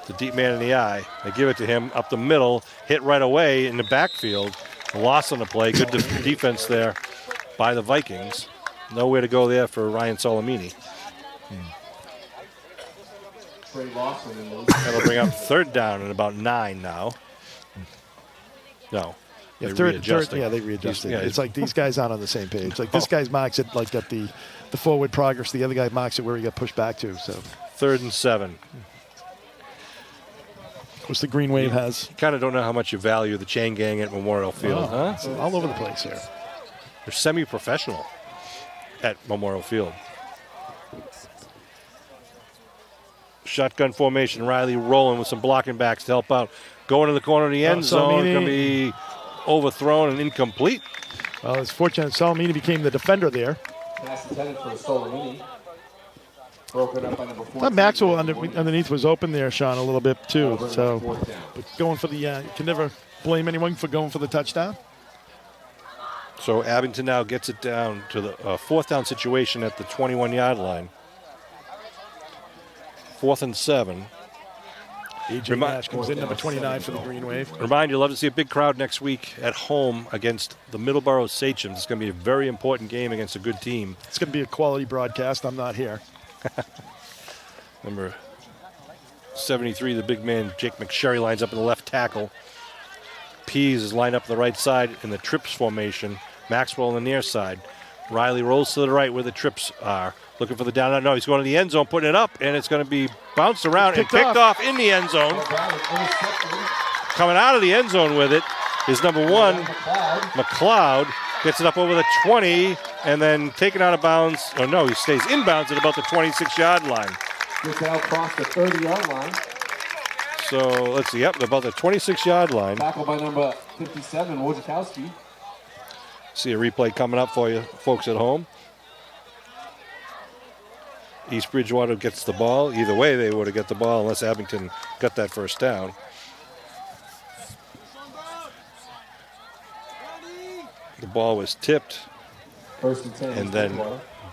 A: the deep man in the eye. They give it to him up the middle, hit right away in the backfield. A loss on the play. Good defense there by the Vikings. Nowhere to go there for Ryan Solomini. That'll bring up 3rd down and about 9 now. No.
B: Yeah, third, they readjusted. It's like these guys aren't on the same page. Like this guy marks it like at the forward progress. The other guy marks it where he got pushed back to. So
A: 3rd and 7.
B: Of course, the Green Wave has.
A: You kind of don't know how much you value the chain gang at Memorial Field, huh?
B: It's all over the place here.
A: They're semi-professional at Memorial Field. Shotgun formation. Riley rolling with some blocking backs to help out. Going to the corner of the end zone. Going to be overthrown and incomplete.
B: Well, it's fortunate Solomini became the defender there.
C: Pass intended for Solomini. Broken up by number 14.
B: That Maxwell underneath was open there, Sean, a little bit too. So, but going for the, you can never blame anyone for going for the touchdown.
A: So Abington now gets it down to the fourth down situation at the 21-yard line. 4th and 7.
B: AJ Nash comes in, number 29 for the Green Wave.
A: Remind you, love to see a big crowd next week at home against the Middleborough Sachems. It's going to be a very important game against a good team.
B: It's going to be a quality broadcast. I'm not here.
A: Number 73, the big man, Jake McSherry, lines up in the left tackle. Pease is lined up on the right side in the trips formation. Maxwell on the near side. Riley rolls to the right where the trips are. Looking for the down. No, he's going to the end zone, putting it up, and it's going to be bounced around and picked off in the end zone. Coming out of the end zone with it is number 1, McLeod. Gets it up over the 20, and then taken out of bounds. Oh, no, he stays inbounds at about the 26-yard line.
C: Gets out across the 30-yard line.
A: So, let's see. Yep, about the 26-yard line.
C: Tackled by number 57, Wojciechowski.
A: See a replay coming up for you folks at home. East Bridgewater gets the ball. Either way, they would have got the ball unless Abington got that first down. The ball was tipped,
C: 1st and 10.
A: and then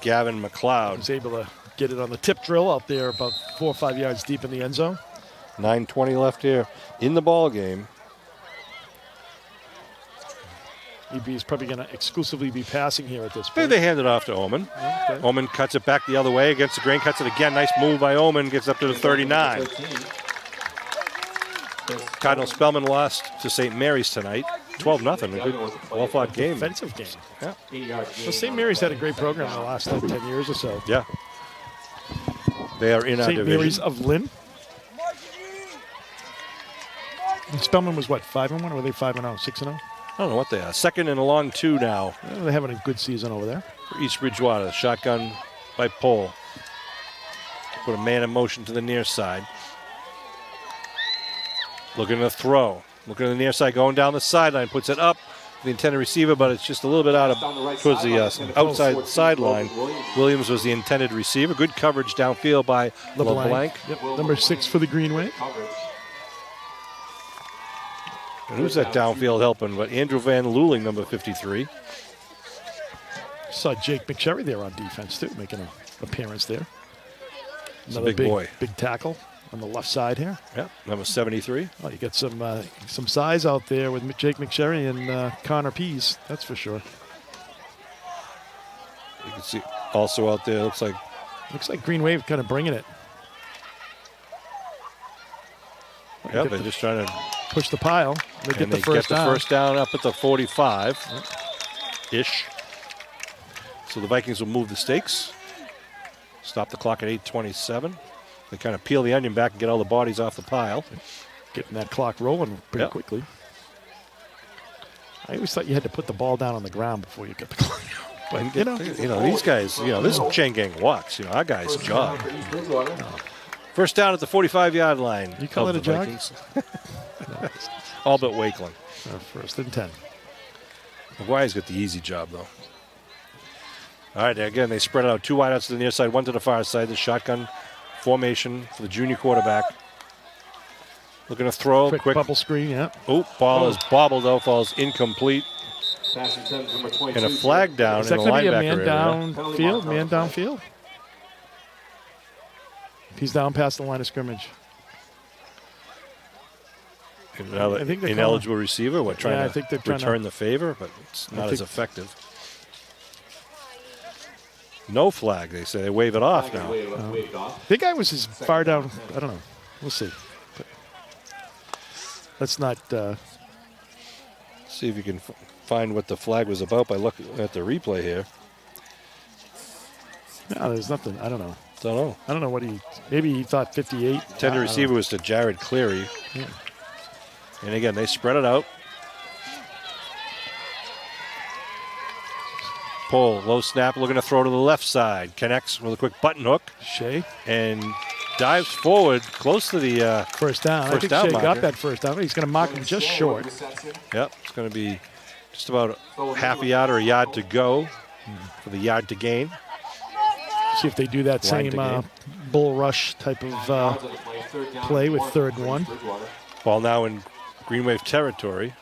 A: Gavin McLeod
B: Was able to get it on the tip drill out there about 4 or 5 yards deep in the end zone.
A: 9:20 left here in the ball game.
B: EB is probably going to exclusively be passing here at this
A: Hey,
B: point.
A: they hand it off to Oman.
B: Okay.
A: Oman cuts it back the other way against the grain, cuts it again. Nice move by Oman, gets up to the 39. Cardinal Spellman lost to St. Mary's tonight. 12-0. A good, well-fought game.
B: Defensive game.
A: Yeah.
B: Well, St. Mary's had a great program the last 10 years or so.
A: Yeah. They are in our
B: St.
A: division.
B: Mary's of Lynn. And Spellman was what, 5-1, or were they 5-0, 6-0?
A: I don't know what they are. 2nd and a long 2 now
B: Well, they're having a good season over there.
A: for East Bridgewater. Shotgun by Pole. Put a man in motion to the near side. Looking to throw. Looking to the near side, going down the sideline. Puts it up. The intended receiver, but it's just a little bit out of towards the outside sideline. Williams was the intended receiver. Good coverage downfield by LeBlanc.
B: Yep. Number 6 for the Green Wave.
A: And who's that downfield helping? But Andrew Van Luling, number 53.
B: Saw Jake McSherry there on defense, too, making an appearance there.
A: He's a big boy.
B: Big tackle on the left side here.
A: Yep, number 73.
B: Oh, you got some size out there with Jake McSherry and Connor Pease, that's for sure.
A: You can see also out there, looks like
B: Green Wave kind of bringing it.
A: yeah, they're just trying to
B: Push the pile. They get the first down.
A: First down up at the 45-ish. So the Vikings will move the stakes. Stop the clock at 8:27. They kind of peel the onion back and get all the bodies off the pile.
B: Getting that clock rolling pretty
A: Yep.
B: quickly. I always thought you had to put the ball down on the ground before you get the clock. But,
A: You know, these guys, this chain gang walks. Our guys jog. First down at the 45-yard line.
B: You call
A: of
B: it a
A: the
B: jog?
A: Vikings. All but Wakeland.
B: 1st and 10.
A: McGuire's got the easy job, though. All right, again, they spread it out. 2 wideouts to the near side, 1 to the far side. The shotgun formation for the junior quarterback. Looking to throw.
B: Quick bubble screen, yeah.
A: Oh, ball is bobbled, though. Falls incomplete. And a flag down
B: Is
A: in
B: that
A: the
B: going to be a
A: linebacker
B: man
A: area.
B: downfield? Man downfield? He's down past the line of scrimmage.
A: Another
B: I think they're
A: ineligible receiver. What, trying
B: Yeah, I
A: to
B: think they're trying
A: return
B: to-
A: the favor, but it's not as
B: think-
A: effective. No flag, they say. They wave it off now.
B: I think I was as far down. I don't know. We'll see. But let's not.
A: See if you can find what the flag was about by looking at the replay here.
B: No, there's nothing. I don't know.
A: Don't know.
B: I don't know what he. Maybe he thought 58.
A: Intended
B: I don't
A: receiver
B: know.
A: was to Jared Cleary.
B: Yeah.
A: And again, they spread it out. Pull, low snap, looking to throw to the left side. Connects with a quick button hook
B: Shea.
A: and dives forward close to the.
B: First down. I
A: First
B: think
A: down
B: Shea
A: marker.
B: got that first down. He's going to mock him just short.
A: Yep, it's going to be just about half a yard or a yard to go for the yard to gain.
B: See if they do that
A: Line to
B: same
A: gain.
B: bull rush type of play with 3rd and 1.
A: Ball now in Green Wave territory.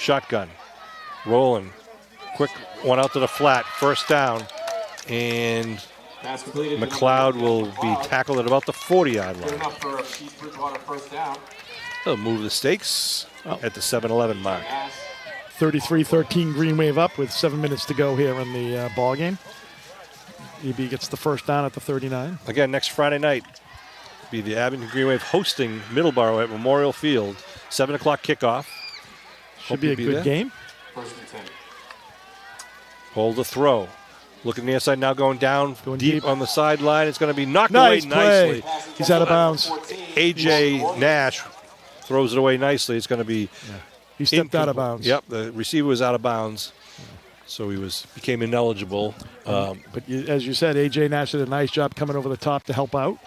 A: Shotgun. Rolling. Quick one out to the flat. First down. And
C: Pass completed.
A: McLeod will be tackled at about the 40-yard
C: Good
A: line.
C: enough for East Bridgewater first down.
A: They'll move the stakes at the 7-11 mark.
B: 33-13 Green Wave up with 7 minutes to go here in the ball game. EB gets the first down at the 39.
A: Again, next Friday night, be the Abington Green Wave hosting Middleborough at Memorial Field. 7 o'clock kickoff.
B: Should be a good game.
C: First and 10.
A: Hold the throw. Looking near side now, going down deep on the sideline. It's going to be knocked
B: Nice
A: away
B: play.
A: nicely.
B: He's out of bounds.
A: A.J. Nash throws it away nicely. It's going to be
B: He stepped out of bounds.
A: Yep, the receiver was out of bounds, so he became ineligible.
B: But as you said, A.J. Nash did a nice job coming over the top to help out.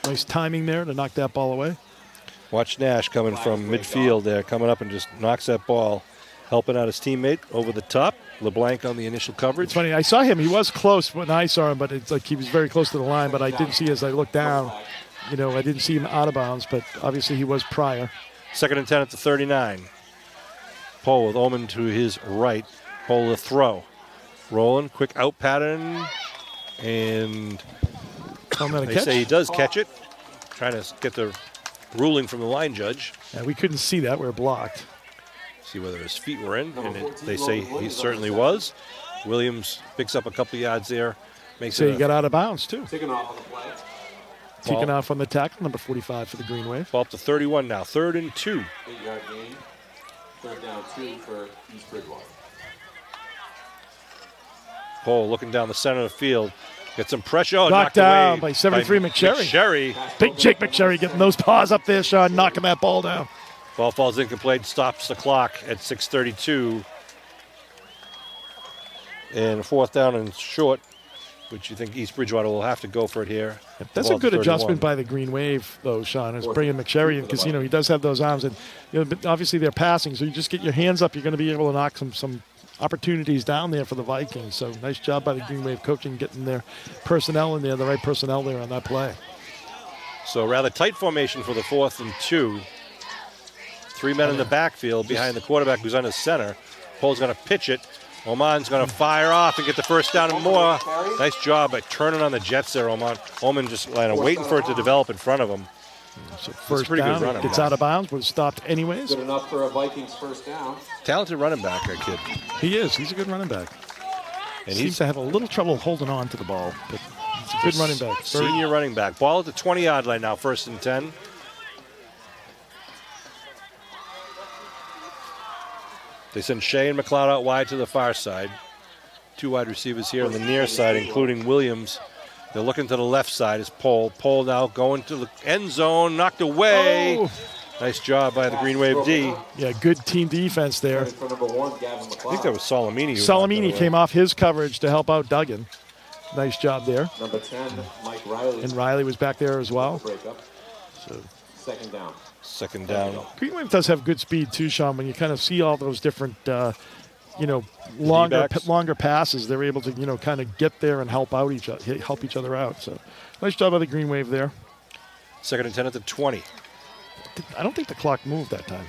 B: Nice timing there to knock that ball away.
A: Watch Nash coming from midfield there, coming up and just knocks that ball, helping out his teammate over the top. LeBlanc on the initial coverage.
B: It's funny, I saw him. He was close when I saw him, but it's like he was very close to the line. But I didn't see as I looked down, I didn't see him out of bounds, but obviously he was prior.
A: 2nd and 10 at the 39. Paul with Oman to his right. Paul the throw. Rolling, quick out pattern, and they say he does catch it. Trying to get the ruling from the line judge.
B: Yeah, we couldn't see that. We were blocked.
A: See whether his feet were in, and they say he certainly was. Williams picks up a couple yards there. Makes
B: So he got out of bounds, too.
C: Taking off on the play.
B: Taken off on the tackle, number 45 for the Green Wave.
A: Ball up to 31 now, 3rd and 2.
C: 8-yard gain. 3rd down 2 for East Bridgewater.
A: Paul looking down the center of the field. Gets some pressure. Oh,
B: Knocked
A: away
B: down by 73 McSherry.
A: McSherry.
B: Big Jake McSherry getting those paws up there, Sean, knocking that ball down.
A: Ball falls incomplete, stops the clock at 6:32. And 4th down and short, which you think East Bridgewater will have to go for it here.
B: That's a good adjustment by the Green Wave, though, Sean, is bringing McSherry in because, he does have those arms. And but obviously they're passing, so you just get your hands up, you're going to be able to knock some opportunities down there for the Vikings. So nice job by the Green Wave coaching, getting their personnel in there, the right personnel there on that play.
A: So rather tight formation for the 4th and 2. 3 men in the backfield behind the quarterback who's on his center. Paul's going to pitch it. Oman's going to fire off and get the first down and more. Nice job by turning on the Jets there, Oman. Oman just waiting for it to develop in front of him.
B: So first
A: pretty
B: down,
A: good running
B: gets
A: back.
B: out of bounds, was stopped anyways.
C: Good enough for a Vikings first down.
A: Talented running back, that kid.
B: He is. He's a good running back.
A: And
B: Seems
A: he's
B: to have a little trouble holding on to the ball, but he's a good running back.
A: senior running back. Ball at the 20-yard line now, 1st and 10. They send Shea and McLeod out wide to the far side. 2 wide receivers here on the near side, including Williams. They're looking to the left side is Paul. Paul now going to the end zone, knocked away.
B: Oh.
A: Nice job by the Green Wave D.
B: Yeah, good team defense there.
C: For number 1, Gavin
A: I think that
C: McLeod.
A: was Salamini.
B: Salamini came off his coverage to help out Duggan. Nice job there.
C: Number 10, Mike Riley.
B: And Riley was back there as well.
C: Break up.
B: So
C: 2nd down.
A: 2nd down.
B: Green Wave does have good speed too, Sean. When you kind of see all those different, longer
A: D-backs.
B: passes, they're able to, kind of get there and help each other out. So nice job by the Green Wave there.
A: 2nd and 10 at the 20.
B: I don't think the clock moved that time.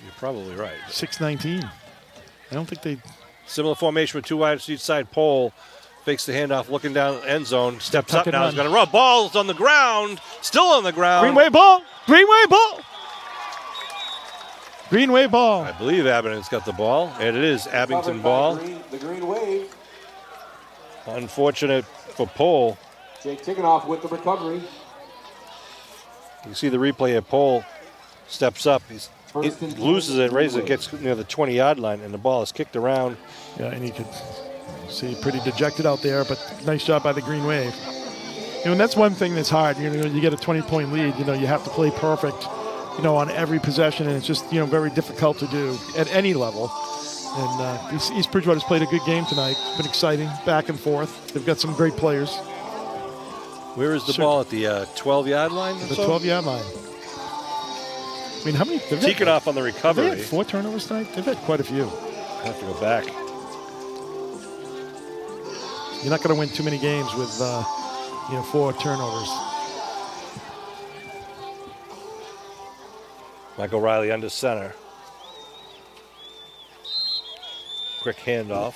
A: You're probably right.
B: 6:19. I don't think they.
A: Similar formation with 2 wide each side. Paul fakes the handoff, looking down end zone, steps
B: Tuck
A: up
B: and
A: now.
B: run.
A: He's going to run. Ball's on the ground. Still on the ground.
B: Green Wave ball. Green Wave ball. Green Wave ball.
A: I believe Abington's got the ball, and it is Abington
C: Covered by
A: ball.
C: The Green Wave.
A: Unfortunate for Paul.
C: Jake Tickenoff with the recovery.
A: You see the replay of Paul steps up. He loses it, raises it, gets near the 20-yard line, and the ball is kicked around.
B: Yeah, and you could see pretty dejected out there, but nice job by the Green Wave. And that's one thing that's hard. You get a 20-point lead. You have to play perfect. On every possession, and it's just very difficult to do at any level. And East Bridgewater's played a good game tonight. It's been exciting, back and forth. They've got some great players.
A: Where is the ball at the 12-yard line?
B: The 12-yard line. I mean, how many?
A: Tikhonov on the
B: They
A: recovery.
B: had 4 turnovers tonight. They've had quite a few.
A: I have to go back.
B: You're not going to win too many games with 4 turnovers.
A: Michael Riley under center. Quick handoff.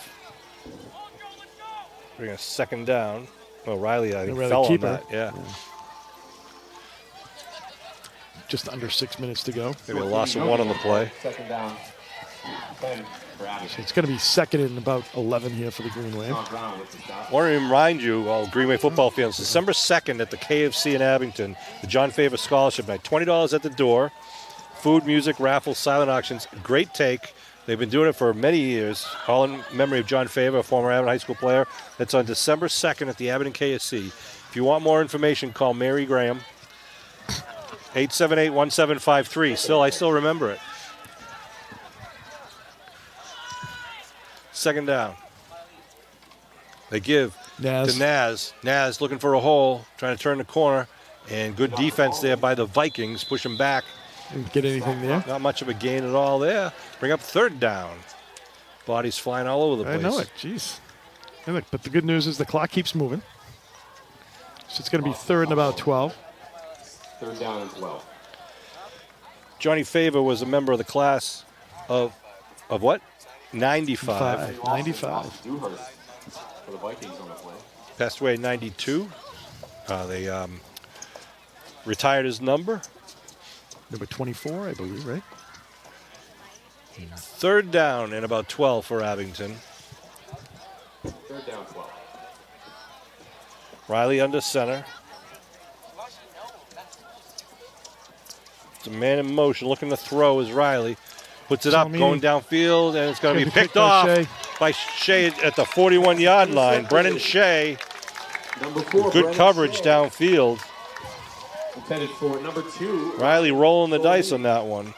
A: Bring a second down. Oh, Riley, I think, fell on that. Yeah.
B: Just under 6 minutes to go.
A: Maybe a loss of 1 on the play.
C: Second down. 10 for Abington.
B: So it's going to be second and about 11 here for the Green Wave.
A: I want to remind you, all Greenway football fans, December 2nd at the KFC in Abington, the John Favor Scholarship Night. $20 at the door. Food, music, raffles, silent auctions. Great take. They've been doing it for many years, all in memory of John Favor, a former Abington High School player. That's on December 2nd at the Abington KFC. If you want more information, call Mary Graham, 878-1753. I still remember it. Second down. They give to Naz. Naz looking for a hole, trying to turn the corner, and good defense there by the Vikings, pushing back.
B: Didn't get anything there.
A: Not much of a gain at all there. Bring up third down. Bodies flying all over the place.
B: I know it. Jeez. Hey, look, but the good news is the clock keeps moving. So it's going to be third and about 12.
C: Third down and 12.
A: Johnny Favor was a member of the class of what? 95.
B: 95.
C: Dewhurst for the Vikings on the play.
A: Passed away in 92. They retired his number.
B: Number 24, I believe, right?
A: Third down and about 12 for Abington.
C: Third down, 12.
A: Riley under center. It's a man in motion looking to throw is Riley. Puts it up, going downfield, and it's going to be picked off by Shea at the 41-yard line. Brennan Shea.
C: Number 4,
A: good coverage downfield.
C: Intended for number 2.
A: Riley rolling the dice on that one.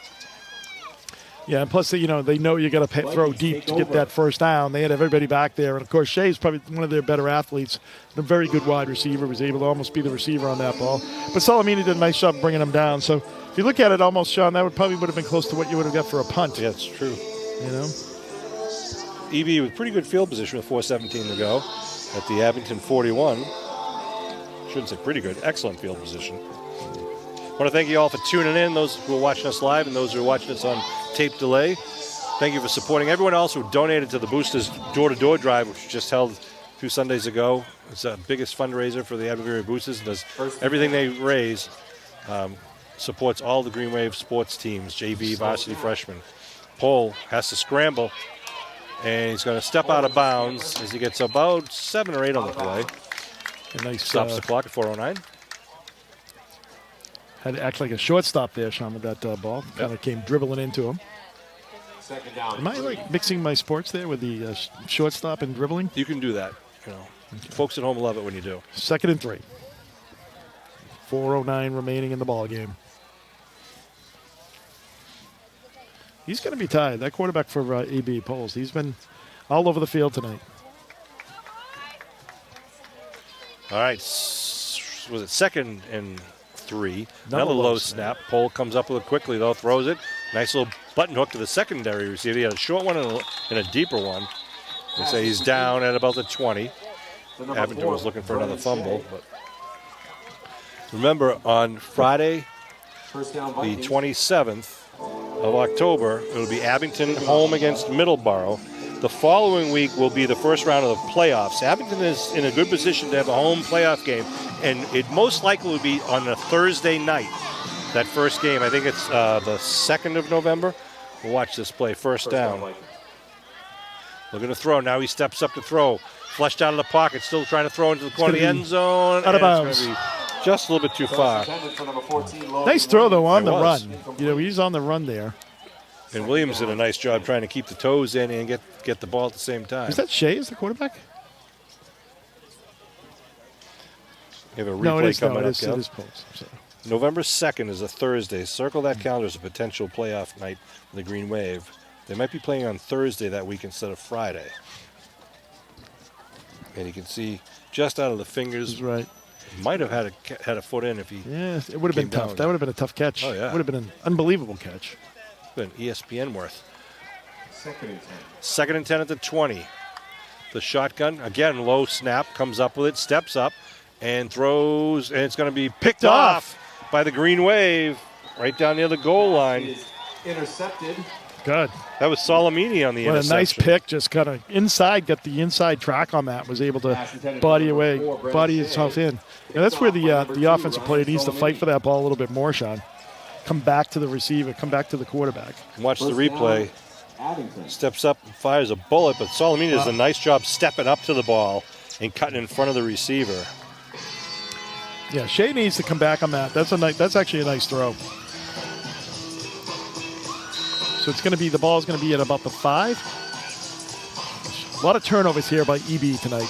B: Yeah, and plus, they know you got to throw deep to get that first down. They had everybody back there. And, of course, Shea's probably one of their better athletes. A very good wide receiver. Was able to almost be the receiver on that ball. But Salamini did a nice job bringing him down. So if you look at it almost, Sean, that would have been close to what you would have got for a punt.
A: Yeah, it's true.
B: EB
A: with pretty good field position with 4:17 to go at the Abington 41. Shouldn't say pretty good. Excellent field position. I want to thank you all for tuning in, those who are watching us live and those who are watching us on tape delay. Thank you for supporting everyone else who donated to the Boosters door-to-door drive, which was just held 2 Sundays ago. It's the biggest fundraiser for the Abington Boosters. Does everything they raise supports all the Green Wave sports teams, JV, varsity, freshmen. Pole has to scramble, and he's going to step out of bounds as he gets about 7 or 8 on the play.
B: A nice
A: stops the clock at 4:09.
B: Had to act like a shortstop there, Sean, with that ball. Kind of came dribbling into him.
C: Second down.
B: Am I mixing my sports there with the shortstop and dribbling?
A: You can do that. Folks at home love it when you do.
B: 2nd and 3. 4:09 remaining in the ball game. He's going to be tired. That quarterback for AB Poles, he's been all over the field tonight.
A: All right. Was it 2nd and 3? Another low snap. Pole comes up with it quickly, though. Throws it. Nice little button hook to the secondary receiver. He had a short one and a deeper one. They say he's down at about the 20. Abington was looking for another fumble. But remember, on Friday, the 27th of October, it'll be Abington home against Middleborough. The following week will be the first round of the playoffs. Abington is in a good position to have a home playoff game, and it most likely will be on a Thursday night, that first game. I think it's the 2nd of November. We'll watch this play. First down. Looking to throw. Now he steps up to throw. Flushed out of the pocket, still trying to throw into the corner of the end zone.
B: Out of bounds.
A: It's going to be just a little bit too far.
B: Nice throw, though, on the run. He's on the run there.
A: And Williams did a nice job trying to keep the toes in and get the ball at the same time.
B: Is that Shea as the quarterback?
A: You have a replay coming up.
B: It is Poles.
A: November 2nd is a Thursday. Circle that calendar as a potential playoff night for the Green Wave. They might be playing on Thursday that week instead of Friday. And you can see just out of the fingers.
B: He's right.
A: Might have had a foot in if he.
B: Yeah, it would have been tough. That would have been a tough catch.
A: Oh, yeah.
B: It would have been an unbelievable catch.
A: Been ESPN worth.
C: 2nd and 10.
A: 2nd and 10 at the 20. The shotgun, again, low snap, comes up with it, steps up, and throws, and it's going to be picked off by the Green Wave right down near the goal line.
C: Intercepted.
B: good.
A: That was Solomini on the
B: What a
A: interception.
B: nice pick. Just kind of got the inside track on that. Was able to body himself in. And that's where the offensive player needs to fight for that ball a little bit more, Sean. Come back to the receiver. Come back to the quarterback.
A: Watch the replay. Steps up and fires a bullet, but Solomini does a nice job stepping up to the ball and cutting in front of the receiver.
B: Yeah, Shea needs to come back on that. That's actually a nice throw. So the ball is going to be at about the 5. A lot of turnovers here by EB tonight.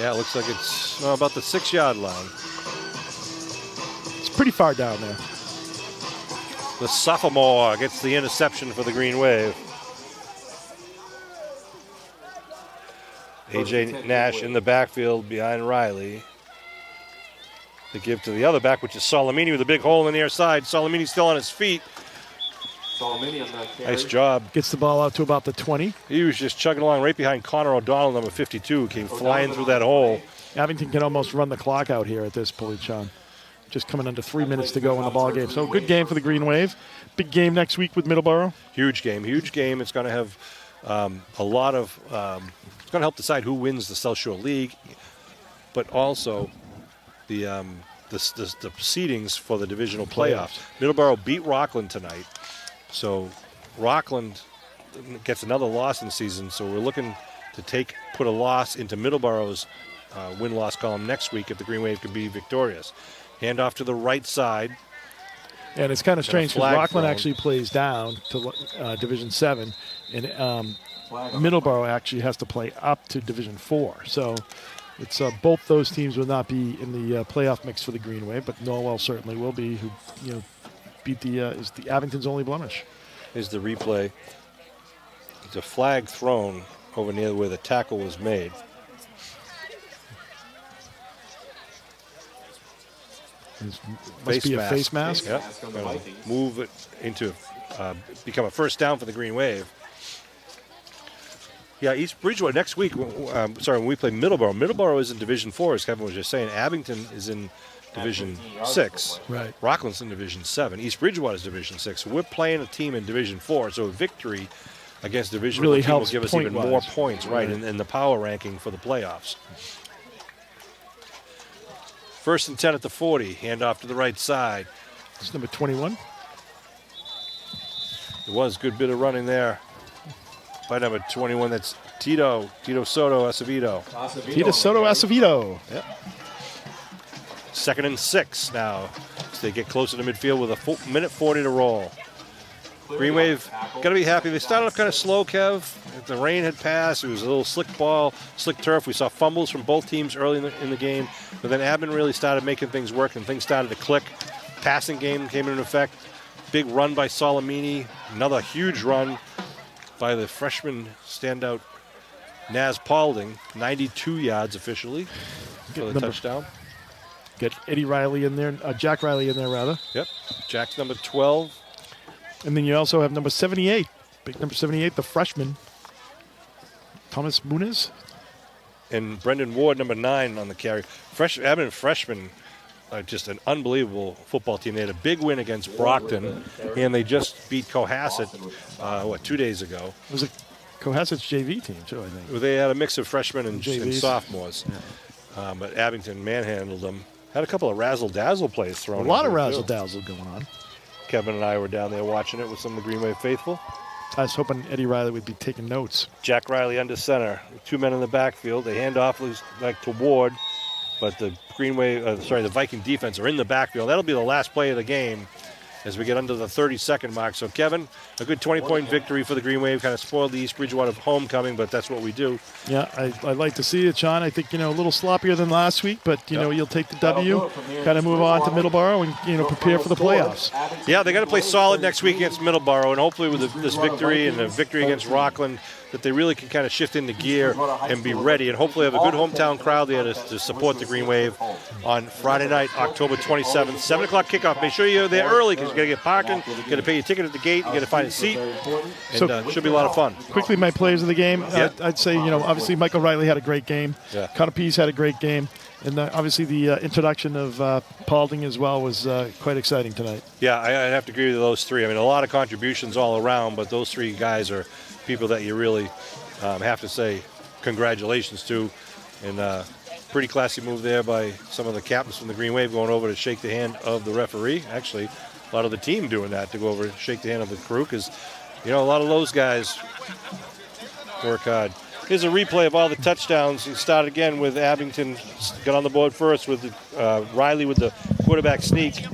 A: Yeah, it looks like it's about the 6-yard line.
B: It's pretty far down there.
A: The sophomore gets the interception for the Green Wave. A.J. Nash in the backfield behind Riley. The give to the other back, which is Solomini with a big hole in the near side. Solomini still on his feet. Nice job.
B: Gets the ball out to about the 20.
A: He was just chugging along right behind Connor O'Donnell, number 52, came flying through that hole.
B: Abington can almost run the clock out here at this point, Sean. Just coming under 3 minutes to go in the ball game. So good game for the Green Wave. Big game next week with Middleborough.
A: Huge game. It's going to have a lot of it's going to help decide who wins the South Shore League, but also the seedings for the divisional playoffs. Middleborough beat Rockland tonight, so Rockland gets another loss in the season. So we're looking to put a loss into Middleborough's win-loss column next week if the Green Wave can be victorious. Hand off to the right side.
B: And it's kind of strange because Rockland actually plays down to Division 7, and Middleborough actually has to play up to Division 4. So it's both those teams will not be in the playoff mix for the Green Wave, but Norwell certainly will be. Who beat is the Abington's only blemish.
A: Here's the replay. It's a flag thrown over near where the tackle was made.
B: Must be a face mask.
A: Yep. Move it into become a first down for the Green Wave. Yeah, East Bridgewater next week. When we play Middleborough. Middleborough is in Division 4, as Kevin was just saying. Abington is in Division 6.
B: Right.
A: Rockland's in Division 7. East Bridgewater is Division 6. So we're playing a team in Division 4. So a victory against Division 4 team will give us even more points, right, in the power ranking for the playoffs. First and 10 at the 40. Hand off to the right side.
B: It's number 21.
A: There was a good bit of running there by number 21. That's Tito Soto Acevedo.
B: Tito Soto Acevedo.
A: Yep. Second and 6 now. So they get closer to midfield with a minute 40 to roll. Green Wave got to be happy. They started off kind of slow, Kev. The rain had passed. It was a little slick ball, slick turf. We saw fumbles from both teams early in the game. But then Abington really started making things work, and things started to click. Passing game came into effect. Big run by Solomini. Another huge run by the freshman standout Naz Paulding. 92 yards officially for the touchdown.
B: Get Eddie Riley in there, Jack Riley in there, rather.
A: Yep. Jack's number 12.
B: And then you also have number 78, big number 78, the freshman, Thomas Muniz.
A: And Brendan Ward, number 9 on the carry. Abington freshmen are just an unbelievable football team. They had a big win against Brockton, and they just beat Cohasset, 2 days ago.
B: It was a Cohasset's JV team, too, I think.
A: Well, they had a mix of freshmen and sophomores.
B: Yeah.
A: But Abington manhandled them. Had a couple of razzle-dazzle plays thrown.
B: A lot of razzle-dazzle going on.
A: Kevin and I were down there watching it with some of the Green Wave faithful.
B: I was hoping Eddie Riley would be taking notes.
A: Jack Riley under center. 2 men in the backfield. They hand off like to Ward, but the the Viking defense are in the backfield. That'll be the last play of the game as we get under the 30-second mark. So, Kevin, a good 20-point victory for the Green Wave. Kind of spoiled the East Bridgewater homecoming, but that's what we do.
B: Yeah, I'd like to see it, Sean. I think, a little sloppier than last week, but, you'll take the W, kind of move on to Middleborough and, prepare for the playoffs.
A: Yeah, they got to play solid next week against Middleborough, and hopefully with this victory and a victory against Rockland, that they really can kind of shift into gear and be ready, and hopefully have a good hometown crowd there to support the Green Wave on Friday night, October 27th, 7 o'clock kickoff. Make sure you're there early because you got to get parking, you got to pay your ticket at the gate, you got to find a seat, and it should be a lot of fun.
B: Quickly, my players of the game, I'd say, obviously Michael Riley had a great game.
A: Yeah.
B: Connor Pease had a great game. And obviously the introduction of Paulding as well was quite exciting tonight.
A: Yeah, I'd have to agree with those three. I mean, a lot of contributions all around, but those three guys are people that you really have to say congratulations to. And pretty classy move there by some of the captains from the Green Wave going over to shake the hand of the referee. Actually, a lot of the team doing that to go over and shake the hand of the crew because, a lot of those guys work hard. Here's a replay of all the touchdowns. He started again with Abington, got on the board first with Riley with the quarterback sneak,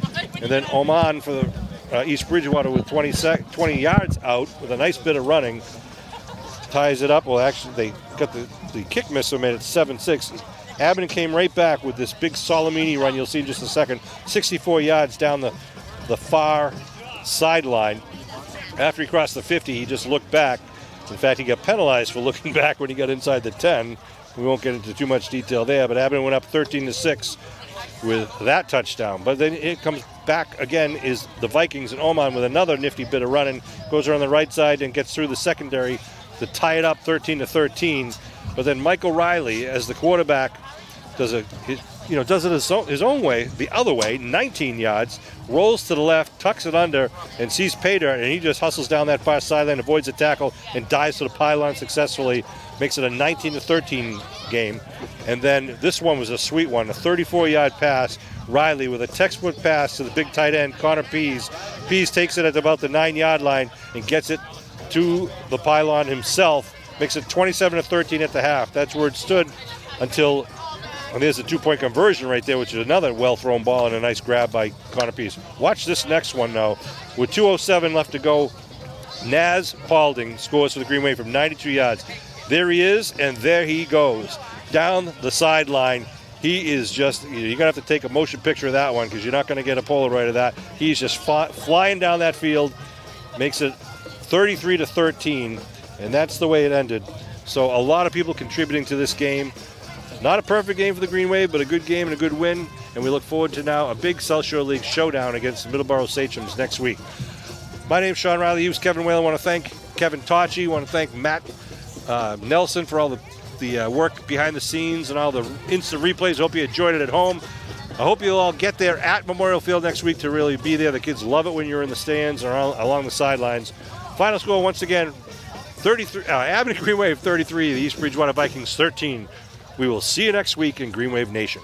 A: and then Oman for the East Bridgewater with 20 yards out with a nice bit of running. Ties it up. Well, actually, they got the kick miss, so made it 7-6. Abington came right back with this big Solomini run. You'll see in just a second. 64 yards down the far sideline. After he crossed the 50, he just looked back. In fact, he got penalized for looking back when he got inside the 10. We won't get into too much detail there, but Abington went up 13-6 with that touchdown. But then it comes back again is the Vikings, and Oman with another nifty bit of running. Goes around the right side and gets through the secondary to tie it up 13-13. But then Michael Riley, as the quarterback, does it his own way, the other way, 19 yards, rolls to the left, tucks it under, and sees Pater, and he just hustles down that far sideline, avoids the tackle, and dives to the pylon successfully, makes it a 19-13 game. And then this one was a sweet one, a 34-yard pass. Riley with a textbook pass to the big tight end, Connor Pease. Pease takes it at about the 9-yard line and gets it to the pylon himself, makes it 27-13 at the half. That's where it stood until, and there's a 2-point conversion right there, which is another well-thrown ball and a nice grab by Connor Pease. Watch this next one now. With 2:07 left to go, Naz Paulding scores for the Green Wave from 92 yards. There he is, and there he goes. Down the sideline. He is just, you're going to have to take a motion picture of that one because you're not going to get a Polaroid of that. He's just flying down that field, makes it 33-13, and that's the way it ended. So a lot of people contributing to this game. Not a perfect game for the Green Wave, but a good game and a good win. And we look forward to now a big South Shore League showdown against the Middleborough Sachems next week. My name's Sean Riley. He was Kevin Whalen. I want to thank Kevin Tocci. I want to thank Matt Nelson for all the work behind the scenes and all the instant replays. I hope you enjoyed it at home. I hope you'll all get there at Memorial Field next week to really be there. The kids love it when you're in the stands or along the sidelines. Final score, once again, 33. Abington Green Wave 33, the East Bridgewater Vikings 13. We will see you next week in Green Wave Nation.